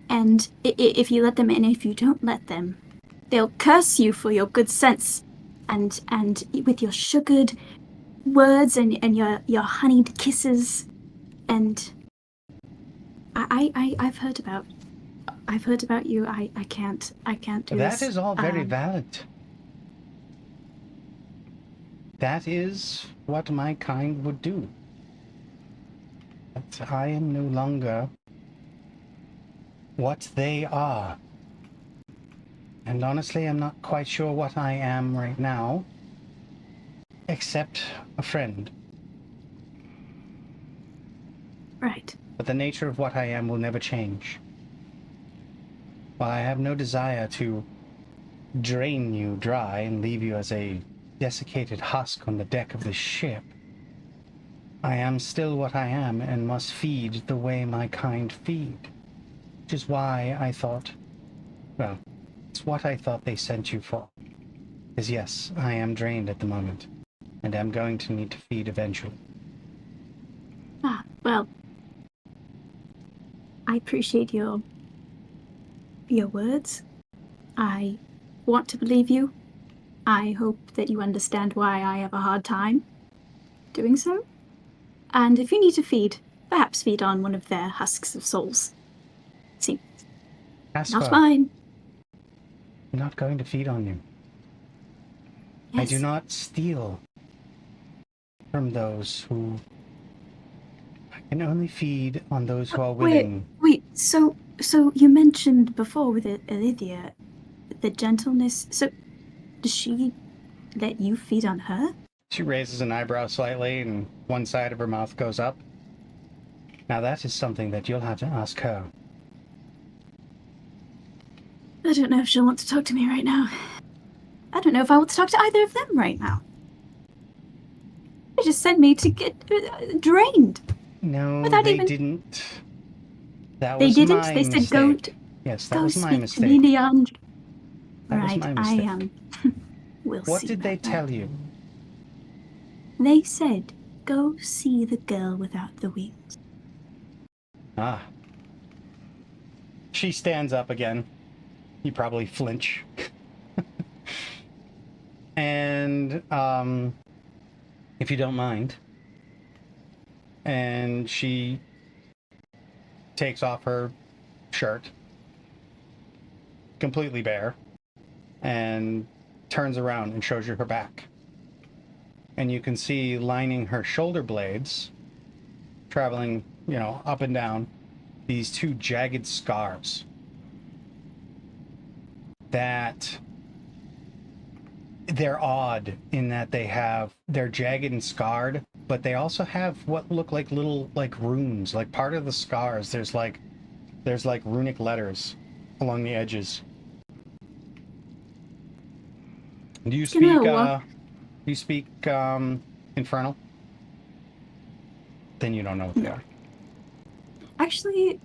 and if you let them in, if you don't let them, they'll curse you for your good sense, and with your sugared words and your honeyed kisses, and I've heard about you. I can't do this. That is all very valid. That is what my kind would do. But I am no longer what they are. And honestly, I'm not quite sure what I am right now, except a friend. Right. But the nature of what I am will never change. While I have no desire to drain you dry and leave you as a desiccated husk on the deck of this ship, I am still what I am and must feed the way my kind feed. Which is why I thought, well, it's what I thought they sent you for. Because yes, I am drained at the moment, and am going to need to feed eventually. Well, I appreciate your words. I want to believe you. I hope that you understand why I have a hard time doing so. And if you need to feed, perhaps feed on one of their husks of souls. See, Asper, not mine. I'm not going to feed on you. Yes. I do not steal from those who can only feed on those who are Wait, willing. wait. So you mentioned before with Olivia, the gentleness. So does she let you feed on her? She raises an eyebrow slightly, and one side of her mouth goes up. Now that is something that you'll have to ask her. I don't know if she'll want to talk to me right now. I don't know if I want to talk to either of them right now. They just sent me to get drained. No, Without they even- didn't. That They was didn't. my They said mistake. Yes, that go was my speak to mistake. Leandra. That was Right, my I mistake. am. We'll What see did they about that. tell you? They said, go see the girl without the wings. Ah. She stands up again. You probably flinch. And, if you don't mind. And she takes off her shirt, completely bare, and turns around and shows you her back. And you can see lining her shoulder blades, traveling, up and down, these two jagged scars that they're odd in that they're jagged and scarred, but they also have what look like little runes. Like part of the scars, there's like runic letters along the edges. Do you speak Infernal? Then you don't know what they are. Actually,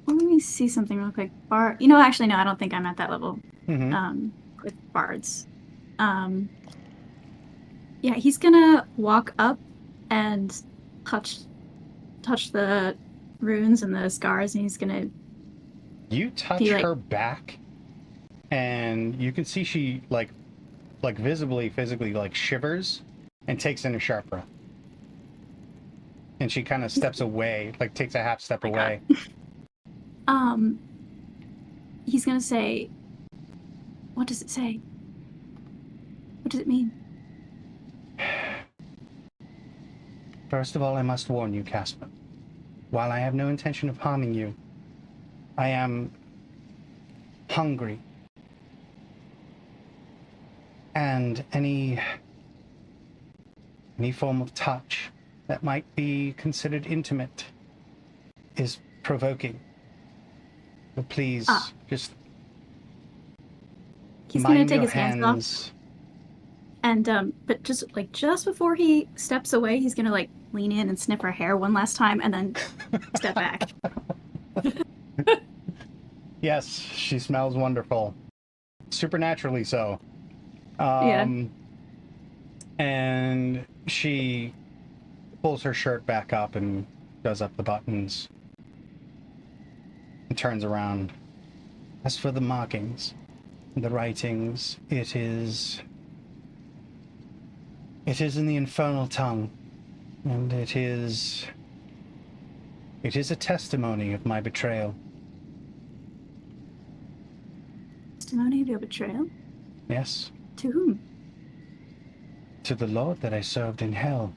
let me see something real quick. Actually, no, I don't think I'm at that level. Mm-hmm. With bards. Yeah, he's gonna walk up and touch the runes and the scars, and he's gonna. You touch her back, and you can see she visibly, physically shivers and takes in a sharp breath. And she kind of steps away, takes a half step away. He's gonna say, what does it say? What does it mean? First of all, I must warn you, Casper. While I have no intention of harming you, I am hungry. And any form of touch that might be considered intimate is provoking. So please, just He's mind gonna take your his hands off. And but just before he steps away, he's gonna lean in and sniff her hair one last time, and then step back. Yes, she smells wonderful, supernaturally so. Yeah. And she pulls her shirt back up and does up the buttons and turns around. As for the markings, the writings, it is in the infernal tongue, and it is a testimony of my betrayal. Testimony of your betrayal? Yes, To whom? to the Lord that I served in hell.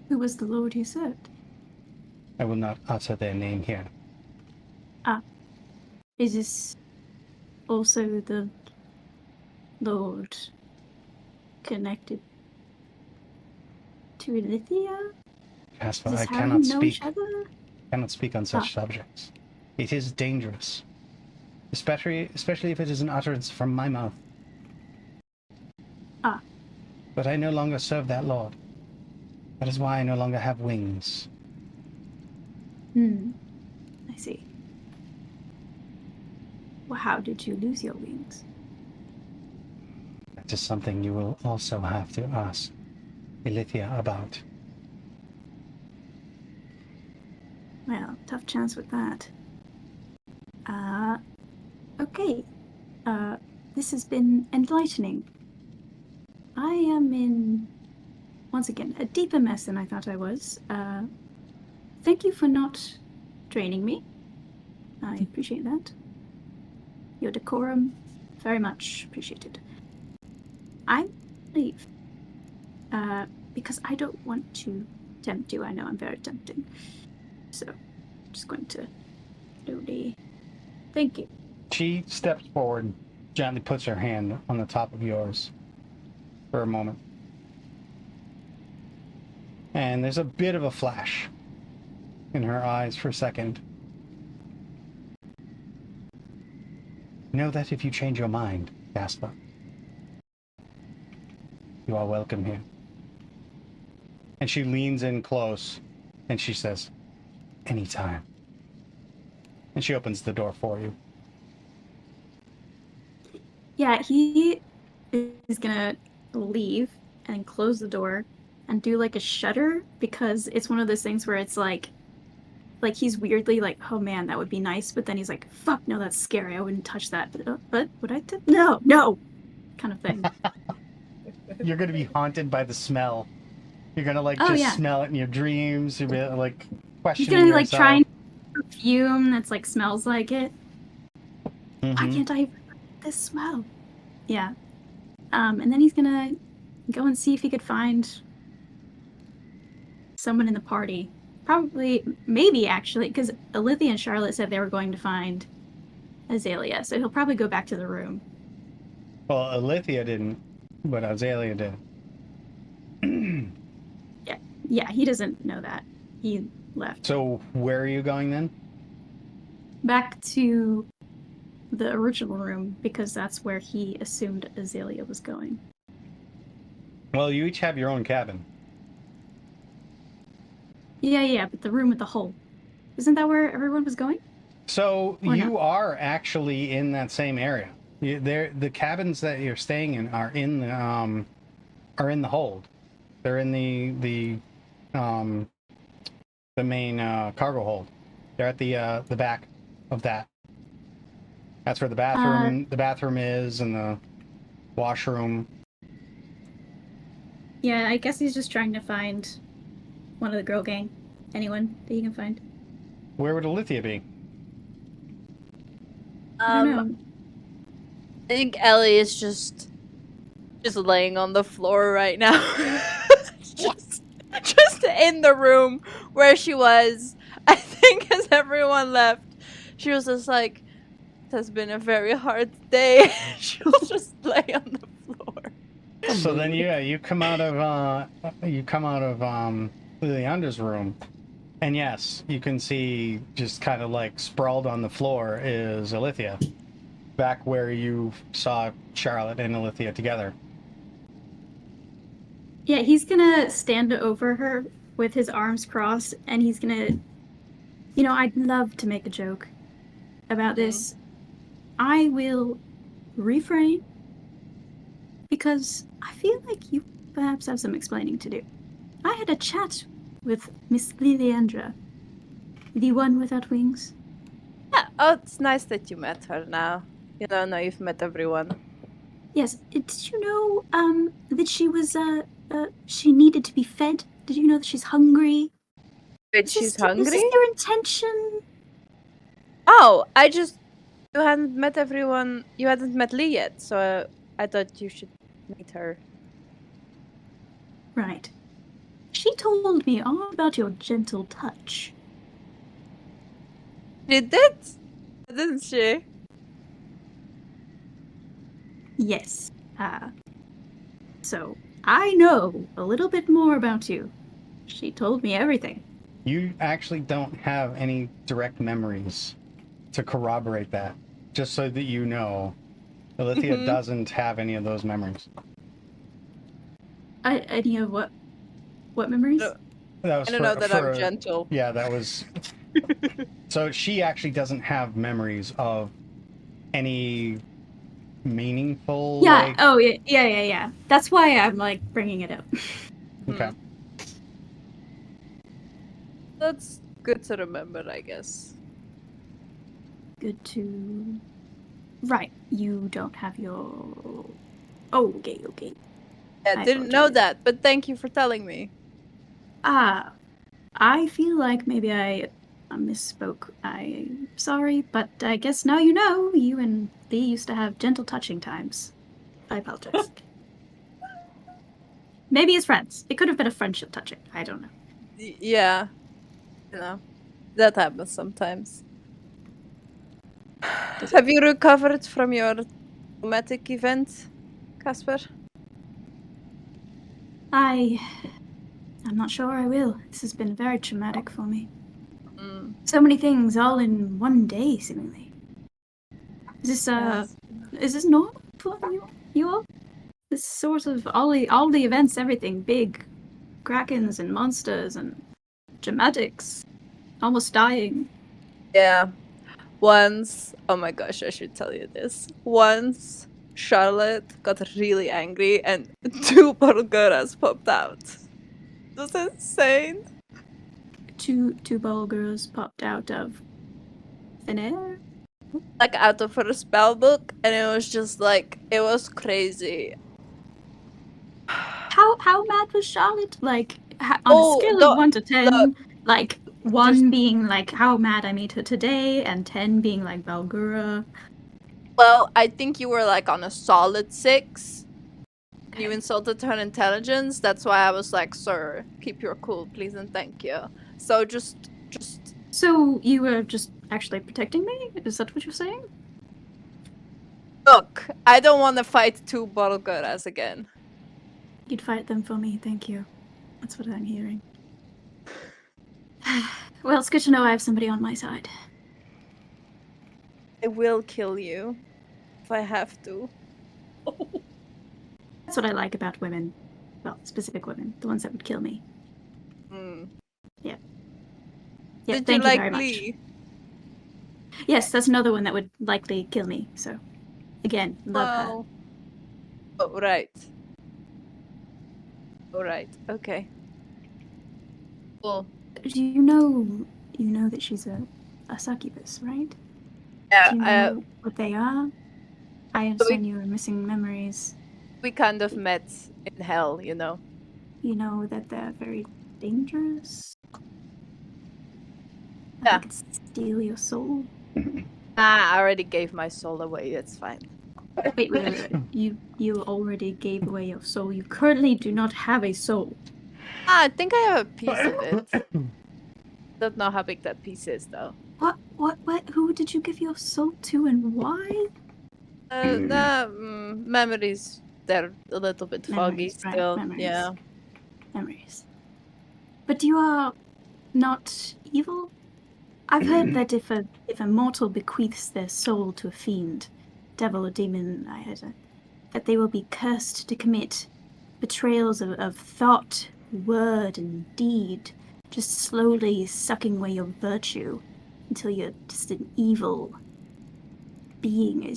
Who was the Lord you served? I will not utter their name here. Is this also the Lord connected to Ilithia? Casper, Is this I how cannot you know speak. each other? Cannot speak on such subjects. It is dangerous, especially if it is an utterance from my mouth. But I no longer serve that Lord. That is why I no longer have wings. I see. Well, how did you lose your wings? That is something you will also have to ask Ilithia about. Well, tough chance with that. Okay. This has been enlightening. I am in, once again, a deeper mess than I thought I was. Thank you for not draining me. I appreciate that. Your decorum, very much appreciated. I leave. because I don't want to tempt you. I know I'm very tempting. So, I'm just going to slowly... Thank you. She steps forward, gently puts her hand on the top of yours for a moment. And there's a bit of a flash in her eyes for a second. Know that if you change your mind, Jasper, you are welcome here. And she leans in close and she says, anytime. And she opens the door for you. Yeah, he is gonna leave and close the door and do like a shudder, because it's one of those things where it's like he's weirdly like, oh man, that would be nice, but then he's like, fuck, no, that's scary, I wouldn't touch that. But would I no kind of thing. You're going to be haunted by the smell. You're going to like smell it in your dreams. You're gonna, like questioning He's gonna yourself. like try and perfume that's like smells like it. Why can't I this smell? Yeah. And then he's gonna go and see if he could find someone in the party. Probably, maybe actually, because Alithia and Charlotte said they were going to find Azalea, so he'll probably go back to the room. Well, Alithia didn't, but Azalea did. Yeah, he doesn't know that. He left. So where are you going then? Back to the original room, because that's where he assumed Azalea was going. Well, you each have your own cabin. Yeah, but the room with the hole. Isn't that where everyone was going? So Or you not? are actually in that same area. The cabins that you're staying in are in the hold. They're in the main cargo hold. They're at the back of that. That's where the bathroom is, and the washroom. Yeah, I guess he's just trying to find one of the girl gang. Anyone that he can find. Where would Alithia be? I don't know. I think Ellie is just laying on the floor right now. just in the room where she was. I think as everyone left, she was just like, it has been a very hard day. She'll just lay on the floor. So then, you come out of Leander's room, and yes, you can see just kind of like sprawled on the floor is Alithia, back where you saw Charlotte and Alithia together. Yeah, he's gonna stand over her with his arms crossed, and he's gonna... You know, I'd love to make a joke about this. I will refrain, because I feel like you perhaps have some explaining to do. I had a chat with Miss Leandra, the one without wings. Yeah, oh, it's nice that you met her now. You don't know you've met everyone. Yes, did you know, that she was, she needed to be fed? Did you know that she's hungry? Wait, she's Is hungry? this your intention? Oh, you hadn't met everyone. You hadn't met Lee yet, so I thought you should meet her. Right. She told me all about your gentle touch. She did? Didn't she? Yes. So, I know a little bit more about you. She told me everything. You actually don't have any direct memories to corroborate that, just so that you know. Alithia doesn't have any of those memories. Any of what? What memories? No. That was I don't know that I'm gentle. Yeah, that was... So she actually doesn't have memories of any meaningful... Yeah, like... oh, yeah. That's why I'm, like, bringing it up. Okay. That's good to remember, I guess. Good to... Right, you don't have your... Okay. I didn't know that, but thank you for telling me. I feel like maybe I misspoke. I'm sorry, but I guess now you know. You and Lee used to have gentle touching times. I apologize. Maybe as friends. It could have been a friendship touching. I don't know. Yeah. You know, that happens sometimes. Have you recovered from your traumatic event, Casper? I'm not sure I will. This has been very traumatic for me. Mm. So many things all in one day, seemingly. Is Yes. this normal for you all? This sort of all the events, everything, big krakens and monsters and dramatics, almost dying. Yeah. Once, oh my gosh, I should tell you this. Once, Charlotte got really angry and 2 Borgoras popped out. That's insane. Two ball girls popped out of thin air. Like out of her spell book, and it was just like, it was crazy. How mad was Charlotte? Like on a scale of 1 to 10, like 1 being like how mad I made her today, and 10 being like Valgura. Well, I think you were like on a solid 6. You insulted her intelligence. That's why I was like, sir, keep your cool, please and thank you. So just So you were just actually protecting me? Is that what you're saying? look. I don't want to fight 2 Borgoras again. You'd fight them for me, thank you. That's what I'm hearing. Well, it's good to know I have somebody on my side. I will kill you if I have to. That's what I like about women. Well, specific women. The ones that would kill me. Mm. Yeah, Did thank you like very much. Lee? Yes, that's another one that would likely kill me, so... Again, love her. Well. Oh, right. Alright, okay. Well, You know that she's a succubus, right? yeah, Do you know what they are? I understand you were missing memories. we kind of met in hell, you know. You know that they're very dangerous. Yeah. They could steal your soul. I already gave my soul away, it's fine. Wait. You already gave away your soul. You currently do not have a soul. I think I have a piece of it. Don't know how big that piece is, though. What? Who did you give your soul to and why? Memories, they're a little bit foggy Memories, right, still. memories. Yeah. Memories. But you are not evil? I've heard that if a mortal bequeaths their soul to a fiend, devil or demon, that they will be cursed to commit betrayals of thought, word, and deed, just slowly sucking away your virtue until you're just an evil being.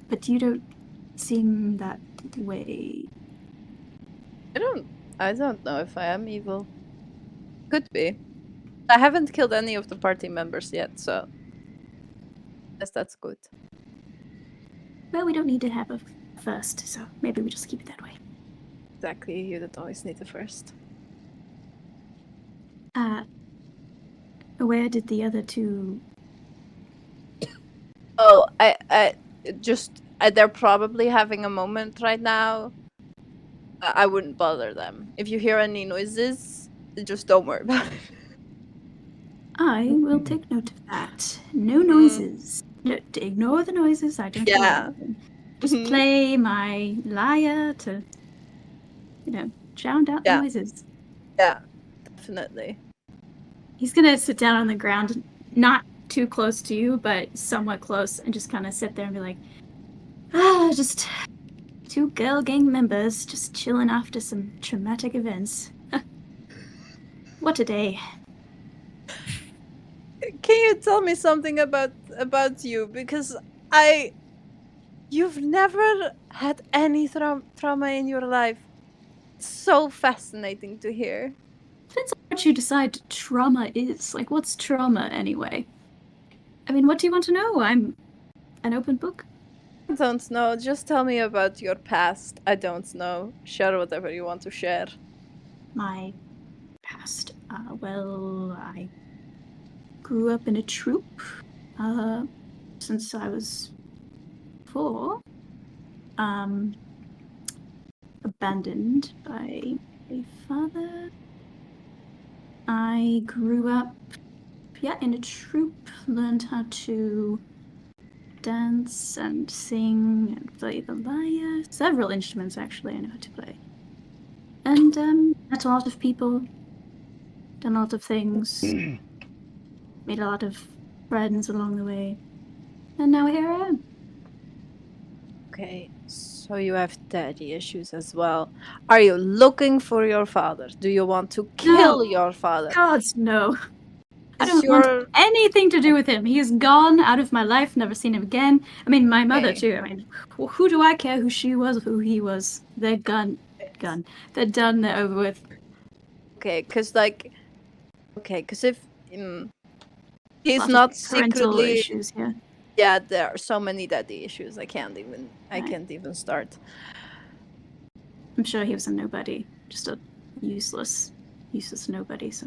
But you don't seem that way. I don't know if I am evil. Could be. I haven't killed any of the party members yet, so yes, that's good. Well, we don't need to have a first, so maybe we just keep it that way. Exactly, you don't always need the first. Where did the other two... Oh, I just they're probably having a moment right now. I wouldn't bother them. If you hear any noises, just don't worry about it. I will take note of that. No noises. No, ignore the noises. I don't hear anything. Just play my lyre to, drown out the noises. Yeah, definitely. He's gonna sit down on the ground, not too close to you, but somewhat close, and just kind of sit there and be like, just 2 girl gang members just chilling after some traumatic events. What a day. Can you tell me something about you? Because you've never had any trauma in your life. It's so fascinating to hear. Depends on what you decide trauma is. Like, what's trauma anyway? I mean, what do you want to know? I'm an open book. I don't know. Just tell me about your past. I don't know. Share whatever you want to share. My past. Well, I grew up in a troop since I was 4. Abandoned by a father. I grew up, in a troupe, learned how to dance and sing and play the lyre. Several instruments, actually, I know how to play. And met a lot of people, done a lot of things, made a lot of friends along the way. And now here I am. Okay, so you have daddy issues as well. Are you looking for your father? Do you want to kill your father? Gods, no. I Is don't want anything to do with him. He is gone out of my life, never seen him again. I mean, my mother, Okay. too. I mean, who do I care who she was, who he was? They're gone. They're done, they're over with. Okay, because if he's Lots of not parental secretly, issues here. yeah, there are so many daddy issues. I can't even start. I'm sure he was a nobody, just a useless nobody. So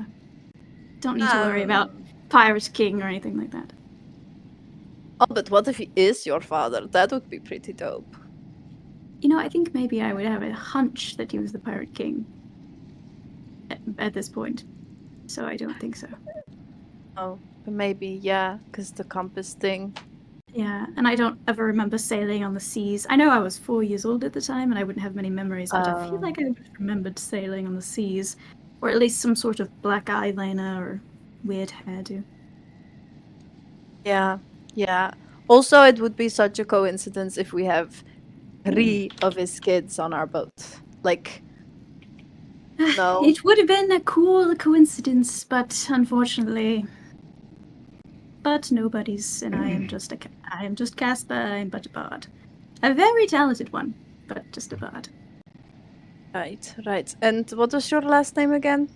don't need to worry about Pirate King or anything like that. Oh, but what if he is your father? That would be pretty dope. You know, I think maybe I would have a hunch that he was the Pirate King at this point. So I don't think so. Oh, but maybe, yeah, because the compass thing. Yeah, and I don't ever remember sailing on the seas. I know I was 4 years old at the time, and I wouldn't have many memories, but I feel like I remembered sailing on the seas, or at least some sort of black eyeliner or weird hairdo. Yeah, yeah. Also, it would be such a coincidence if we have 3 of his kids on our boat. Like, no. It would have been a cool coincidence, but unfortunately, nobody's, and I am just Casper. I'm but a bard, a very talented one, but just a bard. Right. And what was your last name again?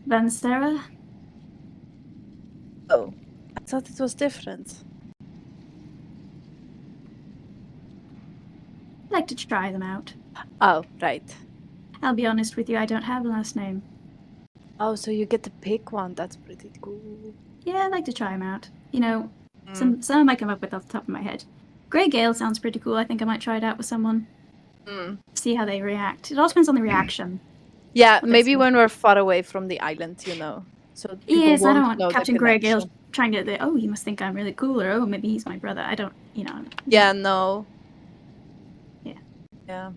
Van Sarah? Oh, I thought it was different. I like to try them out. Oh, right. I'll be honest with you, I don't have a last name. Oh, so you get to pick one. That's pretty cool. Yeah, I like to try them out. You know, some I might come up with off the top of my head. Grey Gale sounds pretty cool. I think I might try it out with someone. See how they react. It all depends on the reaction. Yeah, maybe when we're far away from the island, you know. So yes, I don't know want Captain Grey Gale trying to. Oh, he must think I'm really cool, or oh, maybe he's my brother. I don't, you know. Yeah, no. Yeah.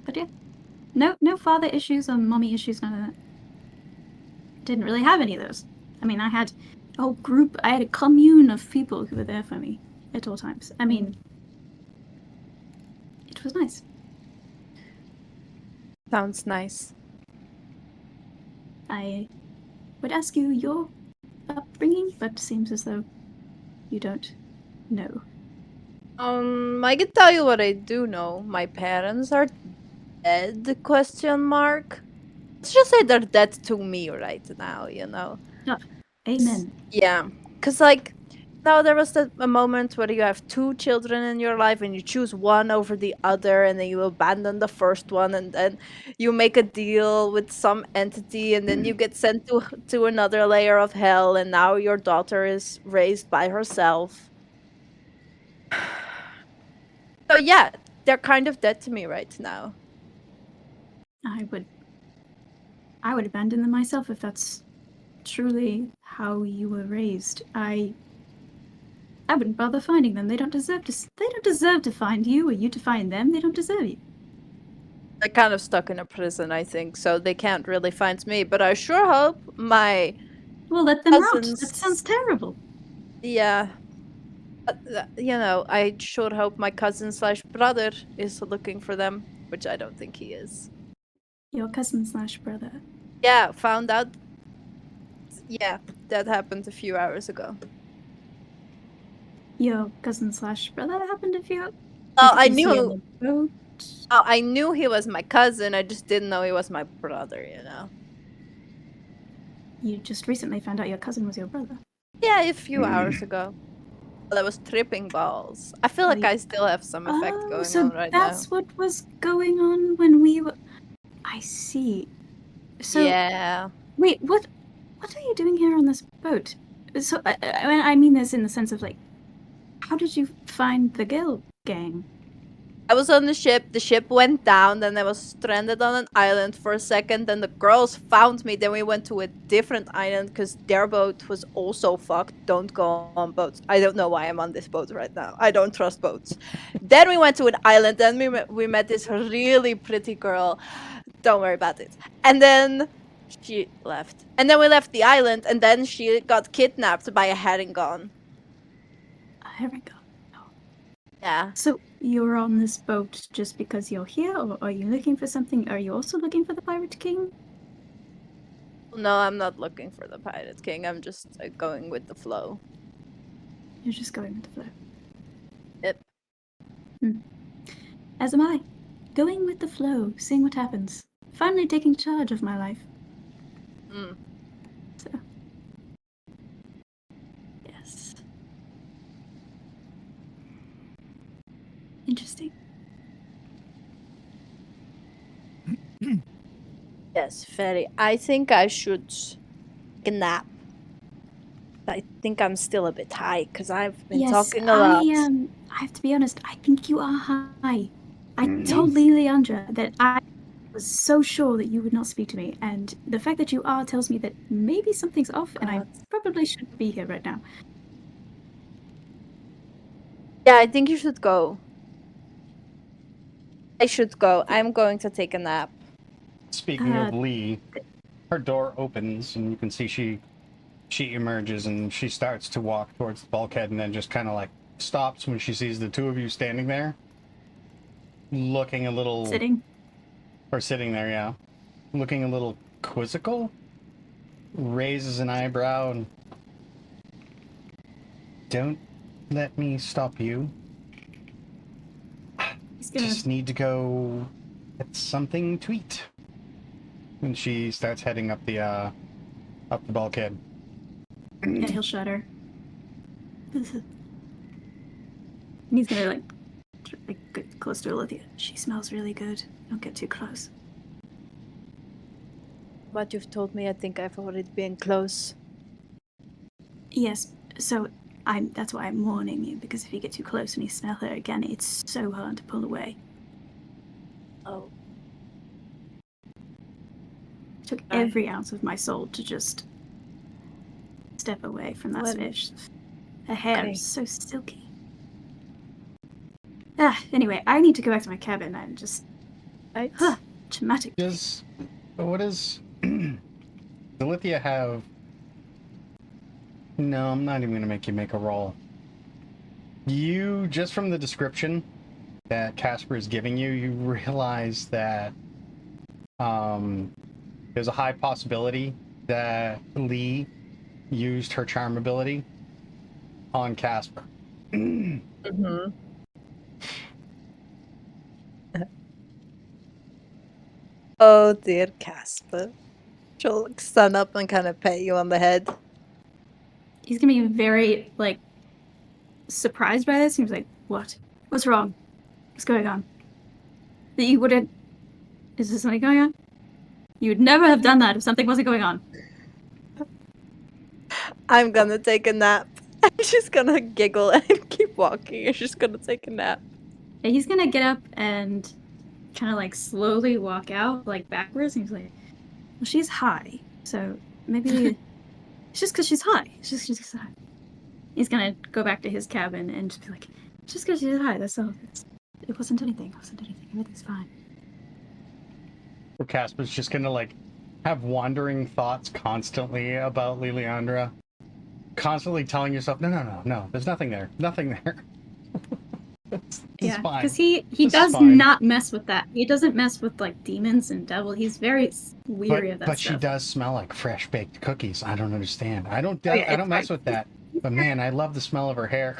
But yeah, no father issues or mommy issues. None of that. Didn't really have any of those. I mean, I had a whole group. I had a commune of people who were there for me at all times. I mean, it was nice. Sounds nice. I would ask you your upbringing, but seems as though you don't know. I can tell you what I do know. My parents are dead, ? Let's just say they're dead to me right now, you know. Oh, amen. Yeah, because like, now there was a moment where you have 2 children in your life and you choose one over the other, and then you abandon the first one, and then you make a deal with some entity, and then you get sent to another layer of hell, and now your daughter is raised by herself. So yeah, they're kind of dead to me right now. I would abandon them myself if that's truly how you were raised. I wouldn't bother finding them. They don't deserve to find you, or you to find them. They don't deserve you. They're kind of stuck in a prison, I think, so they can't really find me. But I sure hope my let them cousins... out. That sounds terrible. Yeah. You know, I sure hope my cousin/brother is looking for them, which I don't think he is. Your cousin/brother. Yeah, found out. Yeah, that happened a few hours ago. Your cousin/brother happened a few. Oh, I knew. Oh, I knew he was my cousin. I just didn't know he was my brother. You know. You just recently found out your cousin was your brother. Yeah, a few hours ago. Well, I was tripping balls. I feel like I still have some effect going on right now. So that's what was going on when we were. I see. So yeah. Wait, what are you doing here on this boat? So I mean this in the sense of like, how did you find the Gale gang? I was on the ship went down, then I was stranded on an island for a second, then the girls found me, then we went to a different island because their boat was also fucked. Don't go on boats. I don't know why I'm on this boat right now. I don't trust boats. Then we went to an island, then we met this really pretty girl. Don't worry about it. And then she left. And then we left the island, and then she got kidnapped by a herringon. Here we go. Yeah. So you're on this boat just because you're here, or are you looking for something? Are you also looking for the Pirate King? No, I'm not looking for the Pirate King. I'm just going with the flow. You're just going with the flow. Yep. As am I. Going with the flow, seeing what happens. Finally taking charge of my life. Mm. So. Yes. Interesting. Yes, very. I think I should take a nap. I think I'm still a bit high because I've been talking a lot. I have to be honest, I think you are high. I told Leandra that I was so sure that you would not speak to me, and the fact that you are tells me that maybe something's off, and I God. probably shouldn't be here right now. Yeah, I think you should go. I should go. I'm going to take a nap. Speaking of Lee, her door opens and you can see she emerges and she starts to walk towards the bulkhead and then just kind of like stops when she sees the two of you standing there, looking a little Sitting there, yeah, looking a little quizzical, raises an eyebrow and, don't let me stop you. He's gonna Just need to go get something to eat. And she starts heading up the bulkhead. yeah, he'll shudder. And he's gonna like get close to Olivia. She smells really good. Don't get too close. What you've told me, I think I've already been close. Yes, so that's why I'm warning you, because if you get too close and you smell her again, it's so hard to pull away. Oh. It took every ounce of my soul to just step away from that Well, fish. Her hair okay. is so silky. Anyway, I need to go back to my cabin and just... Right. Traumatic. What does Lithia have? No, I'm not even going to make you make a roll. You, just from the description that Casper is giving you, you realize that there's a high possibility that Lee used her charm ability on Casper. Mm-hmm. Oh dear, Casper. She'll stand up and kind of pat you on the head. He's gonna be very, surprised by this. He was like, what? What's wrong? What's going on? That you wouldn't... Is there something going on? You would never have done that if something wasn't going on. I'm gonna take a nap. I'm just gonna giggle and keep walking. I'm just gonna take a nap. Yeah, he's gonna get up and kind of slowly walk out, backwards. And he's like, well, she's high, so maybe it's just because she's high. It's just 'cause she's high. He's gonna go back to his cabin and just be like, it's just because she's high, that's all. It wasn't anything. It wasn't anything. Everything's fine. Or Casper's just gonna have wandering thoughts constantly about Liliandra. Constantly telling yourself, no, there's nothing there. Nothing there. It's Yeah, fine. because he This is does fine. not mess with that. He doesn't mess with demons and devil. He's very weary of that But stuff. she does smell like fresh baked cookies. I don't understand. I don't yeah, I don't it's mess fine. with that. But man, I love the smell of her hair.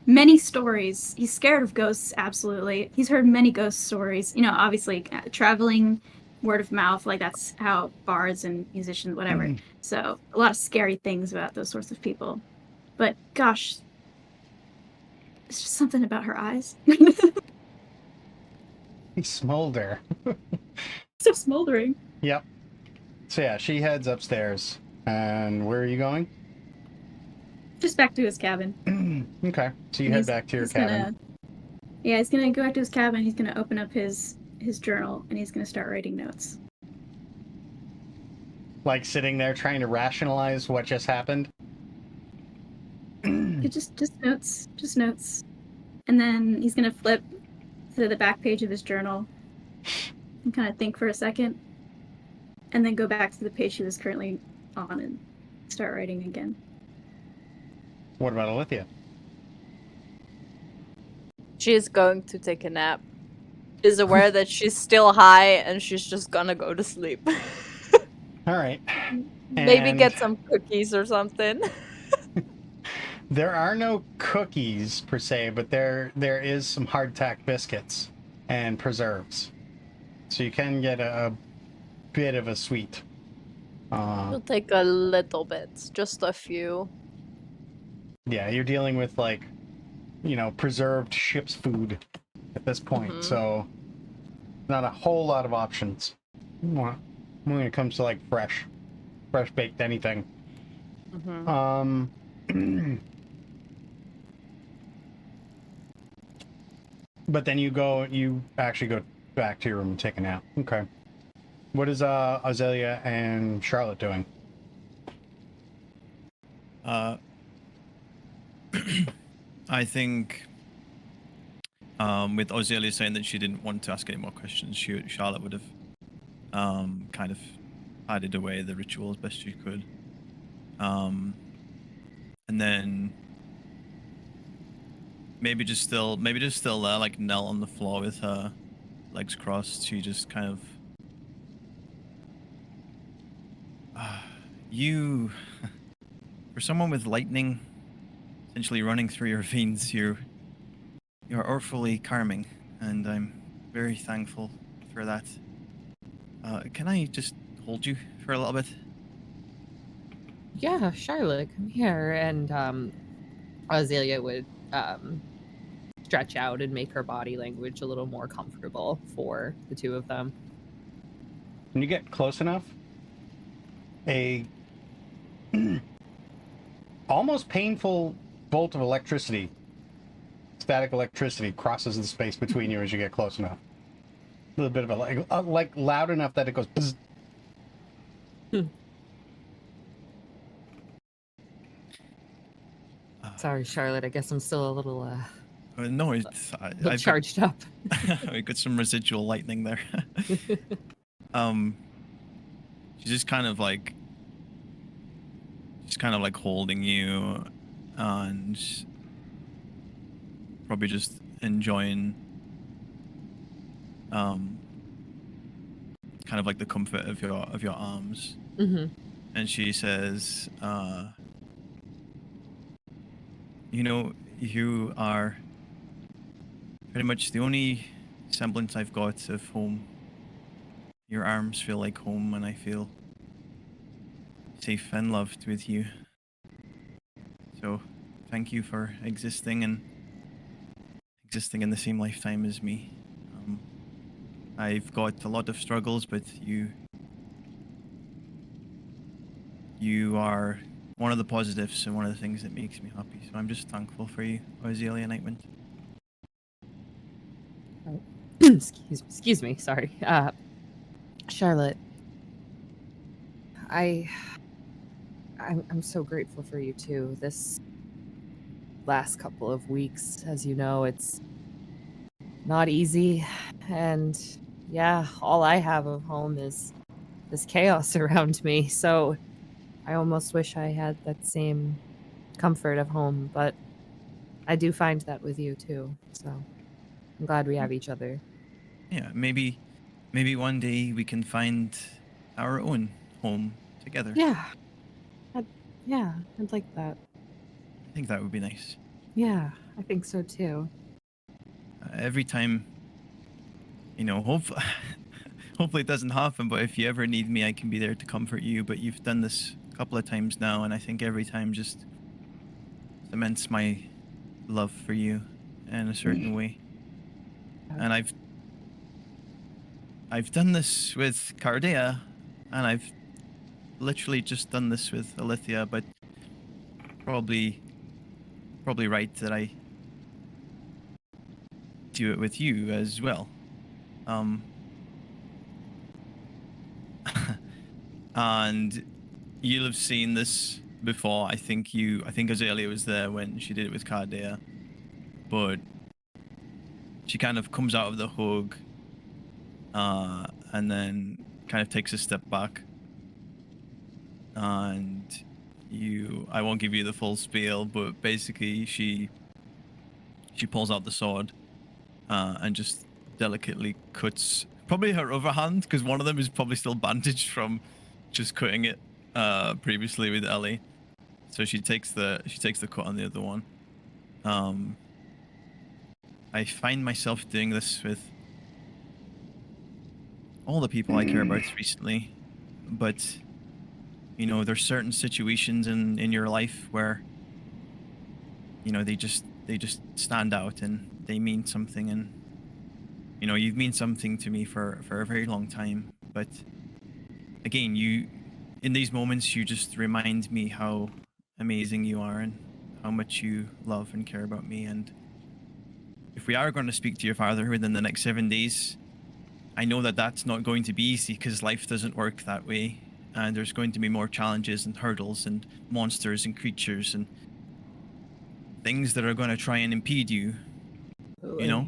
Many stories. He's scared of ghosts, absolutely. He's heard many ghost stories. Obviously, traveling, word of mouth, that's how bards and musicians, whatever. So, a lot of scary things about those sorts of people. But, gosh, it's just something about her eyes. He smolder. So smoldering. Yep. So yeah, she heads upstairs. And where are you going? Just back to his cabin. Okay. So you And head he's- back to your he's cabin. Yeah, he's gonna go back to his cabin. He's gonna open up his journal and he's gonna start writing notes. Like sitting there trying to rationalize what just happened. Just notes. And then he's gonna flip to the back page of his journal and kind of think for a second, and then go back to the page he was currently on and start writing again. What about Alithia? She is going to take a nap. She's aware that she's still high and she's just gonna go to sleep. All right. Maybe And get some cookies or something. there are no cookies per se, but there is some hardtack biscuits and preserves, so you can get a bit of a sweet. It'll take a little bit, just a few. Yeah, you're dealing with like, preserved ship's food at this point, so not a whole lot of options when it comes to like fresh baked anything. But then you actually go back to your room and take a nap. Okay. What is Azalea and Charlotte doing? I think with Azalea saying that she didn't want to ask any more questions, Charlotte would have kind of hided away the ritual as best she could. And then maybe just still there, like knelt on the floor with her legs crossed. She just kind of you, for someone with lightning essentially running through your veins, you're awfully calming, and I'm very thankful for that. Can I just hold you for a little bit? Yeah, Charlotte, come here. And Azalea would stretch out and make her body language a little more comfortable for the two of them. When you get close enough, a almost painful bolt of electricity, static electricity, crosses the space between you as you get close enough. A little bit of a like loud enough that it goes bzz. Sorry, Charlotte. I guess I'm still a little No, I've charged up. I got some residual lightning there. She's just kind of like holding you and probably just enjoying kind of like the comfort of your arms. And she says, you are pretty much the only semblance I've got of home. Your arms feel like home, and I feel safe and loved with you. So, thank you for existing in the same lifetime as me. I've got a lot of struggles, but you are one of the positives and one of the things that makes me happy. So I'm just thankful for you, Azalea Nightwind. Excuse me, sorry. Charlotte, I'm so grateful for you too. This last couple of weeks, as you know, it's not easy, and yeah, all I have of home is this chaos around me. So I almost wish I had that same comfort of home, but I do find that with you too. So I'm glad we have each other. Yeah, maybe one day we can find our own home together. Yeah. I'd like that. I think that would be nice. Yeah, I think so too. Every time, hopefully it doesn't happen, but if you ever need me, I can be there to comfort you. But you've done this a couple of times now, and I think every time just cements my love for you in a certain way. And I've done this with Cardea, and I've literally just done this with Alithia, but probably right that do it with you as well. And you'll have seen this before. I think Azalea was there when she did it with Cardea, but she kind of comes out of the hug, and then kind of takes a step back, and I won't give you the full spiel, but basically she pulls out the sword, and just delicately cuts probably her other hand, because one of them is probably still bandaged from just cutting it previously with Ellie. So she takes the cut on the other one. I find myself doing this with all the people I care about recently, but you know, there's certain situations in your life where, you know, they just stand out and they mean something. And you know, you've mean something to me for a very long time, but again, in these moments you just remind me how amazing you are and how much you love and care about me. And if we are going to speak to your father within the next 7 days, I know that that's not going to be easy, because life doesn't work that way, and there's going to be more challenges and hurdles and monsters and creatures and things that are going to try and impede you, you know.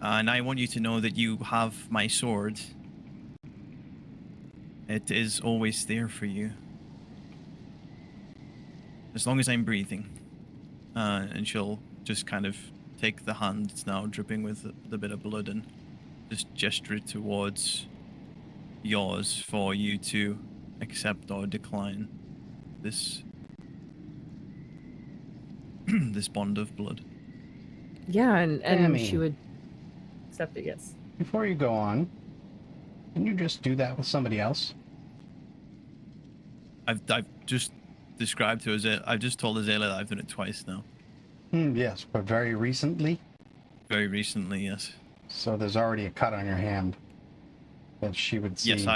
And I want you to know that you have my sword. It is always there for you, as long as I'm breathing. And she'll just kind of take the hand that's now dripping with the bit of blood and just gesture it towards yours for you to accept or decline this this bond of blood. Yeah, and Tammy, she would accept it, yes. before you go on, can you just do that with somebody else? I've just described to Azalea. I've just told Azalea that I've done it twice now. Yes, but very recently. Very recently, yes. So there's already a cut on your hand that she would see. Yes.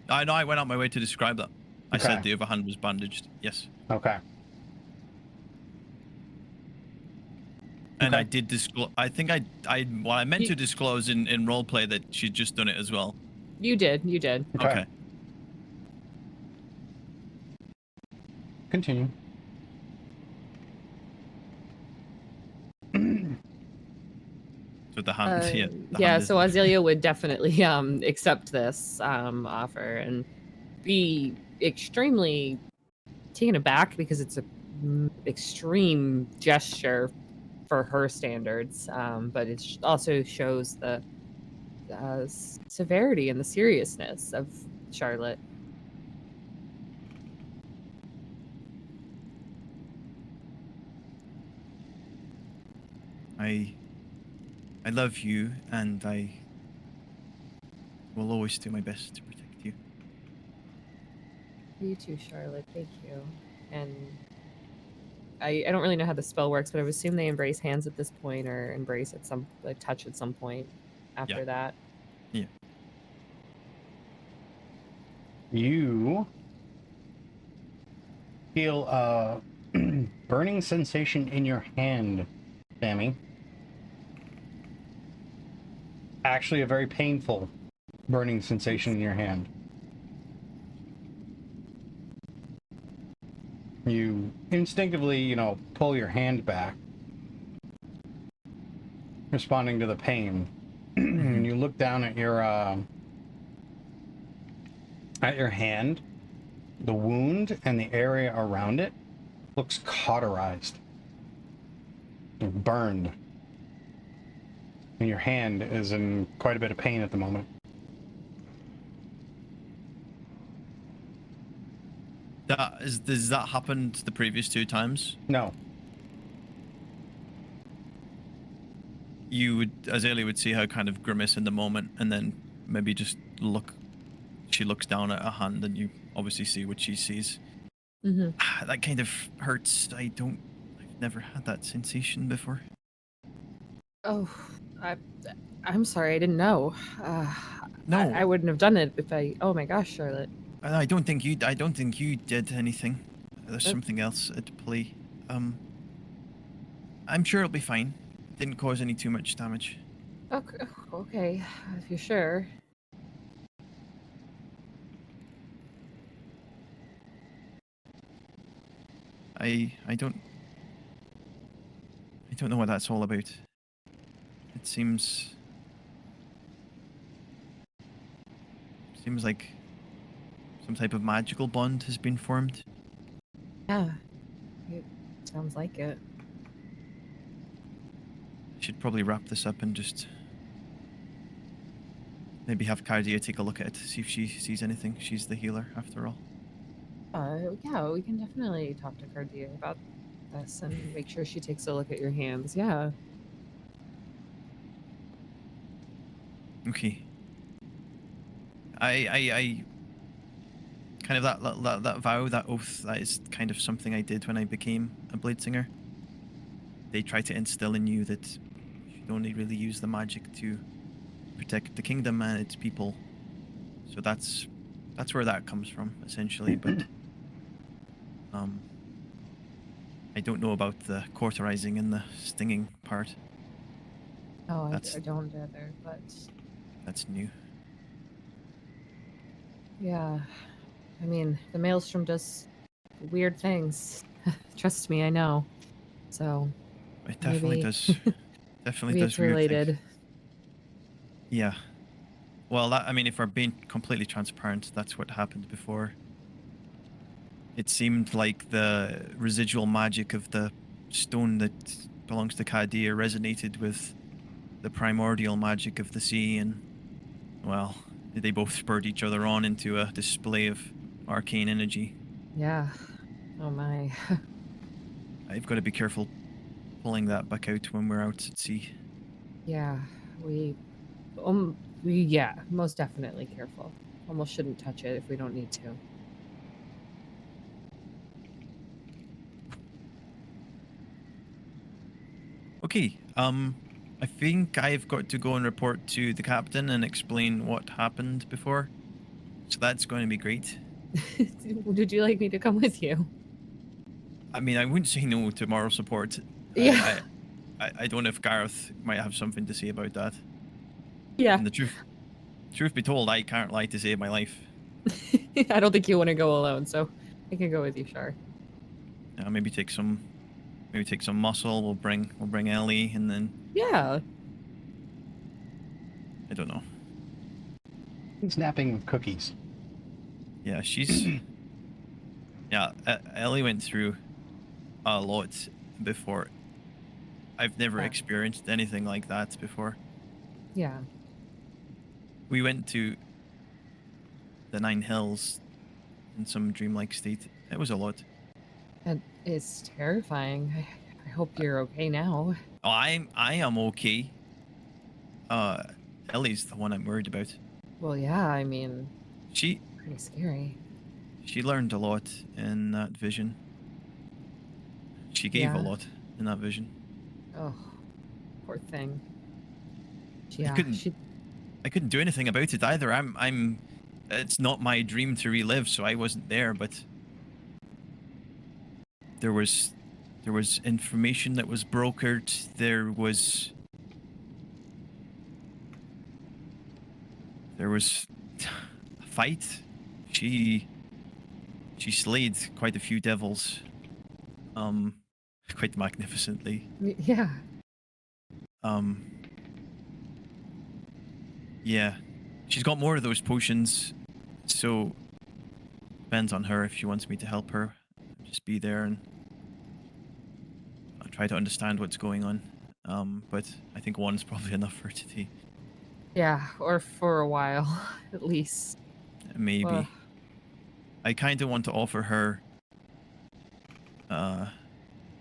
I know. I went out my way to describe that. I Okay. said the other hand was bandaged. Yes. Okay. And Okay. I did disclose. I think I meant to disclose in roleplay that she'd just done it as well. You did. Okay. Continue. So the hand, the yeah, hand is- so Azalea would definitely accept this offer and be extremely taken aback, because it's a extreme gesture for her standards, but it also shows the severity and the seriousness of Charlotte. I love you, and I will always do my best to protect you. You too, Charlotte. Thank you. And I don't really know how the spell works, but I would assume they embrace hands at this point, or embrace at some touch at some point after that. Yeah. You feel a burning sensation in your hand, Sammy. Actually, a very painful burning sensation in your hand. You instinctively, pull your hand back, responding to the pain. And you look down at your hand. The wound and the area around it looks cauterized, burned. And your hand is in quite a bit of pain at the moment. Does that happen the previous 2 times? No. Azalea would see her kind of grimace in the moment, and then maybe just look. She looks down at her hand, and you obviously see what she sees. Mm-hmm. That kind of hurts. I've never had that sensation before. Oh, I'm sorry. I didn't know. No, I wouldn't have done it if I. Oh my gosh, Charlotte. I don't think you did anything. There's something else at play. I'm sure it'll be fine. didn't cause any too much damage. Okay, if you're sure. I don't know what that's all about. It seems like some type of magical bond has been formed. Yeah, it sounds like it. I should probably wrap this up and just maybe have Cardia take a look at it, see if she sees anything. She's the healer, after all. Yeah, we can definitely talk to Cardia about this and make sure she takes a look at your hands. Yeah. Okay. I kind of that vow, that oath, that is kind of something I did when I became a blade singer. They try to instill in you that you should only really use the magic to protect the kingdom and its people. So that's where that comes from, essentially. But I don't know about the cauterizing and the stinging part. No, I That's- don't either, but That's new. yeah. I mean, the maelstrom does weird things. Trust me, I know. So It definitely maybe- does. Definitely maybe does it's weird things. related. Yeah. Well, I mean, if we're being completely transparent, that's what happened before. It seemed like the residual magic of the stone that belongs to Kadir resonated with the primordial magic of the sea, and, well, they both spurred each other on into a display of arcane energy. Yeah. Oh my. I've got to be careful pulling that back out when we're out at sea. Yeah. We most definitely careful. Almost shouldn't touch it if we don't need to. Okay, I think I've got to go and report to the captain and explain what happened before. So that's going to be great. Would you like me to come with you? I mean, I wouldn't say no to moral support. Yeah. I don't know if Gareth might have something to say about that. Yeah. And the truth be told, I can't lie to save my life. I don't think you want to go alone, so I can go with you, Shar. Maybe take some muscle. We'll bring Ellie, and then Yeah. I don't know. He's napping with cookies. Yeah, she's. Yeah, Ellie went through a lot before. I've never Yeah. experienced anything like that before. Yeah. We went to the Nine Hills in some dreamlike state. It was a lot. And it's terrifying. I hope you're okay now. Oh, I am okay. Ellie's the one I'm worried about. Well, yeah, I mean, She pretty scary. learned a lot in that vision. She gave a Yeah. lot in that vision. Oh, poor thing. Yeah, couldn't- I couldn't do anything about it either. I'm it's not my dream to relive, so I wasn't there, but there was information that was brokered. There was a fight. She slayed quite a few devils. Quite magnificently. Yeah. Yeah. She's got more of those potions, so depends on her if she wants me to help her. Just be there and I'll try to understand what's going on. But I think one's probably enough for today. Yeah, or for a while, at least. Maybe. Ugh. I kind of want to offer her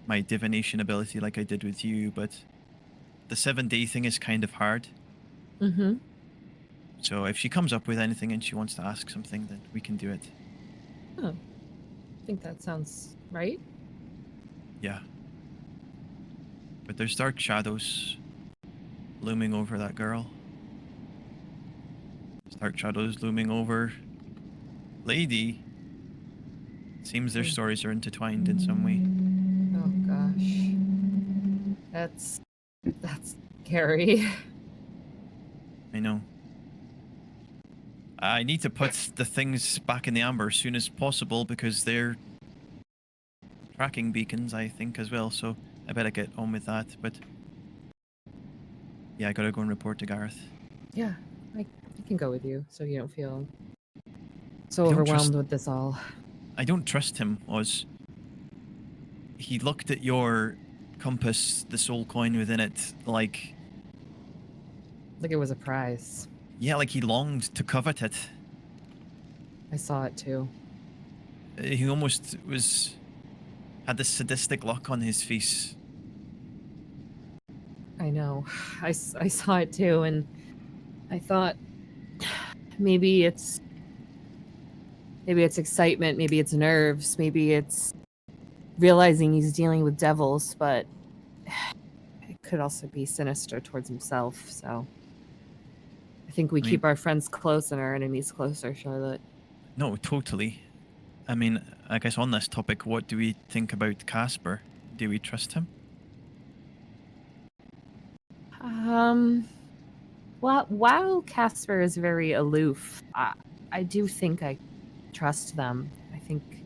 my divination ability like I did with you, but the 7-day thing is kind of hard. Mm-hmm. So if she comes up with anything and she wants to ask something, then we can do it. Oh, I think that sounds right. Yeah. But there's dark shadows looming over that girl. There's dark shadows looming over Lady. Seems their stories are intertwined in some way. Oh gosh. That's That's scary. I know. I need to put the things back in the amber as soon as possible because they're tracking beacons, I think, as well. So I better get on with that. But yeah, I gotta go and report to Gareth. Yeah, I can go with you so you don't feel so I don't overwhelmed trust- with this all. I don't trust him, Oz. He looked at your compass, the soul coin within it, like Like it was a prize. yeah, like he longed to covet it. I saw it too. He almost had this sadistic look on his face. I know. I saw it too, and I thought maybe it's excitement, maybe it's nerves, maybe it's realizing he's dealing with devils, but it could also be sinister towards himself. So I think we I mean- keep our friends close and our enemies closer, Charlotte. No, totally. I mean, I guess on this topic, what do we think about Casper? Do we trust him? While Casper is very aloof, I do think I trust them. I think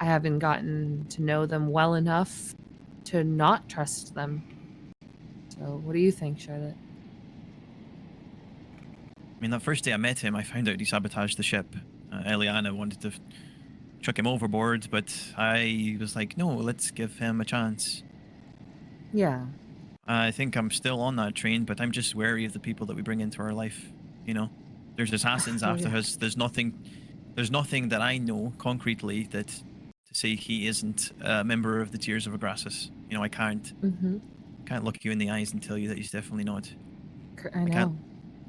I haven't gotten to know them well enough to not trust them. So, what do you think, Charlotte? I mean, that first day I met him, I found out he sabotaged the ship. Eliana wanted to chuck him overboard, but I was like, no, let's give him a chance. Yeah, I think I'm still on that train, but I'm just wary of the people that we bring into our life. You know, there's assassins Oh, after yeah. us. There's nothing that I know concretely that to say he isn't a member of the Tears of Agrasis. You know, I can't look you in the eyes and tell you that he's definitely not. I know. can't-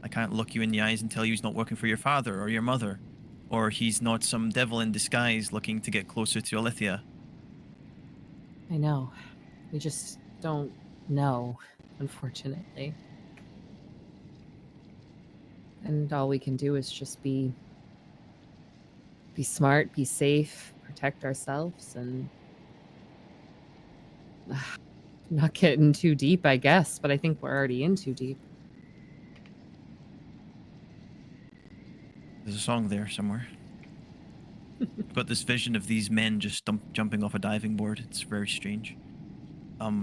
I can't look you in the eyes and tell you he's not working for your father or your mother, or he's not some devil in disguise looking to get closer to Alithia. I know. We just don't know, unfortunately. And all we can do is just be smart, be safe, protect ourselves, and not getting too deep, I guess, but I think we're already in too deep. There's a song there somewhere. I've got this vision of these men just jumping off a diving board. It's very strange. But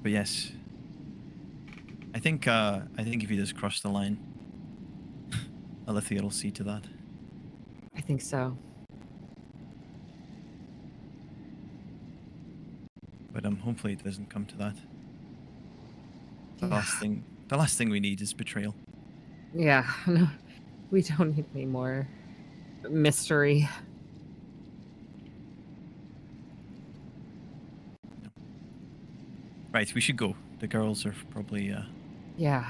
yes, I think if he does cross the line, Alithia will see to that. I think so. But hopefully it doesn't come to that. The Yeah. last thing we need is betrayal. Yeah, no, we don't need any more mystery. Right, we should go. The girls are probably Yeah,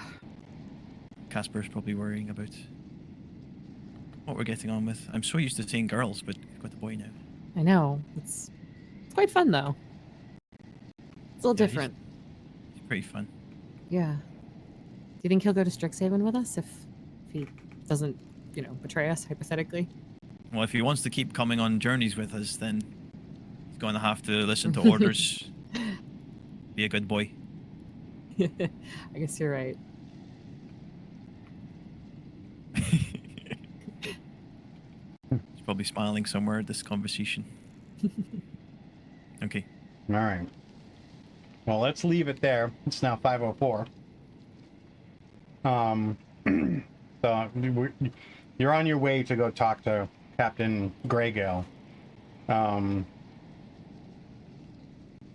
Casper's probably worrying about what we're getting on with. I'm so used to saying girls, but I've got the boy now. I know. It's quite fun, though. It's a little Yeah, he's- different. It's pretty fun. Yeah. Do you think he'll go to Strixhaven with us if he doesn't, betray us, hypothetically? Well, if he wants to keep coming on journeys with us, then he's going to have to listen to orders. Be a good boy. I guess you're right. He's probably smiling somewhere at this conversation. Okay. All right. Well, let's leave it there. It's now 5:04. So you're on your way to go talk to Captain Greygale.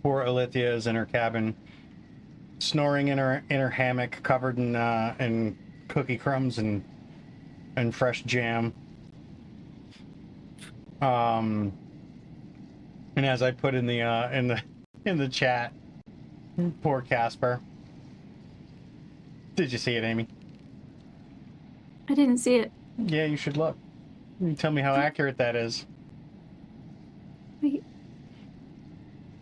Poor Alithia is in her cabin, snoring in her hammock, covered in cookie crumbs and fresh jam. And as I put in the chat, poor Casper. Did you see it, Amy? I didn't see it. Yeah, you should look. You tell me how accurate that is. Wait.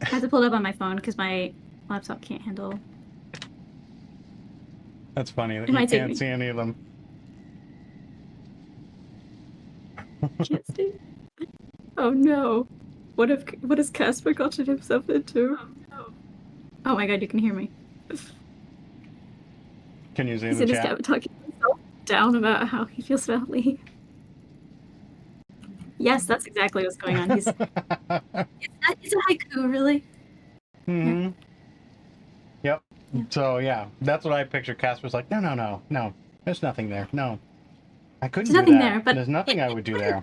I have to pull it up on my phone because my laptop can't handle. That's funny that It you might take can't me. see any of them. Can't see. Oh no! What has Casper gotten himself into? Oh my god, you can hear me. Can you see in He's the in his chat? cabin talking himself down about how he feels about Lee. Yes, that's exactly what's going on. It's a haiku, really. Mm-hmm. Yep. Yeah. So yeah, that's what I picture. Casper's like, no. There's nothing there. No, I couldn't There's do nothing that. there, but There's nothing I would do there.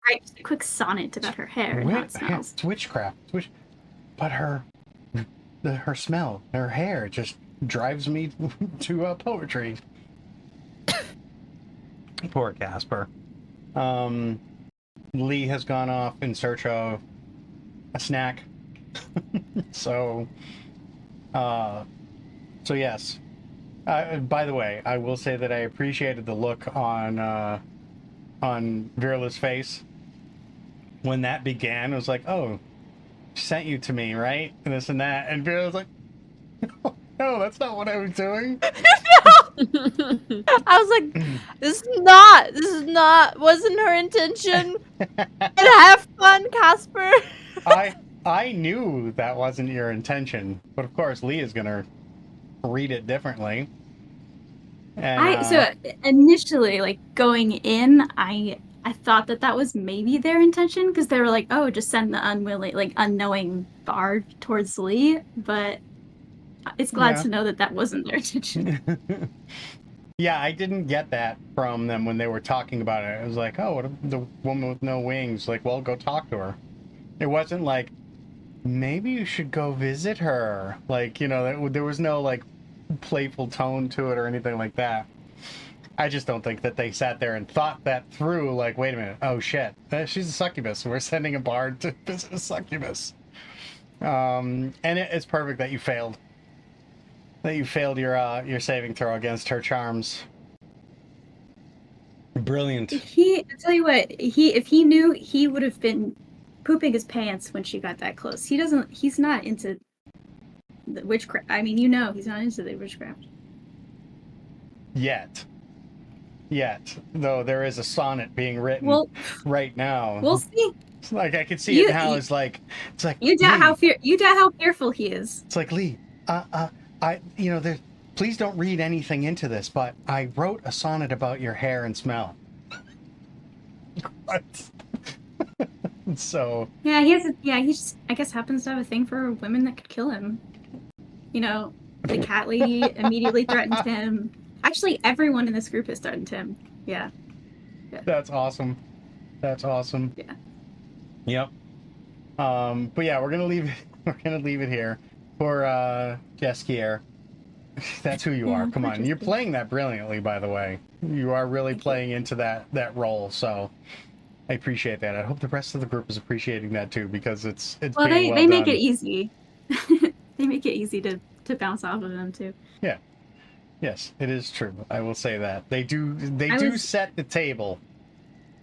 Right, just a quick sonnet about her hair and how it smells. It's witchcraft. But her smell, her hair just drives me to poetry. Poor Casper. Lee has gone off in search of a snack. So yes. By the way, I will say that I appreciated the look on Virla's face when that began. It was like, oh, she sent you to me, right? And this and that. And Virla was like, no, that's not what I was doing. I was like, this is not, wasn't her intention. And have fun, Casper. I knew that wasn't your intention, but of course Lee is gonna read it differently. And, So initially, like going in, I thought that was maybe their intention because they were like, oh, just send the unknowing bard towards Lee, but it's glad to know that wasn't their intention. Yeah, I didn't get that from them when they were talking about it. It was like, oh, what the woman with no wings? Like, well, go talk to her. It wasn't like, maybe you should go visit her. Like, you know, there was no like playful tone to it or anything like that. I just don't think that they sat there and thought that through. Like, wait a minute, oh shit, she's a succubus. We're sending a bard to visit a succubus. And it's perfect that you failed. That you failed your saving throw against her charms. Brilliant. I tell you what, if he knew, he would have been pooping his pants when she got that close. He's not into the witchcraft. I mean, you know, he's not into the witchcraft. Yet, though there is a sonnet being written right now. We'll see. It's like I can see it now. It's like you doubt how fearful he is. It's like, Lee, please don't read anything into this, but I wrote a sonnet about your hair and smell. What? So he just I guess happens to have a thing for women that could kill him. You know, the cat lady immediately threatened him. Actually, everyone in this group has threatened him. Yeah. That's awesome. Yeah. Yep. But yeah, we're gonna leave it here for Jeskier. That's who you are. Come on, you're playing that brilliantly, by the way. You are really playing into that role, so I appreciate that. I hope the rest of the group is appreciating that too, because it's well, being they make done. it easy. They make it easy to bounce off of them too. Yeah. Yes, it is true. I will say that. They do set the table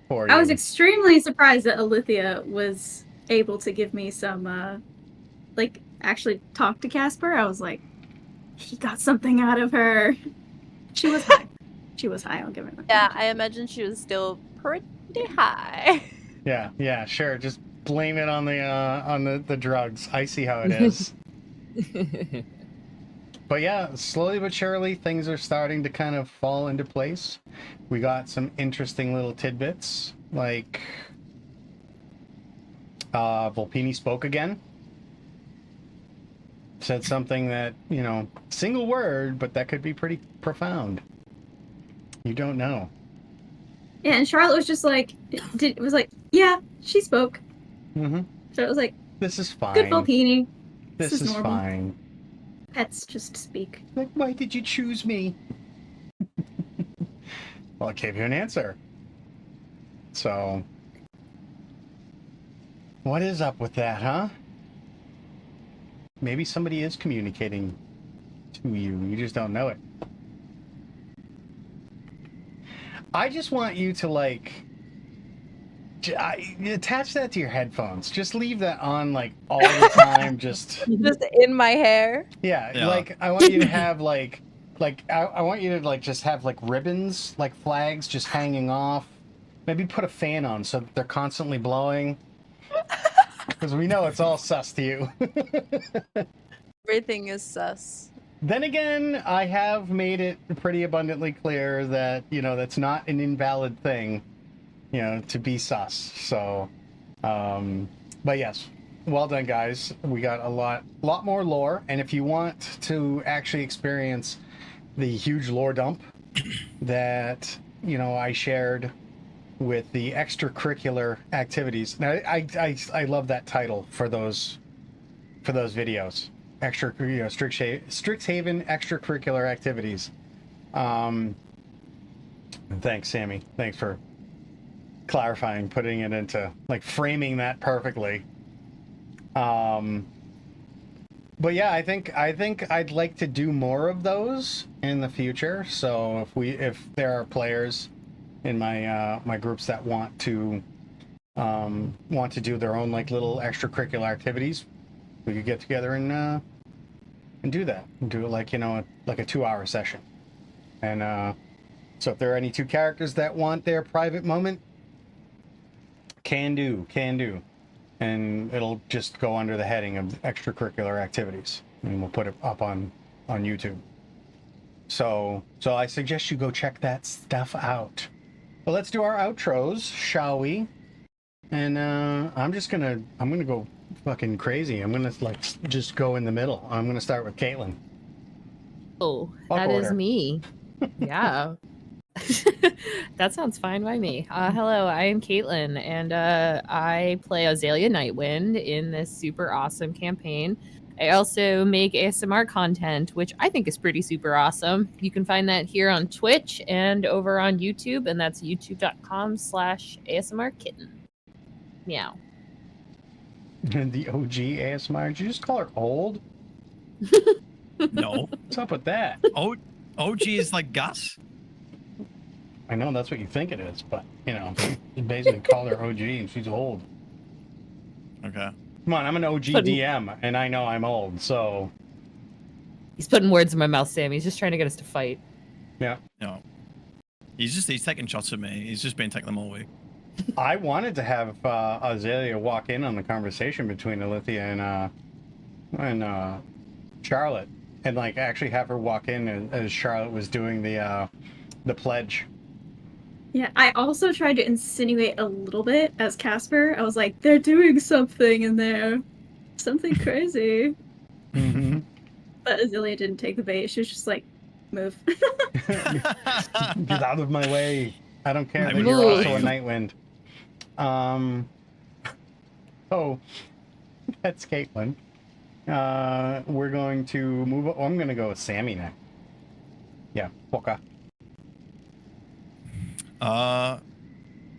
for you. I was extremely surprised that Alithia was able to give me some actually talk to Casper. I was like, he got something out of her. She was high. I'll give her that. Yeah, I imagine she was still pretty high. Yeah, sure. Just blame it on the drugs. I see how it is. But yeah, slowly but surely, things are starting to kind of fall into place. We got some interesting little tidbits, like Volpini spoke again. Said something that, single word, but that could be pretty profound. You don't know. Yeah, and Charlotte was just like, yeah, she spoke. Mm-hmm. So it was like, this is fine. Good Volpini. This is normal. fine. Pets just speak. Like, why did you choose me? Well, I gave you an answer. So, what is up with that, huh? Maybe somebody is communicating to you. You just don't know it. I just want you to, attach that to your headphones. Just leave that on, all the time. Just in my hair. Yeah. I want you to have, I want you to, just have, ribbons, flags just hanging off. Maybe put a fan on so that they're constantly blowing. Because we know it's all sus to you. Everything is sus. Then again, I have made it pretty abundantly clear that, that's not an invalid thing, to be sus. So, but yes, well done, guys. We got a lot more lore. And if you want to actually experience the huge lore dump that, I shared with the extracurricular activities. Now, I love that title for those videos. Strixhaven extracurricular activities. Thanks, Sammy. Thanks for clarifying, putting it into framing that perfectly. But yeah, I think I'd like to do more of those in the future. So if there are players in my groups that want to do their own little extracurricular activities, we could get together and do that. And do it like a 2-hour session. And so if there are any two characters that want their private moment, can do. And it'll just go under the heading of extracurricular activities. And we'll put it up on YouTube. So I suggest you go check that stuff out. Well, let's do our outros, shall we? And I'm gonna go fucking crazy. I'm gonna just go in the middle. I'm gonna start with Caitlin. Oh, Fuck that order. is me. Yeah. That sounds fine by me. Hello, I am Caitlin, and I play Azalea Nightwind in this super awesome campaign. I also make ASMR content, which I think is pretty super awesome. You can find that here on Twitch and over on YouTube, and that's youtube.com/ASMRkitten. Meow. The OG ASMR. Did you just call her old? No. What's up with that? OG is like Gus. I know that's what you think it is, but you basically call her OG and she's old. Okay. Come on, I'm an OG DM and I know I'm old, so He's putting words in my mouth, Sam. He's just trying to get us to fight. yeah. No. He's taking shots at me. He's just been taking them all week. I wanted to have Azalea walk in on the conversation between Alithia and Charlotte, and actually have her walk in as Charlotte was doing the pledge. Yeah, I also tried to insinuate a little bit as Casper. I was like, they're doing something in there. Something crazy. Mm-hmm. But Azalea didn't take the bait. She was just like, move. Get out of my way. I don't care I that would you're try. also a Nightwind. Oh, that's Caitlin. We're going to move. I'm going to go with Sammy now. Yeah, Poka.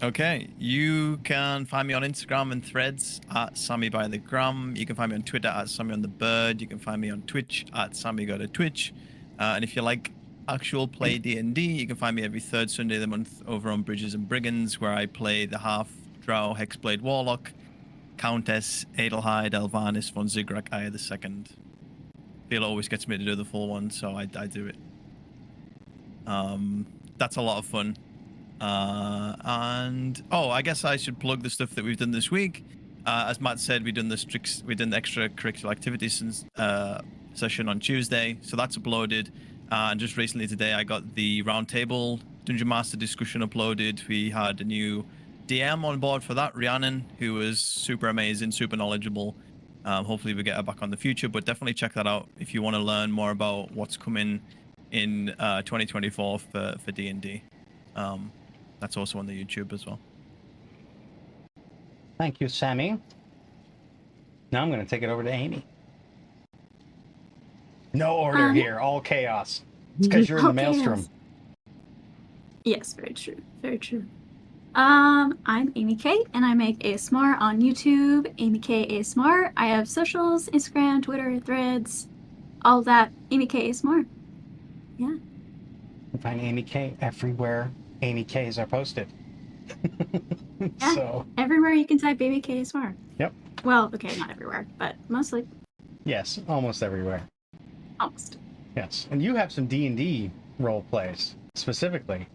Okay. You can find me on Instagram and Threads at Sammy by the Gram. You can find me on Twitter at Sammy on the Bird. You can find me on Twitch at Sammy Go to Twitch. And if you like actual play D&D, you can find me every third Sunday of the month over on Bridges and Brigands, where I play the half Drow Hexblade Warlock, Countess Adelheid Elvanis von Zigrak Aya the Second. Phil always gets me to do the full one, so I do it. That's a lot of fun. And I guess I should plug the stuff that we've done this week. As Matt said, we done the extracurricular activities session on Tuesday, so that's uploaded. And just recently today, I got the roundtable Dungeon Master discussion uploaded. We had a new DM on board for that, Rhiannon, who was super amazing, super knowledgeable. Hopefully we get her back on the future, but definitely check that out if you want to learn more about what's coming in 2024 for D&D. That's also on the YouTube as well. Thank you, Sammy. Now I'm going to take it over to Amy. No order here, all chaos. It's because you're in the maelstrom. Yes, very true. Very true. I'm Amy K, and I make ASMR on YouTube, Amy K ASMR. I have socials, Instagram, Twitter, Threads, all of that. Amy K ASMR. Yeah. You can find Amy K everywhere Amy K's are posted. Yeah. So Everywhere you can type Amy K ASMR. Yep. Well, okay, not everywhere, but mostly. yes, almost everywhere. Almost. Yes, and you have some D&D role plays specifically.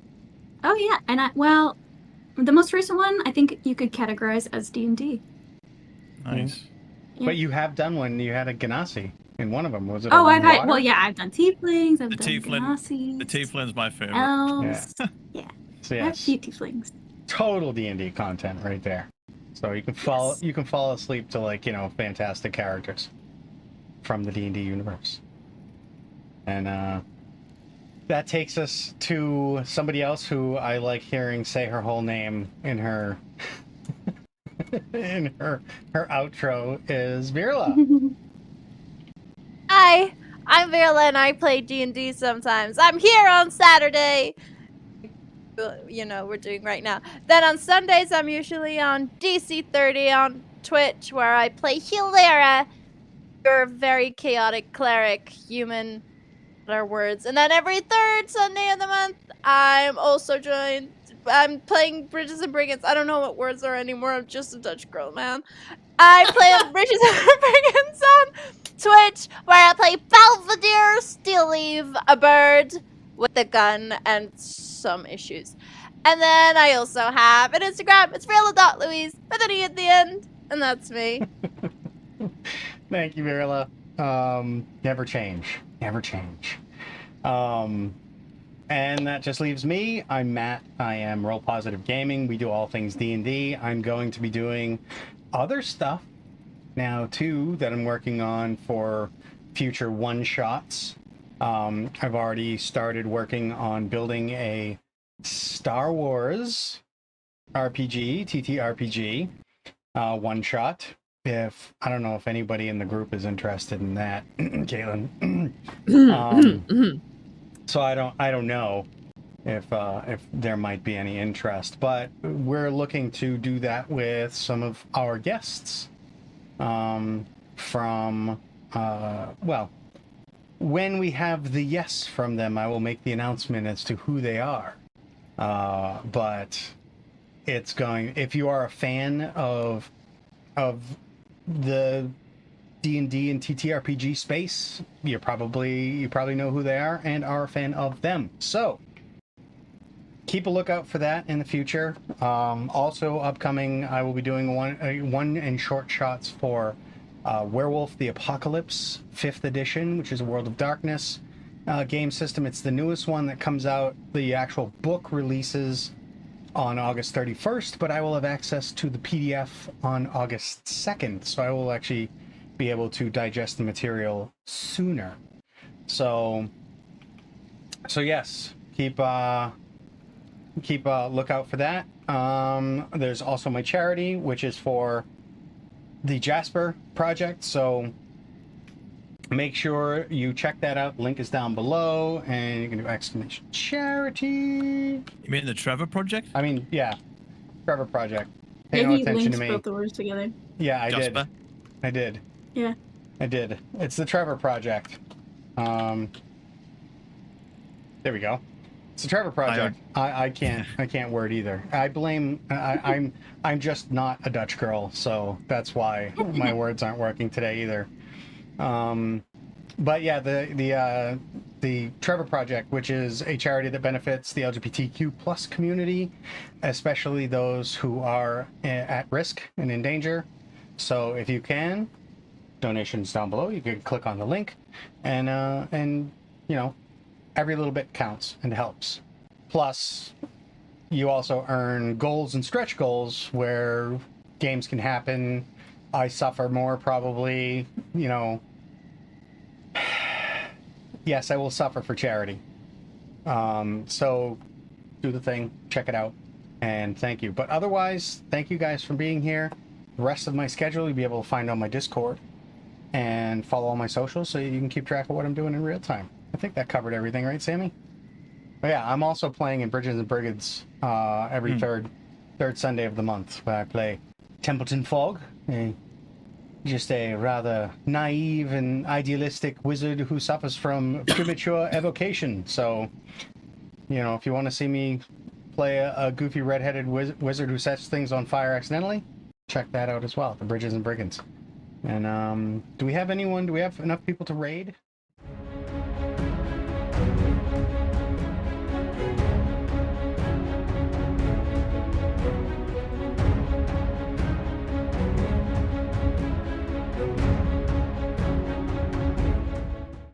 Oh yeah, and the most recent one I think you could categorize as D&D. Nice. Yeah. But you have done one. You had a Ganassi in one of them. Was it? Oh, a I've had. water? Well, yeah, I've done tieflings. I've The done tiefling- Ganassis. The tiefling's my favorite. Elves. Yeah. So I have a yes, few tieflings. total D&D content right there. So you can fall Yes. you can fall asleep to, like, you know, fantastic characters from the D&D universe. And that takes us to somebody else who I like hearing say her whole name in her in her outro is Virla. Hi, I'm Virla and I play D&D sometimes. I'm here on Saturday. You know, we're doing right now. Then on Sundays, I'm usually on DC30 on Twitch, where I play Hilera, your very chaotic cleric, human, our words. And then every third Sunday of the month, I'm playing Bridges and Brigands. I don't know what words are anymore. I'm just a Dutch girl, man. I play Bridges and Brigands on Twitch, where I play Belvedere, Steelleaf, a bird with a gun and some issues. And then I also have an Instagram. It's Virla.Louise with an E at the end. And that's me. Thank you, Virla. Never change. Never change. And that just leaves me. I'm Matt. I am Roll Positive Gaming. We do all things D&D. I'm going to be doing other stuff now, too, that I'm working on for future one-shots. I've already started working on building a Star Wars RPG, TTRPG, one-shot. If I don't know if anybody in the group is interested in that, Caitlin. So I don't know if there might be any interest, but we're looking to do that with some of our guests from well, when we have the yes from them, I will make the announcement as to who they are. But it's going, if you are a fan of the D&D and TTRPG space, you probably know who they are and are a fan of them. So keep a lookout for that in the future. Also upcoming, I will be doing one and short shots for Werewolf the Apocalypse 5th edition, which is a World of Darkness game system. It's the newest one that comes out. The actual book releases on August 31st, but I will have access to the PDF on August 2nd, so I will actually be able to digest the material sooner. So yes, keep a lookout for that. There's also my charity, which is for the Jasper project, so make sure you check that out. Link is down below, and you can do exclamation charity. You mean the Trevor Project? I mean, yeah, Trevor project. Pay Yeah, no he attention links to me. both the words together. Yeah, I Jasper? did. Yeah. I did. It's the Trevor project. There we go. It's the Trevor project. I can't word either. I blame. I'm just not a Dutch girl, so that's why my words aren't working today either. But yeah, the Trevor Project, which is a charity that benefits the LGBTQ plus community, especially those who are at risk and in danger. So if you can, donations down below. You can click on the link, and you know, every little bit counts and helps. Plus, you also earn goals and stretch goals where games can happen. I suffer more probably, you know. Yes, I will suffer for charity. So do the thing, check it out, and thank you. But otherwise, thank you guys for being here. The rest of my schedule you'll be able to find on my Discord and follow all my socials so you can keep track of what I'm doing in real time. I think that covered everything, right, Sammy? But yeah, I'm also playing in Bridges and Brigands every third Sunday of the month, where I play Templeton Fog, just a rather naive and idealistic wizard who suffers from premature evocation. So, you know, if you want to see me play a goofy redheaded wizard who sets things on fire accidentally, check that out as well, the Bridges and Brigands. And do we have enough people to raid?